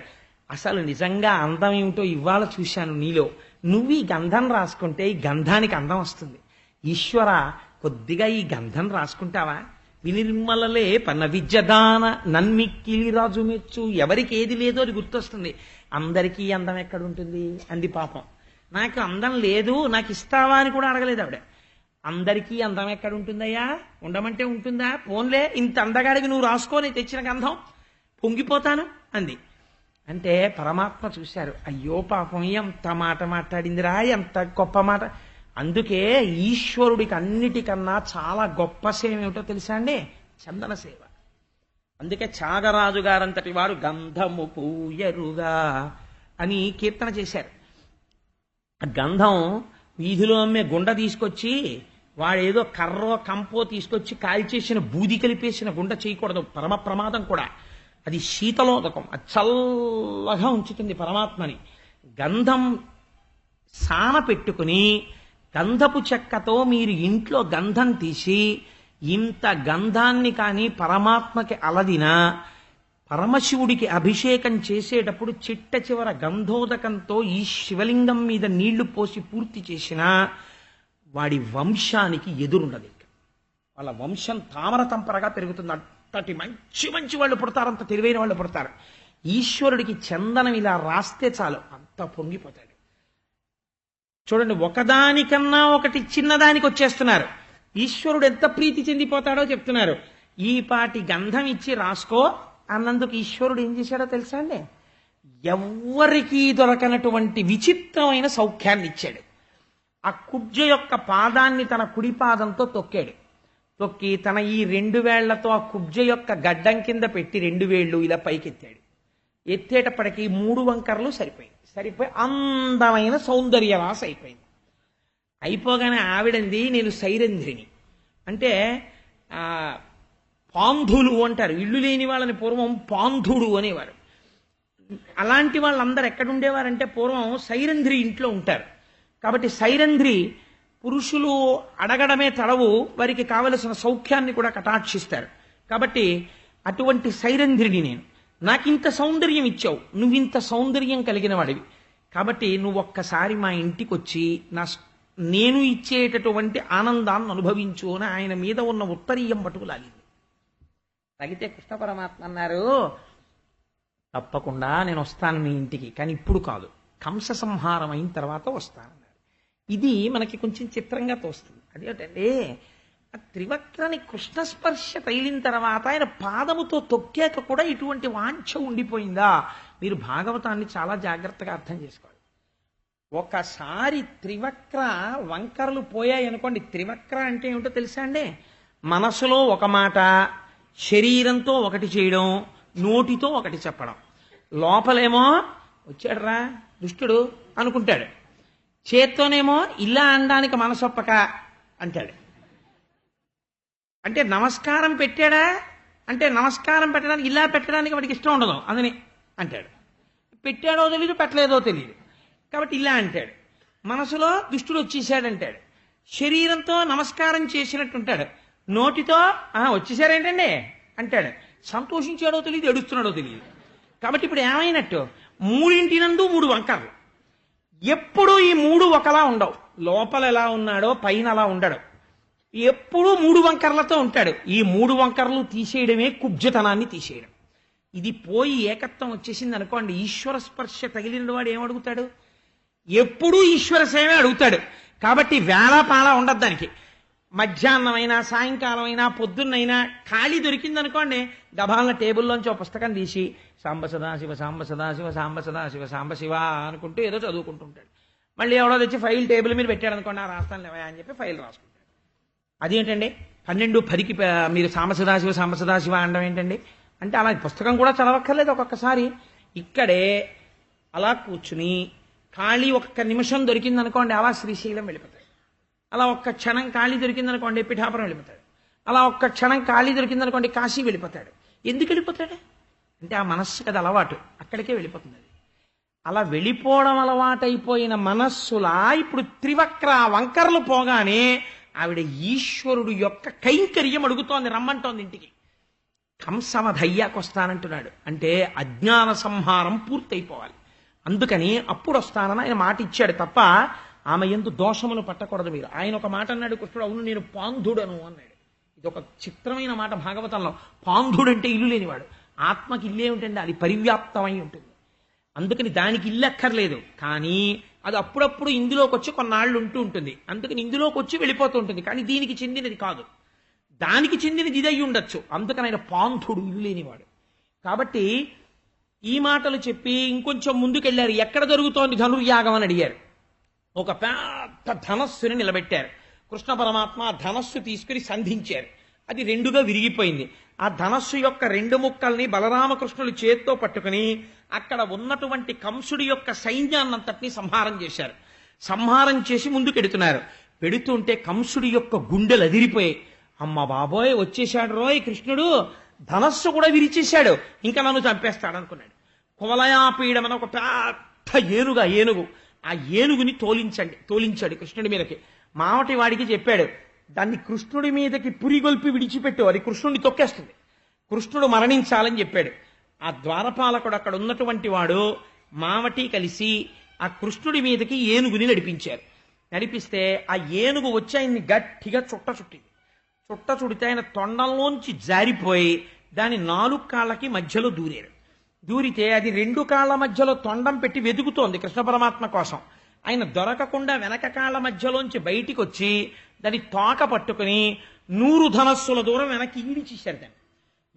అసలు నిజంగా అందం ఏమిటో ఇవాళ చూశాను నీలో. నువ్వు ఈ గంధం రాసుకుంటే ఈ గంధానికి అందం వస్తుంది. ఈశ్వర, కొద్దిగా ఈ గంధం రాసుకుంటావా? వినిర్మలలే పన విద్యదాన నన్మిక్కిలి రాజు మెచ్చు. ఎవరికి ఏది లేదో అది గుర్తొస్తుంది. అందరికీ అందం ఎక్కడుంటుంది అంది పాపం. నాకు అందం లేదు, నాకు ఇస్తావా అని కూడా అడగలేదు ఆవిడ. అందరికీ అందం ఎక్కడుంటుందయ్యా? ఉండమంటే ఉంటుందా? పోన్లే, ఇంత అందగాడికి నువ్వు రాసుకోని తెచ్చిన గంధం పొంగిపోతాను అంది. అంటే పరమాత్మ చూశారు, అయ్యో పాపం ఎంత మాట మాట్లాడిందిరా, ఎంత గొప్ప మాట. అందుకే ఈశ్వరుడికి అన్నిటికన్నా చాలా గొప్ప సేవ ఏమిటో తెలుసా అండి? చందన సేవ. అందుకే త్యాగరాజు గారంతటి వారు గంధము పూయరుగా అని కీర్తన చేశారు. గంధం వీధిలో అమ్మే గుండ తీసుకొచ్చి వాడేదో కర్రో కంపో తీసుకొచ్చి కాల్చేసిన బూది కలిపేసిన గుండ చేయకూడదు, పరమ ప్రమాదం కూడా. అది శీతలోదకం, అది చల్లగా ఉంచుతుంది పరమాత్మని. గంధం సాన పెట్టుకుని గంధపు చెక్కతో మీరు ఇంట్లో గంధం తీసి ఇంత గంధాన్ని కానీ పరమాత్మకి అలదిన పరమశివుడికి అభిషేకం చేసేటప్పుడు చిట్ట చివర గంధోదకంతో ఈ శివలింగం మీద నీళ్లు పోసి పూర్తి చేసిన వాడి వంశానికి ఎదురుండదు. వాళ్ళ వంశం తామర తంపరగా పెరుగుతుంది. అంతటి మంచి మంచి వాళ్ళు పుడతారు, అంత తెలివైన వాళ్ళు పుడతారు. ఈశ్వరుడికి చందనం ఇలా రాస్తే చాలు అంత పొంగిపోతాడు. చూడండి, ఒకదానికన్నా ఒకటి చిన్నదానికి వచ్చేస్తున్నారు. ఈశ్వరుడు ఎంత ప్రీతి చెందిపోతాడో చెప్తున్నారు. ఈ పాటి గంధం ఇచ్చి రాసుకో అన్నందుకు ఈశ్వరుడు ఏం చేశాడో తెలుసా అండి? ఎవ్వరికీ దొరకనటువంటి విచిత్రమైన సౌఖ్యాన్ని ఇచ్చాడు. ఆ కుబ్జ యొక్క పాదాన్ని తన కుడి పాదంతో తొక్కాడు. తొక్కి తన ఈ 2 వేళ్లతో ఆ కుబ్జ యొక్క గడ్డం కింద పెట్టి 2 వేళ్లు ఇలా పైకెత్తాడు. ఎత్తేటప్పటికి 3 వంకర్లు సరిపోయి అందమైన సౌందర్య రాశ అయిపోయింది. అయిపోగానే ఆవిడంది, నేను సైరంధ్రిని అంటే పాంధులు అంటారు. ఇల్లు లేని వాళ్ళని పూర్వం పాంధుడు అనేవారు. అలాంటి వాళ్ళందరూ ఎక్కడుండేవారంటే పూర్వం సైరంధ్రి ఇంట్లో ఉంటారు. కాబట్టి సైరంధ్రి పురుషులు అడగడమే తడవు, వారికి కావలసిన సౌఖ్యాన్ని కూడా కటాక్షిస్తారు. కాబట్టి అటువంటి సైరంధ్రిని నేను. నాకింత సౌందర్యం ఇచ్చావు, నువ్వింత సౌందర్యం కలిగిన వాడివి, కాబట్టి నువ్వు ఒక్కసారి మా ఇంటికి వచ్చి నేను ఇచ్చేటటువంటి ఆనందాన్ని అనుభవించు అని ఆయన మీద ఉన్న ఉత్తరీయం పట్టుకు లాగింది. తగితే కృష్ణ పరమాత్మ అన్నారు, తప్పకుండా నేను వస్తాను మీ ఇంటికి, కానీ ఇప్పుడు కాదు, కంస సంహారం అయిన తర్వాత వస్తానన్నారు. ఇది మనకి కొంచెం చిత్రంగా తోస్తుంది. అదేంటంటే ఆ త్రివక్రని కృష్ణస్పర్శ తగిలిన తర్వాత ఆయన పాదముతో తొక్కాక కూడా ఇటువంటి వాంఛ ఉండిపోయిందా? మీరు భాగవతాన్ని చాలా జాగ్రత్తగా అర్థం చేసుకోవాలి. ఒకసారి త్రివక్ర వంకరలు పోయాయి అనుకోండి. త్రివక్ర అంటే ఏమిటో తెలుసా అండి? మనసులో ఒక మాట, శరీరంతో ఒకటి చేయడం, నోటితో ఒకటి చెప్పడం. లోపలేమో వచ్చాడరా దుష్టుడు అనుకుంటాడు, చేత్తోనేమో ఇలా అనడానికి మనసొప్పక అంటాడు. అంటే నమస్కారం పెట్టాడా అంటే నమస్కారం పెట్టడానికి ఇలా పెట్టడానికి వాడికి ఇష్టం ఉండదు అందుని అంటాడు. పెట్టాడో తెలియదు, పెట్టలేదో తెలియదు, కాబట్టి ఇలా అంటాడు. మనసులో దుష్టుడు వచ్చేసాడంటాడు. శరీరంతో నమస్కారం చేసినట్టుంటాడు, నోటితో వచ్చేసారేంటండి అంటాడు. సంతోషించాడో తెలియదు, ఏడుస్తున్నాడో తెలియదు. కాబట్టి ఇప్పుడు ఏమైనట్టు? 3 నందు 3 వంకర్లు. ఎప్పుడూ ఈ 3 ఒకలా ఉండవు. లోపల ఎలా ఉన్నాడో పైన అలా ఉండడు. ఎప్పుడూ 3 వంకర్లతో ఉంటాడు. ఈ 3 వంకర్లు తీసేయడమే కుబ్జతనాన్ని తీసేయడం. ఇది పోయి ఏకత్వం వచ్చేసింది అనుకోండి, ఈశ్వర స్పర్శ తగిలిన వాడు ఏమడుగుతాడు? ఎప్పుడూ ఈశ్వర సేవే అడుగుతాడు. కాబట్టి వేళపాళ ఉండదు దానికి. మధ్యాహ్నమైనా సాయంకాలమైనా పొద్దున్నైనా ఖాళీ దొరికిందనుకోండి, గభాలన టేబుల్లోంచి ఒక పుస్తకం తీసి సాంబ సదాశివ సాంబ సదాశివ సాంబ సదాశివ సాంబ శివ అనుకుంటూ ఏదో చదువుకుంటుంటాడు. మళ్ళీ ఎవడో తెచ్చి ఫైల్ టేబుల్ మీద పెట్టాడు అనుకోండి, రాస్తాను లేవా అని చెప్పి ఫైల్ రాసుకుంటాడు. అదేంటండి 12:10కి మీరు సాంబ సదాశివ అనడం ఏంటండి అంటే, అలా పుస్తకం కూడా చదవక్కర్లేదు. ఒక్కొక్కసారి ఇక్కడే అలా కూర్చుని ఖాళీ 1 నిమిషం దొరికిందనుకోండి, అలా శ్రీశైలం వెళ్ళిపోతాడు. అలా 1 క్షణం ఖాళీ దొరికిందనుకోండి, పిఠాపురం వెళ్ళిపోతాడు. అలా 1 క్షణం ఖాళీ దొరికిందనుకోండి, కాశీ వెళ్ళిపోతాడు. ఎందుకు వెళ్ళిపోతాడు అంటే, ఆ మనస్సుకి అది అలవాటు, అక్కడికే వెళ్ళిపోతుంది. అది అలా వెళ్ళిపోవడం అలవాటైపోయిన మనస్సులా ఇప్పుడు త్రివక్ర వంకర్లు పోగానే ఆవిడ ఈశ్వరుడు యొక్క కైంకర్యం అడుగుతోంది, రమ్మంటోంది ఇంటికి. కంసమధయ్యాకు వస్తానంటున్నాడు అంటే అజ్ఞాన సంహారం పూర్తయిపోవాలి. అందుకని అప్పుడు వస్తానని ఆయన మాట ఇచ్చాడు తప్ప ఆమె యందు దోషమును పట్టకూడదు మీరు. ఆయన ఒక మాట అన్నాడు కృష్ణుడు, అవును నేను పాంధుడను అన్నాడు. ఇది ఒక చిత్రమైన మాట భాగవతంలో. పాంధుడంటే ఇల్లు లేనివాడు. ఆత్మకి ఇల్లే ఉంటుంది, అది పరివ్యాప్తమై ఉంటుంది. అందుకని దానికి ఇల్లు అక్కర్లేదు, కానీ అది అప్పుడప్పుడు ఇందులోకి వచ్చి కొన్నాళ్ళు ఉంటూ ఉంటుంది. అందుకని ఇందులోకి వచ్చి వెళ్ళిపోతూ ఉంటుంది, కానీ దీనికి చెందినది కాదు. దానికి చెందినది ఇదై ఉండొచ్చు. అందుకని ఆయన పాంధుడు, ఇల్లు లేనివాడు. కాబట్టి ఈ మాటలు చెప్పి ఇంకొంచెం ముందుకెళ్లారు. ఎక్కడ జరుగుతోంది ధనుర్యాగం అని అడిగారు. ఒక పెద్ద ధనస్సుని నిలబెట్టారు. కృష్ణ పరమాత్మ ఆ ధనస్సు తీసుకుని సంధించారు. అది 2గా విరిగిపోయింది. ఆ ధనస్సు యొక్క 2 ముక్కల్ని బలరామకృష్ణులు చేత్తో పట్టుకుని అక్కడ ఉన్నటువంటి కంసుడి యొక్క సైన్యాన్నంతటినీ సంహారం చేశారు. సంహారం చేసి ముందుకెడుతున్నారు. పెడుతుంటే కంసుడి యొక్క గుండెలు అదిరిపోయాయి. అమ్మ బాబోయ్, వచ్చేశాడు రోయ్ కృష్ణుడు, ధనస్సు కూడా విరిచేశాడు, ఇంకా నన్ను చంపేస్తాడు అనుకున్నాడు. కువలయాపీడం అని ఒక పెద్ద ఏనుగు, ఆ ఏనుగుని తోలించాడు కృష్ణుడి మీదకి. మావటి వాడికి చెప్పాడు, దాన్ని కృష్ణుడి మీదకి పురిగొల్పి విడిచిపెట్టు, అది కృష్ణుడిని తొక్కేస్తుంది, కృష్ణుడు మరణించాలని చెప్పాడు. ఆ ద్వారపాలకుడు అక్కడ ఉన్నటువంటి వాడు మావటి కలిసి ఆ కృష్ణుడి మీదకి ఏనుగుని నడిపించారు. నడిపిస్తే ఆ ఏనుగు వచ్చి ఆయన్ని గట్టిగా చుట్టింది. చుడితే ఆయన తొండంలోంచి జారిపోయి దాని 4 కాళ్ళకి మధ్యలో దూరితే అది 2 కాళ్ళ మధ్యలో తొండం పెట్టి వెతుకుతోంది కృష్ణ పరమాత్మ కోసం. ఆయన దొరకకుండా వెనక కాళ్ళ మధ్యలోంచి బయటికి వచ్చి దాని తోక పట్టుకుని 100 ధనస్సుల దూరం వెనక్కి ఈడిచేశారు. దాన్ని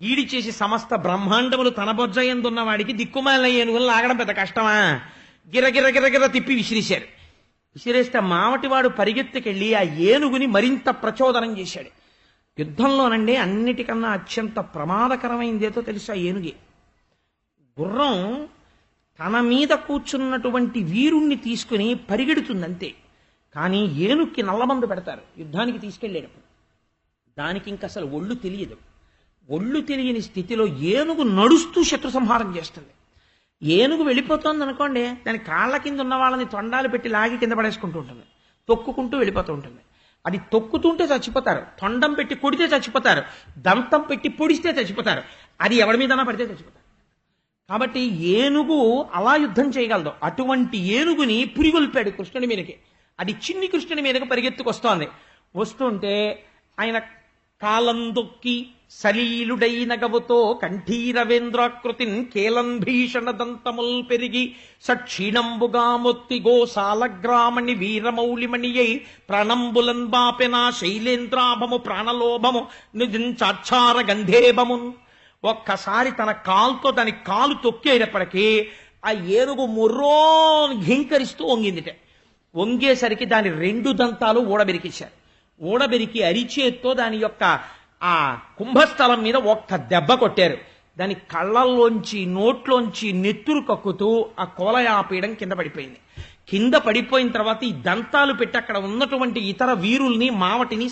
ఈడిచేసి సమస్త బ్రహ్మాండములు తన బొజ్జ ఎందున్న వాడికి దిక్కుమాలిన ఏనుగులు లాగడం పెద్ద కష్టమా, గిరగిర తిప్పి విసిరేస్తే మావటివాడు పరిగెత్తుకెళ్ళి ఆ ఏనుగుని మరింత ప్రచోదనం చేశాడు. యుద్ధంలోనండి అన్నిటికన్నా అత్యంత ప్రమాదకరమైందేదో తెలుసా? ఏనుగే. గుర్రం తన మీద కూర్చున్నటువంటి వీరుణ్ణి తీసుకుని పరిగెడుతుందంతే, కానీ ఏనుక్కి నల్లమందు పెడతారు యుద్ధానికి తీసుకెళ్లేటప్పుడు. దానికి ఇంక అసలు ఒళ్ళు తెలియదు. ఒళ్ళు తెలియని స్థితిలో ఏనుగు నడుస్తూ శత్రు సంహారం చేస్తుంది. ఏనుగు వెళ్ళిపోతుంది అనుకోండి, దాని కాళ్ళ కింద ఉన్న వాళ్ళని తొండాలు పెట్టి లాగి కింద పడేసుకుంటూ ఉంటుంది, తొక్కుకుంటూ వెళ్ళిపోతూ ఉంటుంది. అది తొక్కుతుంటే చచ్చిపోతారు, తొండం పెట్టి కొడితే చచ్చిపోతారు, దంతం పెట్టి పొడిస్తే చచ్చిపోతారు, అది ఎవరి మీదన్నా పడితే చచ్చిపోతారు. కాబట్టి ఏనుగు అలా యుద్ధం చేయగలదు. అటువంటి ఏనుగుని పురిగొల్పాడు కృష్ణుడి మీదకి. అది చిన్ని కృష్ణుడి మీదకి పరిగెత్తుకొస్తోంది. వస్తుంటే ఆయన కాలం దొక్కి సలీలుడైన గవుతో కంఠీరవేంద్రాకృతిన్ కేలం భీషణ దంతముల్ పెరిగి సక్షీణంబుగా మొత్తి గోసాలగ్రామణి వీరమౌళిమణియై ప్రణంబులన్ బాపెనా శైలేంద్రాభము ప్రాణలోభము నిజంచాచార గంధేభమున్. ఒక్కసారి తన కాలుతో దాని కాలు తొక్కేటప్పటికీ ఆ ఏనుగు మొర్రోన్ ఘింకరిస్తూ వంగిందిట. వంగేసరికి దాని 2 దంతాలు ఊడబెరికేశారు. ఊడబెరికి అరిచేత్తో దాని యొక్క ఆ కుంభస్థలం మీద ఒక్క దెబ్బ కొట్టారు. దాని కళ్ళల్లోంచి నోట్లోంచి నెత్తురు కక్కుతూ ఆ కువలయాపీడం కింద పడిపోయింది. కింద పడిపోయిన తర్వాత ఈ దంతాలు పెట్టి అక్కడ ఉన్నటువంటి ఇతర వీరుల్ని మావటిని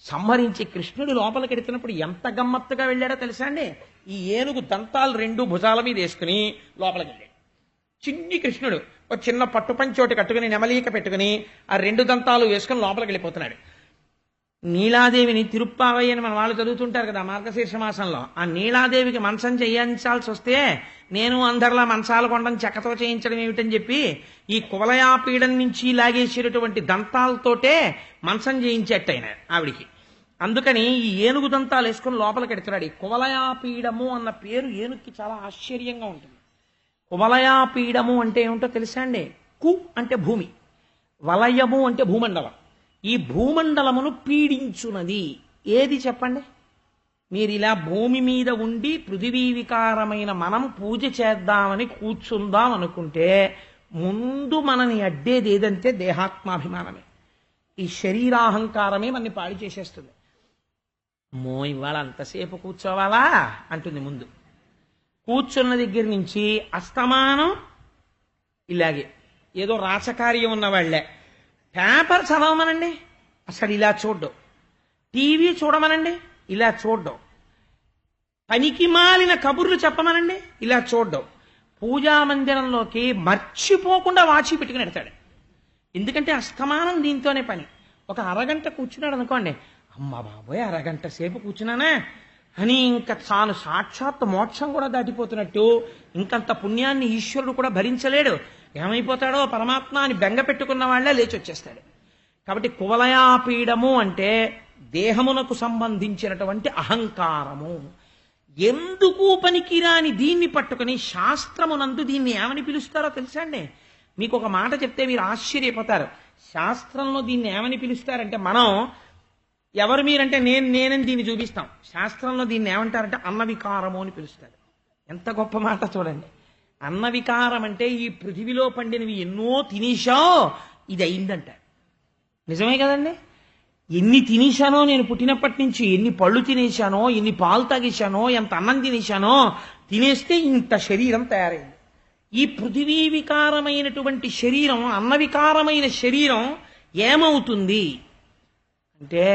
సంహరించి కృష్ణుడు లోపలికి ఎడుతున్నప్పుడు ఎంత గమ్మత్తుగా వెళ్ళాడో తెలుసా అండి? ఈ ఏనుగు దంతాలు 2 భుజాల మీద వేసుకుని లోపలికి వెళ్ళాడు. చిన్ని కృష్ణుడు ఒక చిన్న పట్టుపంచోటి కట్టుకుని నెమలీక పెట్టుకుని ఆ 2 దంతాలు వేసుకుని లోపలికి వెళ్ళిపోతున్నాడు. నీలాదేవిని తిరుప్పావయ్య అని మన వాళ్ళు చదువుతుంటారు కదా మార్గశీర్ష మాసంలో. ఆ నీలాదేవికి మంచం చేయించాల్సి వస్తే నేను అందరిలా మంచాలు కొండని చెక్కతో చేయించడం ఏమిటని చెప్పి ఈ కువలయాపీడం నుంచి లాగేసేటటువంటి దంతాలతోటే మంచం చేయించేట ఆయన ఆవిడికి. అందుకని ఈ ఏనుగు దంతాలు వేసుకుని లోపలికి ఎడుతున్నాడు. ఈ కువలయాపీడము అన్న పేరు ఏనుగుకి చాలా ఆశ్చర్యంగా ఉంటుంది. కువలయాపీడము అంటే ఏమిటో తెలుసా అండి? కు అంటే భూమి, వలయము అంటే భూమండలం. ఈ భూమండలమును పీడించున్నది ఏది చెప్పండి? మీరు ఇలా భూమి మీద ఉండి పృథివీ వికారమైన మనం పూజ చేద్దామని కూర్చుందాం అనుకుంటే ముందు మనని అడ్డేది ఏదంటే దేహాత్మాభిమానమే. ఈ శరీరాహంకారమే మనని పాడి చేసేస్తుంది. మో ఇవాళ అంతసేపు కూర్చోవాలా అంటుంది ముందు. కూర్చున్న దగ్గర నుంచి అస్తమానం ఇలాగే ఏదో రాచకార్యం ఉన్న వాళ్లే. పేపర్ చదవమనండి, అసలు ఇలా చూడ్డం. టీవీ చూడమనండి, ఇలా చూడ్డం. పనికి మాలిన కబుర్లు చెప్పమనండి, ఇలా చూడ్డం. పూజా మందిరంలోకి మర్చిపోకుండా వాచి పెట్టుకుని ఎడతాడు. ఎందుకంటే అస్తమానం దీంతోనే పని. ఒక అరగంట కూర్చున్నాడు అనుకోండి, అమ్మ బాబోయ్ అరగంట సేపు కూర్చున్నానా అని ఇంకా తాను సాక్షాత్ మోక్షం కూడా దాటిపోతున్నట్టు, ఇంకంత పుణ్యాన్ని ఈశ్వరుడు కూడా భరించలేడు, ఏమైపోతాడో పరమాత్మ అని బెంగ పెట్టుకున్న వాళ్లే లేచి వచ్చేస్తాడు. కాబట్టి కువలయాపీడము అంటే దేహమునకు సంబంధించినటువంటి అహంకారము. ఎందుకు పనికిరాని దీన్ని పట్టుకుని శాస్త్రమునందు దీన్ని ఏమని పిలుస్తారో తెలుసా అండి? మీకు ఒక మాట చెప్తే మీరు ఆశ్చర్యపోతారు. శాస్త్రంలో దీన్ని ఏమని పిలుస్తారంటే, మనం ఎవరు మీరంటే నేనని దీన్ని చూపిస్తాం. శాస్త్రంలో దీన్ని ఏమంటారంటే అన్నవికారము అని పిలుస్తారు. ఎంత గొప్ప మాట చూడండి. అన్నవికారం అంటే ఈ పృథివిలో పండినవి ఎన్నో తినేశావు, ఇది అయిందంటారు. నిజమే కదండి? ఎన్ని తినేశానో నేను పుట్టినప్పటి నుంచి, ఎన్ని పళ్ళు తినేశానో, ఎన్ని పాలు తాగేశానో, ఎంత అన్నం తినేశానో, తినేస్తే ఇంత శరీరం తయారైంది. ఈ పృథివీ వికారమైనటువంటి శరీరం, అన్నవికారమైన శరీరం ఏమవుతుంది అంటే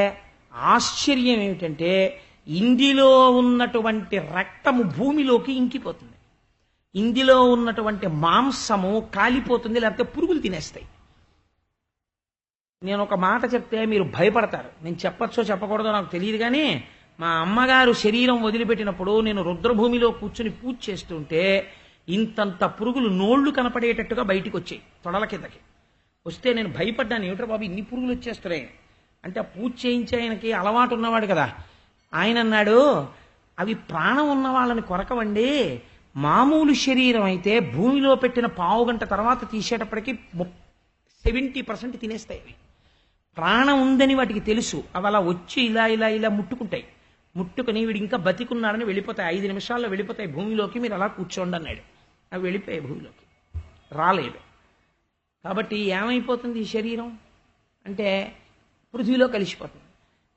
ఆశ్చర్యం ఏమిటంటే ఇందులో ఉన్నటువంటి రక్తము భూమిలోకి ఇంకిపోతుంది, ఇందులో ఉన్నటువంటి మాంసము కాలిపోతుంది, లేకపోతే పురుగులు తినేస్తాయి. నేను ఒక మాట చెప్తే మీరు భయపడతారు. నేను చెప్పచ్చో చెప్పకూడదో నాకు తెలియదు, కానీ మా అమ్మగారు శరీరం వదిలిపెట్టినప్పుడు నేను రుద్రభూమిలో కూర్చుని పూజ చేస్తుంటే ఇంతంత పురుగులు నోళ్లు కనపడేటట్టుగా బయటికి వచ్చాయి తొడల కిందకి. వస్తే నేను భయపడ్డాను, ఏమిట్రా బాబు ఇన్ని పురుగులు వచ్చేస్తున్నాయి అంటే. ఆ పూజ చేయించే ఆయనకి అలవాటు ఉన్నవాడు కదా, ఆయన అన్నాడు అవి ప్రాణం ఉన్న వాళ్ళని కొరకవండి, మామూలు శరీరం అయితే భూమిలో పెట్టిన పావు గంట తర్వాత తీసేటప్పటికి 70% తినేస్తాయి. అవి ప్రాణం ఉందని వాటికి తెలుసు, అవి అలా వచ్చి ఇలా ఇలా ఇలా ముట్టుకుంటాయి, ముట్టుకుని వీడు ఇంకా బతికున్నాడని వెళ్ళిపోతాయి, 5 నిమిషాల్లో వెళ్ళిపోతాయి భూమిలోకి, మీరు అలా కూర్చోండి అన్నాడు. అవి వెళ్ళిపోయాయి భూమిలోకి, రాలేదు. కాబట్టి ఏమైపోతుంది ఈ శరీరం అంటే పృథ్వీలో కలిసిపోతుంది.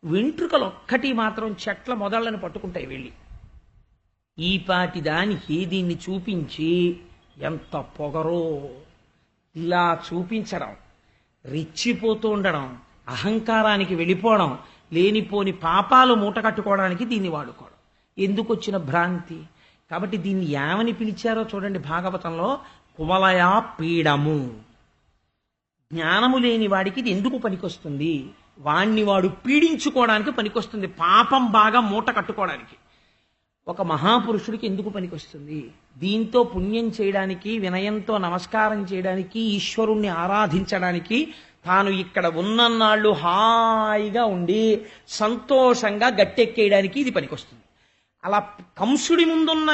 వెంట్రుకలు ఒక్కటి మాత్రం చెట్ల మొదళ్ళని పట్టుకుంటాయి వెళ్ళి. ఈ పాటి దానికి దీన్ని చూపించి ఎంత పొగరో, ఇలా చూపించడం, రెచ్చిపోతూ ఉండడం, అహంకారానికి వెళ్ళిపోవడం, లేనిపోని పాపాలు మూట కట్టుకోవడానికి దీన్ని వాడుకోవడం, ఎందుకు వచ్చిన భ్రాంతి. కాబట్టి దీన్ని ఏమని పిలిచారో చూడండి భాగవతంలో, కువలయా పీడము. జ్ఞానము లేని వాడికి ఇది ఎందుకు పనికొస్తుంది, వాణ్ణి వాడు పీడించుకోవడానికి పనికొస్తుంది, పాపం బాగా మూట కట్టుకోవడానికి. ఒక మహాపురుషుడికి ఎందుకు పనికొస్తుంది, దీంతో పుణ్యం చేయడానికి, వినయంతో నమస్కారం చేయడానికి, ఈశ్వరుణ్ణి ఆరాధించడానికి, తాను ఇక్కడ ఉన్నన్నాళ్ళు హాయిగా ఉండి సంతోషంగా గట్టెక్కేయడానికి ఇది పనికొస్తుంది. అలా కంసుడి ముందున్న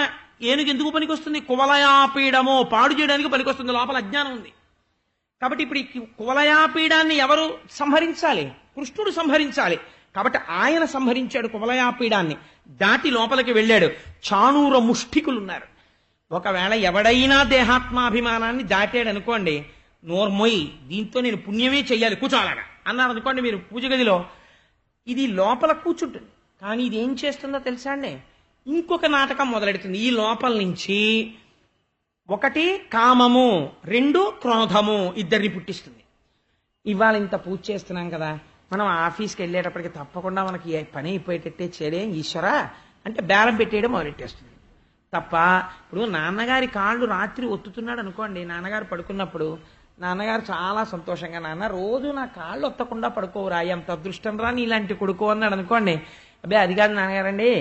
ఏనుగు ఎందుకు పనికొస్తుంది, కువలయాపీడమో పాడు చేయడానికి పనికొస్తుంది, లోపల అజ్ఞానం ఉంది. కాబట్టి ఇప్పుడు ఈ కువలయాపీడాన్ని ఎవరు సంహరించాలి, కృష్ణుడు సంహరించాలి. కాబట్టి ఆయన సంహరించాడు కువలయాపీడాన్ని, దాటి లోపలికి వెళ్ళాడు. చాణూర ముష్టికులున్నారు. ఒకవేళ ఎవడైనా దేహాత్మాభిమానాన్ని దాటాడు అనుకోండి, నోర్మొయ్ దీంతో నేను పుణ్యమే చెయ్యాలి కూర్చోాలగా అన్నారు అనుకోండి మీరు పూజ గదిలో, ఇది లోపల కూర్చుంటుంది. కానీ ఇది ఏం చేస్తుందో తెలుసా అండి, ఇంకొక నాటకం మొదలెడుతుంది. ఈ లోపల నుంచి 1 కామము, 2 క్రోధము, ఇద్దరిని పుట్టిస్తుంది. ఇవాళ ఇంత పూజ చేస్తున్నాం కదా, మనం ఆఫీస్కి వెళ్ళేటప్పటికి తప్పకుండా మనకి పని అయిపోయేటట్టే చేయలేం ఈశ్వరా అంటే బేరం పెట్టేయడం మొదలెట్టేస్తుంది తప్ప. ఇప్పుడు నాన్నగారి కాళ్ళు రాత్రి ఒత్తుతున్నాడు అనుకోండి, నాన్నగారు పడుకున్నప్పుడు నాన్నగారు చాలా సంతోషంగా, నాన్న రోజు నా కాళ్ళు ఒత్తకుండా పడుకోవురా, ఎంత అదృష్టం రా నీ ఇలాంటి కొడుకో అన్నాడు అనుకోండి. అబ్బాయి అది కాదు నాన్నగారండి,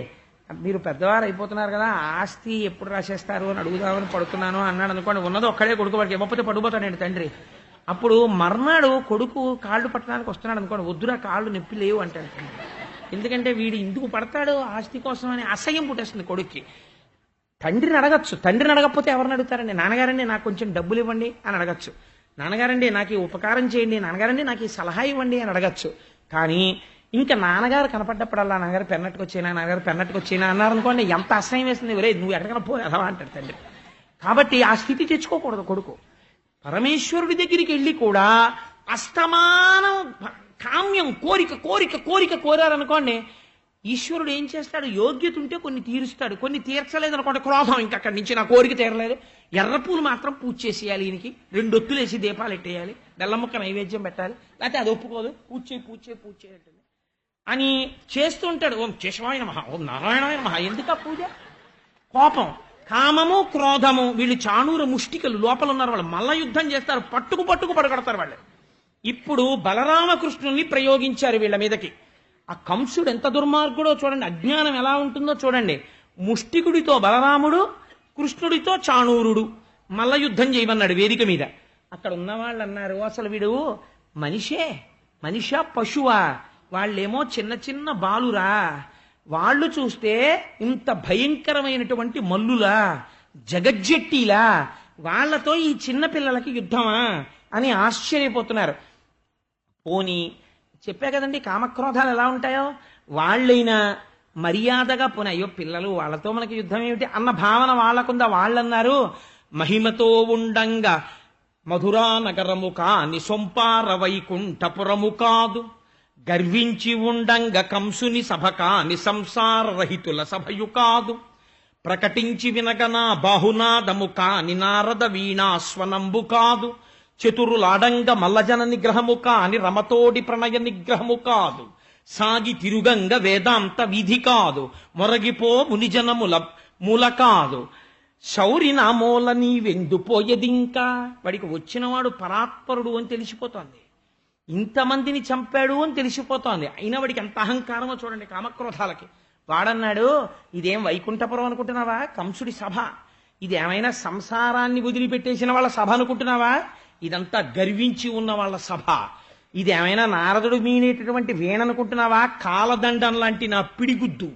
మీరు పెద్దవారు అయిపోతున్నారు కదా, ఆస్తి ఎప్పుడు రాసేస్తారు అని అడుగుదామని పడుతున్నాను అన్నాడు అనుకోండి. ఉన్నది ఒక్కడే కొడుకు, వాడికి ఇవ్వకపోతే పడిపోతాడండి తండ్రి. అప్పుడు మర్నాడు కొడుకు కాళ్ళు పట్టడానికి వస్తున్నాడు అనుకోండి, వద్దురా కాళ్ళు నొప్పి లేవు అంటాడు. ఎందుకంటే వీడు ఇందుకు పడతాడు ఆస్తి కోసం అని అసహ్యం పుట్టేస్తుంది కొడుక్కి. తండ్రిని అడగచ్చు, తండ్రిని అడగకపోతే ఎవరిని అడుగుతారండి, నాన్నగారండి నాకు కొంచెం డబ్బులు ఇవ్వండి అని అడగచ్చు, నాన్నగారండి నాకు ఈ ఉపకారం చేయండి, నాన్నగారండి నాకు ఈ సలహా ఇవ్వండి అని అడగచ్చు. కానీ ఇంకా నాన్నగారు కనపడ్డప్పుడల్లా నాన్నగారు పెన్నట్టుకొచ్చేనా, నాన్నగారు పెన్నట్టుకొచ్చేనా అన్నారు అనుకోండి, ఎంత అసహ్యం వేస్తుంది, ఒరే నువ్వు ఎక్కడికైనా పో ఎలా అంటాడు తండ్రి. కాబట్టి ఆ స్థితి తెచ్చుకోకూడదు కొడుకు. పరమేశ్వరుడి దగ్గరికి వెళ్ళి కూడా అస్తమానం కామ్యం, కోరిక కోరిక కోరిక కోరారనుకోండి, ఈశ్వరుడు ఏం చేస్తాడు, యోగ్యత ఉంటే కొన్ని తీరుస్తాడు, కొన్ని తీర్చలేదు అనుకోండి క్రోధం, ఇంకక్కడి నుంచి నా కోరిక తీరలేదు, ఎర్రపూలు మాత్రం పూజ చేసేయాలి, ఈయనకి 2 ఒత్తులు వేసి దీపాలు ఎట్టేయాలి, బెల్లముక్క నైవేద్యం పెట్టాలి, లేకపోతే అది ఒప్పుకోదు, పూజ చేయంటుంది అని చేస్తూ ఉంటాడు. ఓం కేశవాయ నమః, ఓం నారాయణాయ నమః, ఎందుకు పూజ. కోపం, కామము, క్రోధము, వీళ్ళు చాణూర ముష్టికలు లోపల ఉన్నారు, వాళ్ళు మల్ల యుద్ధం చేస్తారు, పట్టుకు పడగడతారు వాళ్ళు. ఇప్పుడు బలరామకృష్ణుల్ని ప్రయోగించారు వీళ్ళ మీదకి. ఆ కంసుడు ఎంత దుర్మార్గుడో చూడండి, అజ్ఞానం ఎలా ఉంటుందో చూడండి. ముష్టికుడితో బలరాముడు, కృష్ణుడితో చాణూరుడు మల్ల యుద్ధం చేయమన్నాడు వేదిక మీద. అక్కడ ఉన్న వాళ్ళు అన్నారు, అసలు వీడు మనిషా పశువా, వాళ్ళేమో చిన్న చిన్న బాలురా, వాళ్ళు చూస్తే ఇంత భయంకరమైనటువంటి మల్లులా, జగజ్జెట్టిలా, వాళ్లతో ఈ చిన్న పిల్లలకి యుద్ధమా అని ఆశ్చర్యపోతున్నారు. పోనీ చెప్పా కదండి కామక్రోధాలు ఎలా ఉంటాయో, వాళ్ళైనా మర్యాదగా పోనీ అయ్యో పిల్లలు వాళ్ళతో మనకి యుద్ధం ఏమిటి అన్న భావన వాళ్ళకుందా. వాళ్ళన్నారు, మహిమతో ఉండంగా మధురా నగరము కాని సొంపార వైకుంఠపురము కాదు, గర్వించి ఉండంగా కంసుని సభ కాని సంసార రహితుల సభయు కాదు, ప్రకటించి వినగనా బాహునాదము కాని నారద వీణాస్వనంబు కాదు, చతురులాడంగ మల్లజన నిగ్రహము కాని రమతోడి ప్రణయ నిగ్రహము కాదు, సాగి తిరుగంగ వేదాంత విధి కాదు, మొరగిపో మునిజనముల మూల కాదు, శౌరి నామూల నీవెందుపోయేదింకా. వాడికి వచ్చినవాడు పరాత్పరుడు అని తెలిసిపోతోంది, ఇంతమందిని చంపాడు అని తెలిసిపోతోంది. అయినా వాడికి ఎంత అహంకారమో చూడండి కామక్రోధాలకి. వాడన్నాడు, ఇదేం వైకుంఠపురం అనుకుంటున్నావా, కంసుడి సభ, ఇది ఏమైనా సంసారాన్ని వదిలిపెట్టేసిన వాళ్ళ సభ అనుకుంటున్నావా, ఇదంతా గర్వించి ఉన్న వాళ్ళ సభ, ఇది ఏమైనా నారదుడు మీనేటటువంటి వీణనుకుంటున్నావా, కాలదండం లాంటి నా పిడిగుద్దు,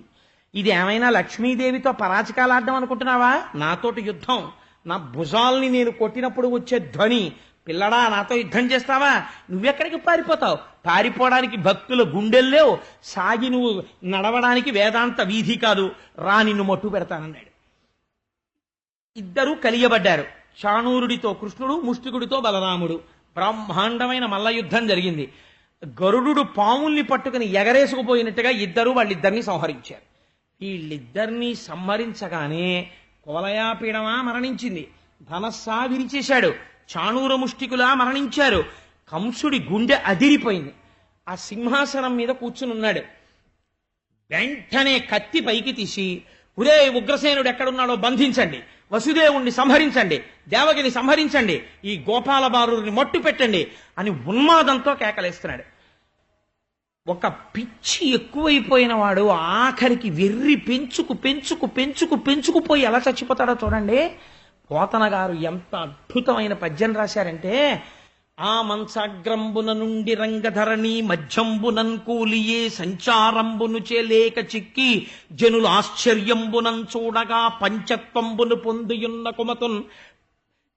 ఇది ఏమైనా లక్ష్మీదేవితో పరాచకాలాడ్డం అనుకుంటున్నావా, నాతోటి యుద్ధం, నా భుజాల్ని నేను కొట్టినప్పుడు వచ్చే ధ్వని, పిల్లడా నాతో యుద్ధం చేస్తావా, నువ్వెక్కడికి పారిపోతావు, పారిపోవడానికి భక్తుల గుండెల్లేవు, సాగి నువ్వు నడవడానికి వేదాంత వీధి కాదు, రా నిన్ను మట్టు పెడతానన్నాడు. ఇద్దరూ కలియబడ్డారు, చాణూరుడితో కృష్ణుడు, ముష్టికుడితో బలరాముడు. బ్రహ్మాండమైన మల్ల యుద్ధం జరిగింది. గరుడు పాముల్ని పట్టుకుని ఎగరేసుకుపోయినట్టుగా ఇద్దరు వాళ్ళిద్దరిని సంహరించారు. వీళ్ళిద్దరినీ సంహరించగానే కువలయాపీడమా మరణించింది, ధనస్సా విరిచేశాడు, చాణూర ముష్టికులా మరణించారు. కంసుడి గుండె అదిరిపోయింది. ఆ సింహాసనం మీద కూర్చుని ఉన్నాడు. వెంటనే కత్తి పైకి తీసి, ఒరే ఉగ్రసేనుడు ఎక్కడున్నాడో బంధించండి, వసుదేవుణ్ణి సంహరించండి, దేవకిని సంహరించండి, ఈ గోపాల బారుని మట్టు పెట్టండి అని ఉన్మాదంతో కేకలేస్తున్నాడు. ఒక పిచ్చి ఎక్కువైపోయిన వాడు ఆఖరికి వెర్రి పెంచుకుపోయి ఎలా చచ్చిపోతాడో చూడండి. పోతన గారు ఎంత అద్భుతమైన పద్యం రాశారంటే, ఆ మంచాగ్రంబున నుండి రంగధరణి మధ్యంబునన్ కూలియే సంచారంబును చేలేక చిక్కి జనులు ఆశ్చర్యంబునం చూడగా పంచత్వంబును పొందియున్న కుమతున్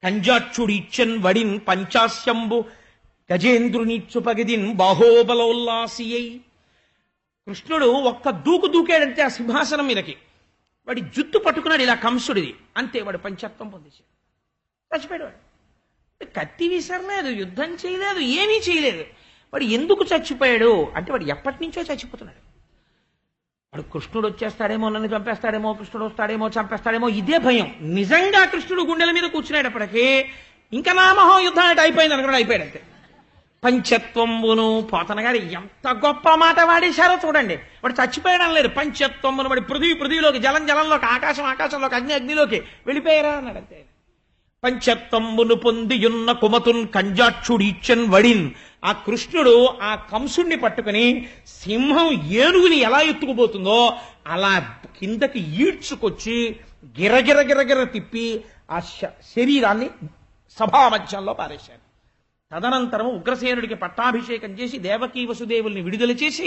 కంజాక్షుడిచ్చన్ వడిన్ పంచాస్యంబు గజేంద్రునిచ్చు పగిదిన్ బాహోబలోల్లాసియై. కృష్ణుడు ఒక్క దూకు దూకాడంతే ఆ సింహాసనం మీదకి, వాడి జుత్తు పట్టుకున్నాడు ఇలా కంసుడిది, అంతే వాడు పంచత్వం పొందేశాడు, చచ్చిపోయాడు. వాడు కత్తి విసరలేదు, యుద్ధం చేయలేదు, ఏమీ చేయలేదు. వాడు ఎందుకు చచ్చిపోయాడు అంటే వాడు ఎప్పటి నుంచో చచ్చిపోతున్నాడు. వాడు కృష్ణుడు వచ్చేస్తాడేమో, నన్ను చంపేస్తాడేమో, కృష్ణుడు వస్తాడేమో, చంపేస్తాడేమో, ఇదే భయం. నిజంగా కృష్ణుడు గుండెల మీద కూర్చునేటప్పటికీ ఇంకా నా మహాయుద్ధం అంటే అయిపోయింది అనుకున్నాడు, అయిపోయాడు అంతే. పంచత్వంబును, పోతన గారు ఎంత గొప్ప మాట వాడేశారో చూడండి. వాడు చచ్చిపోయడం లేదు, పంచత్వంబును, వాడి పృథివీలోకి, జలంలోకి, ఆకాశంలోకి, అగ్నిలోకి వెళ్ళిపోయారా అన్నాడు అంతే. పంచత్వంబును పొందియున్న కుమతున్ కంజాక్షుడిచ్చన్ వడిన్. ఆ కృష్ణుడు ఆ కంసుణ్ణి పట్టుకుని సింహం ఏనుగుని ఎలా ఎత్తుకుపోతుందో అలా కిందకి ఈడ్చుకొచ్చి గిరగిర తిప్పి ఆ శరీరాన్ని సభామధ్యంలో పారేశారు. తదనంతరం ఉగ్రసేనుడికి పట్టాభిషేకం చేసి దేవకీ వసుదేవుల్ని విడుదల చేసి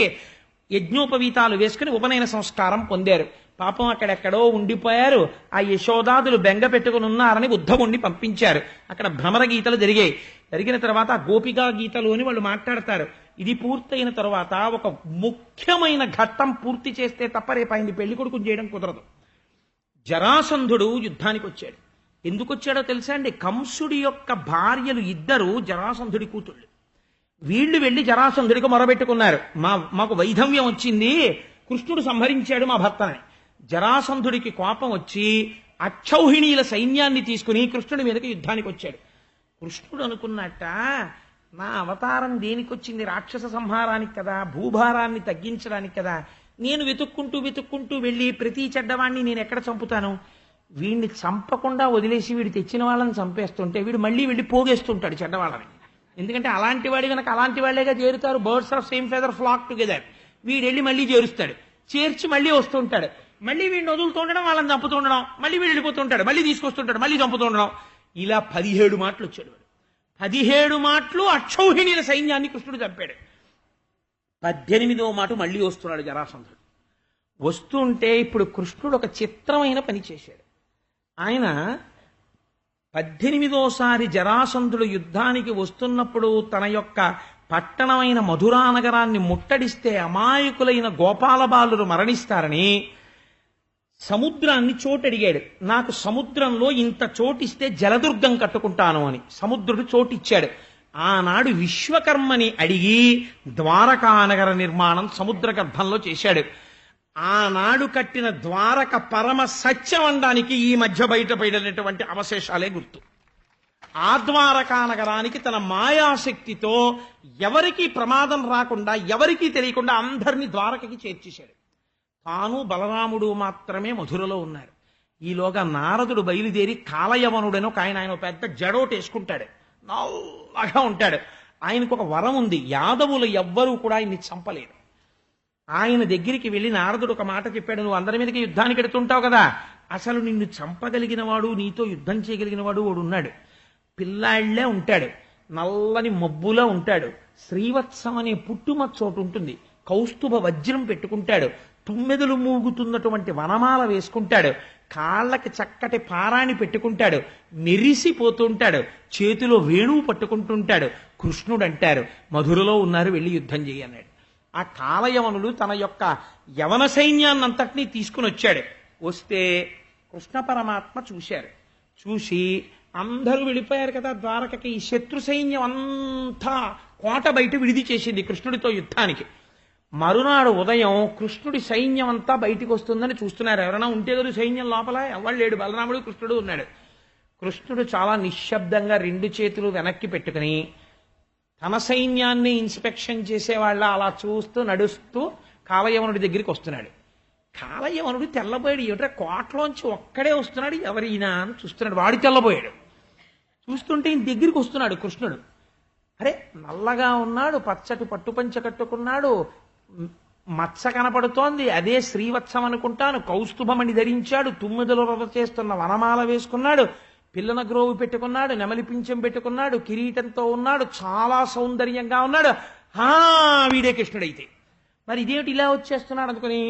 యజ్ఞోపవీతాలు వేసుకుని ఉపనయన సంస్కారం పొందారు. పాపం అక్కడెక్కడో ఉండిపోయారు. ఆ యశోదాదులు బెంగ పెట్టుకుని ఉన్నారని ఉద్ధవుణ్ణి పంపించారు. అక్కడ భ్రమర గీతలు జరిగాయి. జరిగిన తర్వాత గోపికా గీతలు అని వాళ్ళు మాట్లాడతారు. ఇది పూర్తయిన తర్వాత ఒక ముఖ్యమైన ఘట్టం పూర్తి చేస్తే తప్ప రేపు ఆయన్ని పెళ్లి కొడుకుని చేయడం కుదరదు. జరాసంధుడు యుద్ధానికి వచ్చాడు. ఎందుకు వచ్చాడో తెలుసా అండి? కంసుడి యొక్క భార్యలు ఇద్దరు జరాసంధుడి కూతుళ్ళు. వీళ్ళు వెళ్లి జరాసంధుడికి మొరబెట్టుకున్నారు, మాకు వైధవ్యం వచ్చింది, కృష్ణుడు సంహరించాడు మా భర్తని. జరాసంధుడికి కోపం వచ్చి అక్షౌహిణీల సైన్యాన్ని తీసుకుని కృష్ణుడి మీదకి యుద్ధానికి వచ్చాడు. కృష్ణుడు అనుకున్నట్ట, నా అవతారం దేనికొచ్చింది? రాక్షస సంహారానికి కదా, భూభారాన్ని తగ్గించడానికి కదా. నేను వెతుక్కుంటూ వెళ్ళి ప్రతి చెడ్డవాణ్ణి నేను ఎక్కడ చంపుతాను? వీడిని చంపకుండా వదిలేసి వీడు తెచ్చిన వాళ్ళని చంపేస్తుంటే వీడు మళ్ళీ వెళ్ళి పోగేస్తుంటాడు చెడ్డవాళ్ళని. ఎందుకంటే అలాంటి వాడి కనుక అలాంటి వాళ్లేగా చేరుతారు. Birds of same feather flock together. వీడు వెళ్ళి మళ్ళీ చేరుస్తాడు, చేర్చి మళ్ళీ వస్తుంటాడు. మళ్ళీ వీడిని వదులుతుండడం, వాళ్ళని చంపుతుండడం, మళ్ళీ వీడు వెళ్ళిపోతుంటాడు, మళ్ళీ తీసుకొస్తుంటాడు, మళ్ళీ చంపుతుండడం. ఇలా 17 మాటలు వచ్చాడు వాడు. 17 మాటలు అక్షౌహిణీల సైన్యాన్ని కృష్ణుడు చంపాడు. 18వ మాట మళ్ళీ వస్తున్నాడు జరాసంధుడు. వస్తుంటే ఇప్పుడు కృష్ణుడు ఒక చిత్రమైన పని చేశాడు. ఆయన 18వసారి జరాసంధుడు యుద్ధానికి వస్తున్నప్పుడు తన యొక్క పట్టణమైన మధురానగరాన్ని ముట్టడిస్తే అమాయకులైన గోపాలబాలురు మరణిస్తారని సముద్రాన్ని చోటడిగాడు. నాకు సముద్రంలో ఇంత చోటిస్తే జలదుర్గం కట్టుకుంటాను అని సముద్రుడు చోటిచ్చాడు. ఆనాడు విశ్వకర్మని అడిగి ద్వారకానగర నిర్మాణం సముద్ర గర్భంలో చేశాడు. ఆనాడు కట్టిన ద్వారక పరమ సత్యం అనడానికి ఈ మధ్య బయటపడినటువంటి అవశేషాలే గుర్తు. ఆ ద్వారకా నగరానికి తన మాయాశక్తితో ఎవరికీ ప్రమాదం రాకుండా, ఎవరికీ తెలియకుండా అందరినీ ద్వారకకి చేర్చేశాడు. తాను బలరాముడు మాత్రమే మధురలో ఉన్నారు. ఈలోగా నారదుడు బయలుదేరి కాలయవనుడని ఒక ఆయన పెద్ద జడోటి వేసుకుంటాడు, నల్లగా ఉంటాడు. ఆయనకు ఒక వరం ఉంది, యాదవులు ఎవ్వరూ కూడా ఆయన్ని చంపలేరు. ఆయన దగ్గరికి వెళ్ళి నారదుడు ఒక మాట చెప్పాడు, నువ్వు అందరి మీదకి యుద్ధానికి ఎడుతుంటావు కదా, అసలు నిన్ను చంపగలిగిన వాడు, నీతో యుద్ధం చేయగలిగిన వాడు వాడు ఉన్నాడు. పిల్లాళ్లే ఉంటాడు, నల్లని మబ్బులా ఉంటాడు, శ్రీవత్సం అనే పుట్టుమచ్చ చోటు ఉంటుంది, కౌస్తుభ వజ్రం పెట్టుకుంటాడు, తుమ్మెదలు మూగుతున్నటువంటి వనమాల వేసుకుంటాడు, కాళ్ళకి చక్కటి పారాణి పెట్టుకుంటాడు, మెరిసిపోతుంటాడు, చేతిలో వేణువు పట్టుకుంటుంటాడు. కృష్ణుడు అంటారు, మధురలో ఉన్నారు, వెళ్ళి యుద్ధం చేయన్నాడు. ఆ కాలయవనులు తన యొక్క యవన సైన్యాన్నంతటినీ తీసుకుని వచ్చాడు. వస్తే కృష్ణ పరమాత్మ చూశారు. చూసి అందరూ వెళ్ళిపోయారు కదా ద్వారకకి. ఈ శత్రు సైన్యం అంతా కోట బయట విడిది చేసింది కృష్ణుడితో యుద్ధానికి. మరునాడు ఉదయం కృష్ణుడి సైన్యం అంతా బయటికి వస్తుందని చూస్తున్నారు. ఎవరైనా ఉంటే కదా సైన్యం లోపల, ఎవరు లేడు, బలరాముడు కృష్ణుడు ఉన్నాడు. కృష్ణుడు చాలా నిశ్శబ్దంగా రెండు చేతులు వెనక్కి పెట్టుకుని తన సైన్యాన్ని ఇన్స్పెక్షన్ చేసేవాళ్ళ అలా చూస్తూ నడుస్తూ కాలయవనుడి దగ్గరికి వస్తున్నాడు. కాలయవనుడు తెల్లబోయాడు, ఏమిట్రా కోటలోంచి ఒక్కడే వస్తున్నాడు, ఎవరైనా అని చూస్తున్నాడు. వాడి తెల్లబోయాడు. చూస్తుంటే ఈయన దగ్గరికి వస్తున్నాడు కృష్ణుడు. అరే, నల్లగా ఉన్నాడు, పచ్చటి పట్టుపంచ కట్టుకున్నాడు, మత్స కనపడుతోంది, అదే శ్రీవత్సం అనుకుంటాను, కౌస్తుభమణి ధరించాడు, తుమ్మిదలు రొద చేస్తున్న వనమాల వేసుకున్నాడు, పిల్లన గ్రోవు పెట్టుకున్నాడు, నెమలి పింఛం పెట్టుకున్నాడు, కిరీటంతో ఉన్నాడు, చాలా సౌందర్యంగా ఉన్నాడు. వీడే కృష్ణుడైతే మరి ఇదేమిటి ఇలా వచ్చేస్తున్నాడు అనుకుని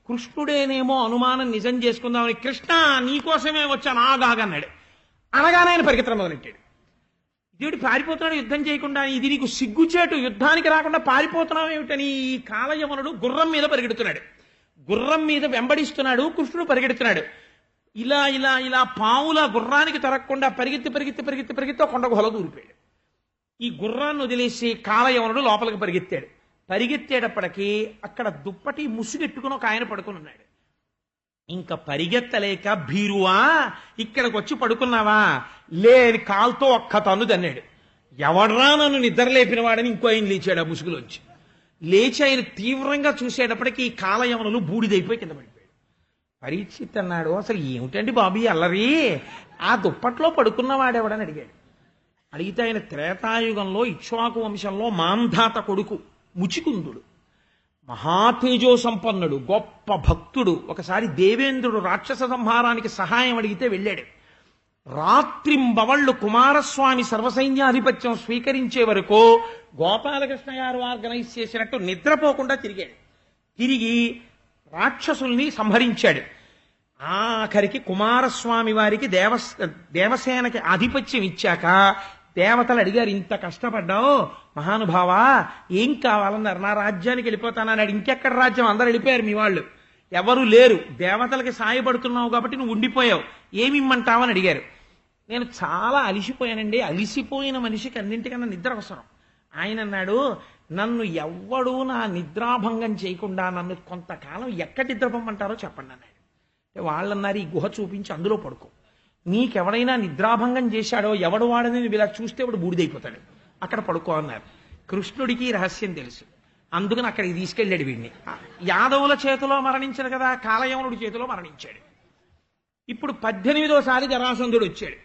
కృష్ణుడేనేమో అనుమానం నిజం చేసుకుందామని, కృష్ణ నీకోసమే వచ్చాను ఆగాగన్నాడు. అనగానే ఆయన పరిగెత్తడం మొదలెట్టాడు. ఇదేమిటి పారిపోతున్నాడు యుద్ధం చేయకుండా, ఇది నీకు సిగ్గుచేటు, యుద్ధానికి రాకుండా పారిపోతున్నావు ఏమిటని ఈ కాలయవనుడు గుర్రం మీద పరిగెడుతున్నాడు. గుర్రం మీద వెంబడిస్తున్నాడు, కృష్ణుడు పరిగెడుతున్నాడు. ఇలా ఇలా ఇలా పావుల గుర్రానికి తరగకుండా పరిగెత్తి పరిగెత్తి పరిగెత్తి పరిగెత్తి కొండ గుహలో దూరిపోయాడు. ఈ గుర్రాన్ని వదిలేసి కాలయవనుడు లోపలికి పరిగెత్తాడు. పరిగెత్తేటప్పటికీ అక్కడ దుప్పటి ముసుగెట్టుకుని ఒక ఆయన పడుకుని ఉన్నాడు. ఇంకా పరిగెత్తలేక, భీరువా ఇక్కడికి వచ్చి పడుకున్నావా, లేని కాల్తో ఒక్క తన్ను తన్నాడు. ఎవడ్రా నన్ను నిద్రలేపిన వాడని ఇంకో ఆయన లేచాడు ఆ ముసుగులోంచి. లేచి ఆయన తీవ్రంగా చూసేటప్పటికి ఈ కాలయవనులు బూడిదైపోయి కింద పడిపోయాడు. పరీక్షిత్ అన్నాడు, అసలు ఏమిటండి బాబీ అల్లరి, ఆ దుప్పట్లో పడుకున్నవాడెవడని అడిగాడు. అడిగితే ఆయన త్రేతాయుగంలో ఇక్ష్వాకు వంశంలో మాంధాత కొడుకు ముచికుందుడు, మహాతేజో సంపన్నుడు, గొప్ప భక్తుడు. ఒకసారి దేవేంద్రుడు రాక్షస సంహారానికి సహాయం అడిగితే వెళ్ళాడు. రాత్రింబవళ్లు కుమారస్వామి సర్వసైన్యాధిపత్యం స్వీకరించే వరకు గోపాలకృష్ణ గారు ఆర్గనైజ్ చేసినట్టు నిద్రపోకుండా తిరిగాడు. తిరిగి రాక్షసుల్ని సంహరించాడు. ఆఖరికి కుమారస్వామి వారికి దేవసేనకి ఆధిపత్యం ఇచ్చాక దేవతలు అడిగారు, ఇంత కష్టపడ్డావు మహానుభావా, ఏం కావాలన్నారు. నా రాజ్యానికి వెళ్ళిపోతానన్నాడు. ఇంకెక్కడ రాజ్యం, అందరు వెళ్ళిపోయారు, మీ వాళ్ళు ఎవరు లేరు, దేవతలకి సాయపడుతున్నావు కాబట్టి నువ్వు ఉండిపోయావు, ఏమి ఇమ్మంటావని అడిగారు. నేను చాలా అలిసిపోయానండి, అలిసిపోయిన మనిషికి అన్నింటికన్నా నిద్ర అవసరం. ఆయన అన్నాడు, నన్ను ఎవ్వడూ నా నిద్రాభంగం చేయకుండా నన్ను కొంతకాలం ఎక్కడ నిద్రపోమంటారో చెప్పండి అన్నాడు. వాళ్ళన్నారు, ఈ గుహ చూపించి అందులో పడుకో, నీకెవడైనా నిద్రాభంగం చేశాడో ఎవడు వాడని నువ్వు ఇలా చూస్తే వాడు బూడిదైపోతాడు, అక్కడ పడుకో అన్నారు. కృష్ణుడికి రహస్యం తెలుసు, అందుకని అక్కడికి తీసుకెళ్ళాడు వీడిని. యాదవుల చేతిలో మరణించాడు కదా, కాలయవనుడి చేతిలో మరణించాడు. ఇప్పుడు 18వ జరాసంధుడు వచ్చాడు.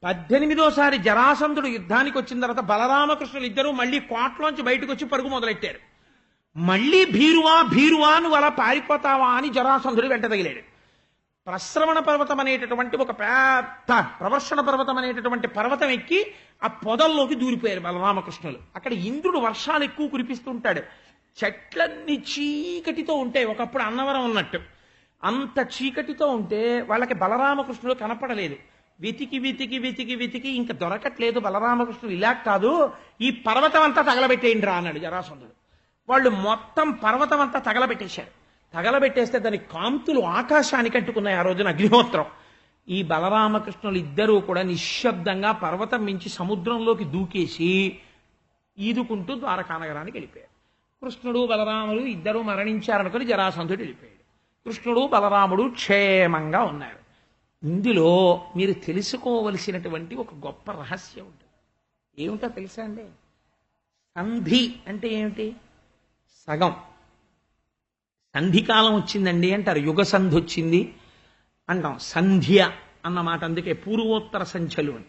18వ జరాసంధుడు యుద్ధానికి వచ్చిన తర్వాత బలరామకృష్ణులు ఇద్దరూ మళ్ళీ కోటలోంచి బయటకు వచ్చి పరుగు మొదలెట్టారు. మళ్ళీ భీరువా భీరువా నువ్వు అలా పారిపోతావా అని జరాసంధుడు వెంట తగిలాడు. ప్రశ్రవణ పర్వతం అనేటటువంటి ఒక పెద్ద ప్రవర్షణ పర్వతం అనేటటువంటి పర్వతం ఎక్కి ఆ పొదల్లోకి దూరిపోయారు బలరామకృష్ణులు. అక్కడ ఇంద్రుడు వర్షాలు ఎక్కువ కురిపిస్తుంటాడు, చెట్లన్నీ చీకటితో ఉంటాయి, ఒకప్పుడు అన్నవరం ఉన్నట్టు అంత చీకటితో ఉంటే వాళ్ళకి బలరామకృష్ణుడు కనపడలేదు. వెతికి వెతికి వెతికి వెతికి ఇంకా దొరకట్లేదు. బలరామకృష్ణుడు ఇలా కాదు, ఈ పర్వతం అంతా తగలబెట్టేయండి రా అన్నాడు జరాసంధుడు. వాళ్ళు మొత్తం పర్వతం అంతా తగలబెట్టేశారు. తగలబెట్టేస్తే దాని కాంతులు ఆకాశానికి అంటుకున్నాయి. ఆ రోజున అగ్నిహోత్రం. ఈ బలరామకృష్ణులు ఇద్దరూ కూడా నిశ్శబ్దంగా పర్వతం మించి సముద్రంలోకి దూకేసి ఈదుకుంటూ ద్వారకానగరానికి వెళ్ళిపోయారు. కృష్ణుడు బలరాములు ఇద్దరూ మరణించారనుకుని జరాసంధుడు వెళ్ళిపోయాడు. కృష్ణుడు బలరాముడు క్షేమంగా ఉన్నారు. ఇందులో మీరు తెలుసుకోవలసినటువంటి ఒక గొప్ప రహస్యం ఉంటుంది. ఏమిటో తెలుసా అండి? సంధి అంటే ఏమిటి? సగం. సంధికాలం వచ్చిందండి అంటారు. యుగ సంధి వచ్చింది అంటాం. సంధ్య అన్నమాట అందుకే పూర్వోత్తర సంధ్యలు అని.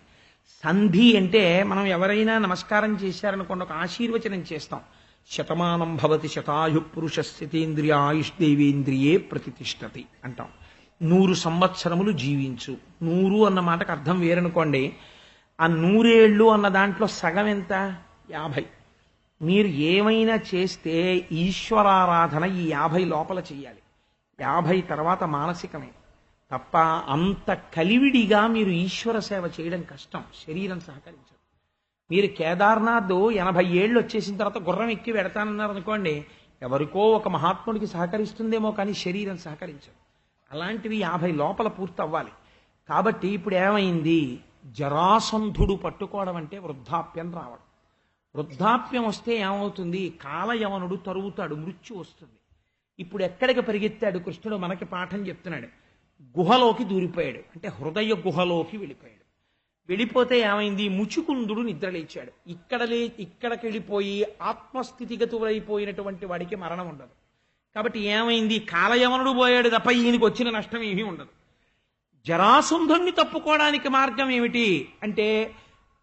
సంధి అంటే మనం ఎవరైనా నమస్కారం చేశారనుకోండి, ఒక ఆశీర్వచనం చేస్తాం. శతమానం భవతి శతాయు పురుష స్థితేంద్రియ ఆయుష్దేవేంద్రియే ప్రతిష్టతి అంటాం. 100 సంవత్సరములు జీవించు. 100 అన్న మాటకు అర్థం వేరనుకోండి. ఆ 100 ఏళ్ళు అన్న దాంట్లో సగం ఎంత? 50. మీరు ఏమైనా చేస్తే ఈశ్వరారాధన ఈ 50 లోపల చెయ్యాలి. 50 తర్వాత మానసికమే తప్ప అంత కలివిడిగా మీరు ఈశ్వర సేవ చేయడం కష్టం. శరీరం సహకరించదు. మీరు కేదార్నాథ్ 80 ఏళ్ళు వచ్చేసిన తర్వాత గుర్రం ఎక్కి వెడతానన్నారు అనుకోండి, ఎవరికో ఒక మహాత్ముడికి సహకరిస్తుందేమో కానీ శరీరం సహకరించదు. అలాంటివి 50 లోపల పూర్తి అవ్వాలి. కాబట్టి ఇప్పుడు ఏమైంది? జరాసంధుడు పట్టుకోవడం అంటే వృద్ధాప్యం రావడం. వృద్ధాప్యం వస్తే ఏమవుతుంది? కాలయవనుడు తరుగుతాడు, మృత్యు వస్తుంది. ఇప్పుడు ఎక్కడికి పరిగెత్తాడు కృష్ణుడు? మనకి పాఠం చెప్తున్నాడు. గుహలోకి దూరిపోయాడు, అంటే హృదయ గుహలోకి వెళ్ళిపోయాడు. వెళ్ళిపోతే ఏమైంది? ముచుకుందుడు నిద్రలేచాడు. ఇక్కడికి వెళ్ళిపోయి ఆత్మస్థితిగతులైపోయినటువంటి వాడికి మరణం ఉండదు. కాబట్టి ఏమైంది? కాలయవనుడు పోయాడు తప్ప ఈయనకి వచ్చిన నష్టం ఏమీ ఉండదు. జరాసంధుణ్ణి తప్పుకోవడానికి మార్గం ఏమిటి అంటే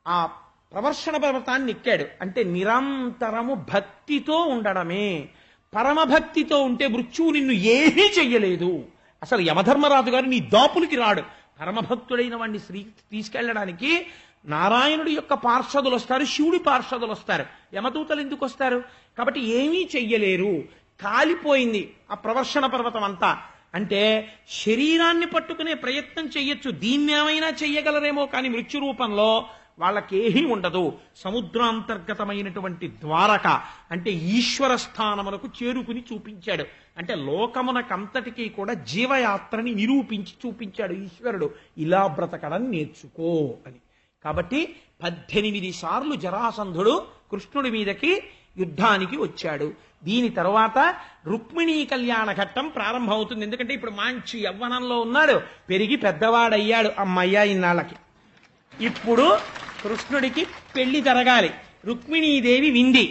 ఆ ప్రవర్షణ పర్వతాన్ని ఎక్కాడు. అంటే నిరంతరము భక్తితో ఉండడమే. పరమభక్తితో ఉంటే మృత్యువు నిన్ను ఏమీ చెయ్యలేదు. అసలు యమధర్మరాజు గారు నీ దాపులకి రాడు. పరమభక్తుడైన వాడిని తీసుకెళ్లడానికి నారాయణుడి యొక్క పార్షదులు వస్తారు, శివుడి పార్షదులు వస్తారు. యమదూతలు ఎందుకు వస్తారు? కాబట్టి ఏమీ చెయ్యలేరు. కాలిపోయింది ఆ ప్రవర్షణ పర్వతం అంతా. అంటే శరీరాన్ని పట్టుకునే ప్రయత్నం చెయ్యొచ్చు, దీన్నేమైనా చెయ్యగలరేమో, కానీ మృత్యు రూపంలో వాళ్ళకేమీ ఉండదు. సముద్రాంతర్గతమైనటువంటి ద్వారక అంటే ఈశ్వర స్థానములకు చేరుకుని చూపించాడు. అంటే లోకమునకంతటికీ కూడా జీవయాత్రని నిరూపించి చూపించాడు ఈశ్వరుడు. ఇలా బ్రతకడం నేర్చుకో అని. కాబట్టి 18 సార్లు జరాసంధుడు కృష్ణుడి మీదకి యుద్ధానికి వచ్చాడు. దీని తర్వాత రుక్మిణీ కళ్యాణ ఘట్టం ప్రారంభమవుతుంది. ఎందుకంటే ఇప్పుడు మంచి యవ్వనంలో ఉన్నాడు, పెరిగి పెద్దవాడయ్యాడు అమ్మయ్య ఇన్నాళ్ళకి. ఇప్పుడు కృష్ణుడికి పెళ్లి జరగాలి. రుక్మిణీదేవి వింది.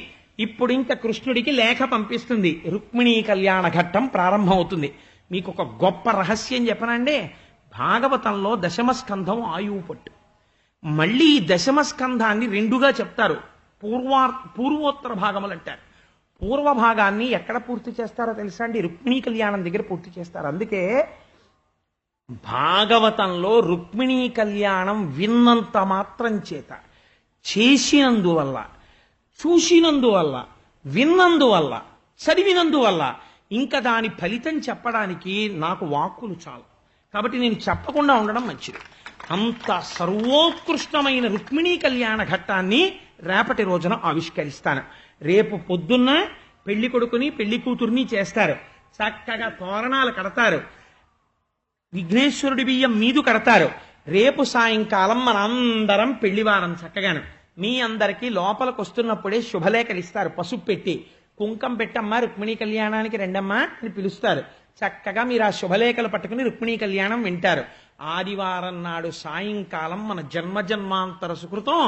ఇప్పుడు ఇంకా కృష్ణుడికి లేఖ పంపిస్తుంది. రుక్మిణీ కళ్యాణ ఘట్టం ప్రారంభమవుతుంది. మీకు ఒక గొప్ప రహస్యం చెప్పనండి. భాగవతంలో దశమస్కంధం ఆయువు పట్టు. మళ్ళీ ఈ దశమస్కంధాన్ని 2గా చెప్తారు. పూర్వోత్తర భాగములు అంటారు. పూర్వ భాగాన్ని ఎక్కడ పూర్తి చేస్తారో తెలుసా అండి? రుక్మిణీ కళ్యాణం దగ్గర పూర్తి చేస్తారు. అందుకే భాగవతంలో రుక్మిణీ కళ్యాణం విన్నంత మాత్రం చేత, చేసినందువల్ల, చూసినందువల్ల, విన్నందువల్ల, చదివినందువల్ల ఇంకా దాని ఫలితం చెప్పడానికి నాకు వాక్కులు చాలు. కాబట్టి నేను చెప్పకుండా ఉండడం మంచిది. అంత సర్వోత్కృష్టమైన రుక్మిణీ కళ్యాణ ఘట్టాన్ని రేపటి రోజున ఆవిష్కరిస్తాను. రేపు పొద్దున్న పెళ్లి కొడుకుని పెళ్లి కూతుర్ని చేస్తారు. చక్కగా తోరణాలు కడతారు, విఘ్నేశ్వరుడి బియ్యం మీదు కడతారు. రేపు సాయంకాలం మనందరం పెళ్లివారం చక్కగాను మీ అందరికీ లోపలికి వస్తున్నప్పుడే శుభలేఖలు ఇస్తారు. పసుపు పెట్టి కుంకం పెట్టమ్మా రుక్మిణీ కళ్యాణానికి రెండమ్మా అని పిలుస్తారు. చక్కగా మీరు ఆ శుభలేఖలు పట్టుకుని రుక్మిణీ కళ్యాణం వింటారు. ఆదివారం నాడు సాయంకాలం మన జన్మజన్మాంతర సుకృతం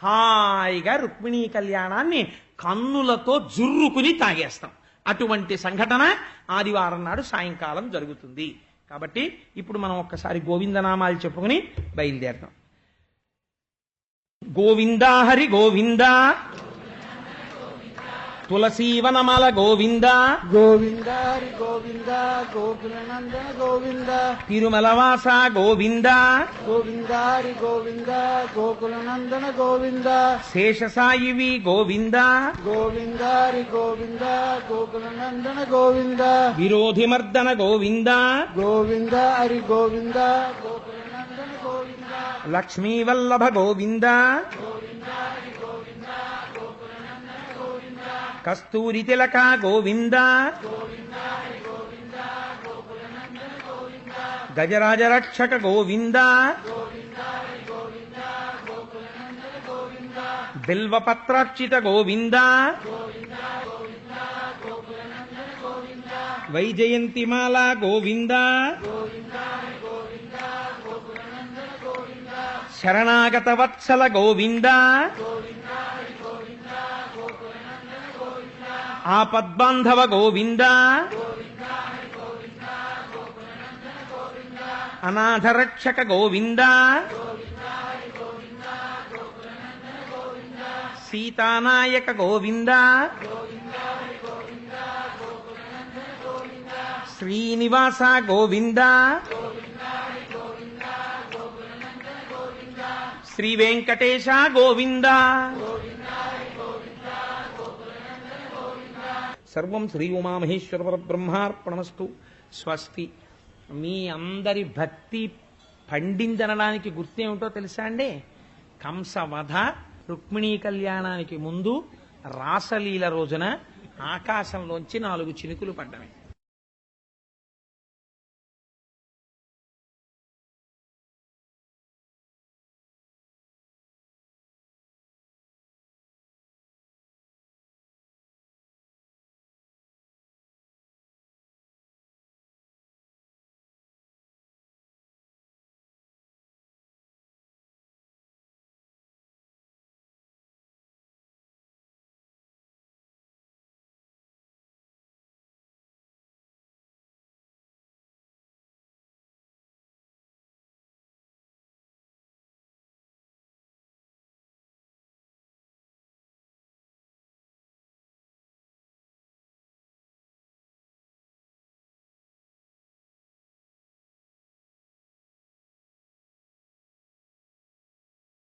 హాయిగా రుక్మిణీ కళ్యాణాన్ని కన్నులతో జుర్రుకుని తాగేస్తాం. అటువంటి సంఘటన ఆదివారం నాడు సాయంకాలం జరుగుతుంది. కాబట్టి ఇప్పుడు మనం ఒక్కసారి గోవిందనామాలు చెప్పుకుని బయలుదేరతాం. గోవిందా హరి గోవిందా, తులసీవనమల గోవింద గోవింద హరి గోవింద, గోకులనందన గోవింద, తిరుమలవాస గోవింద గోవింద హరి గోవింద, గోకులనందన గోవింద, శేషసాయివి గోవింద గోవింద హరి గోవింద, గోకులనందన గోవింద, విరోధిమర్దన గోవింద గోవింద హరి గోవింద, గోకులనందన గోవింద, లక్ష్మీవల్లభ గోవింద కస్తూరి తిలక గోవింద గజరాజరక్షక గోవింద బిల్వపత్రార్చిత గోవింద వైజయంతిమాల గోవింద శరణాగత వత్సల గోవింద ఆపద్బాంధవ గోవింద అనాథరక్షక గోవింద సీతానాయక గోవింద శ్రీనివాస గోవింద శ్రీ వెంకటేశ గోవింద సర్వం శ్రీ ఉమామహేశ్వర పరబ్రహ్మార్పణమస్తు. స్వస్తి. మీ అందరి భక్తి పండిందనడానికి గుర్తేమిటో తెలుసా అండి? కంసవధ రుక్మిణీ కళ్యాణానికి ముందు రాసలీల రోజున ఆకాశంలోంచి 4 చినుకులు పడ్డమే.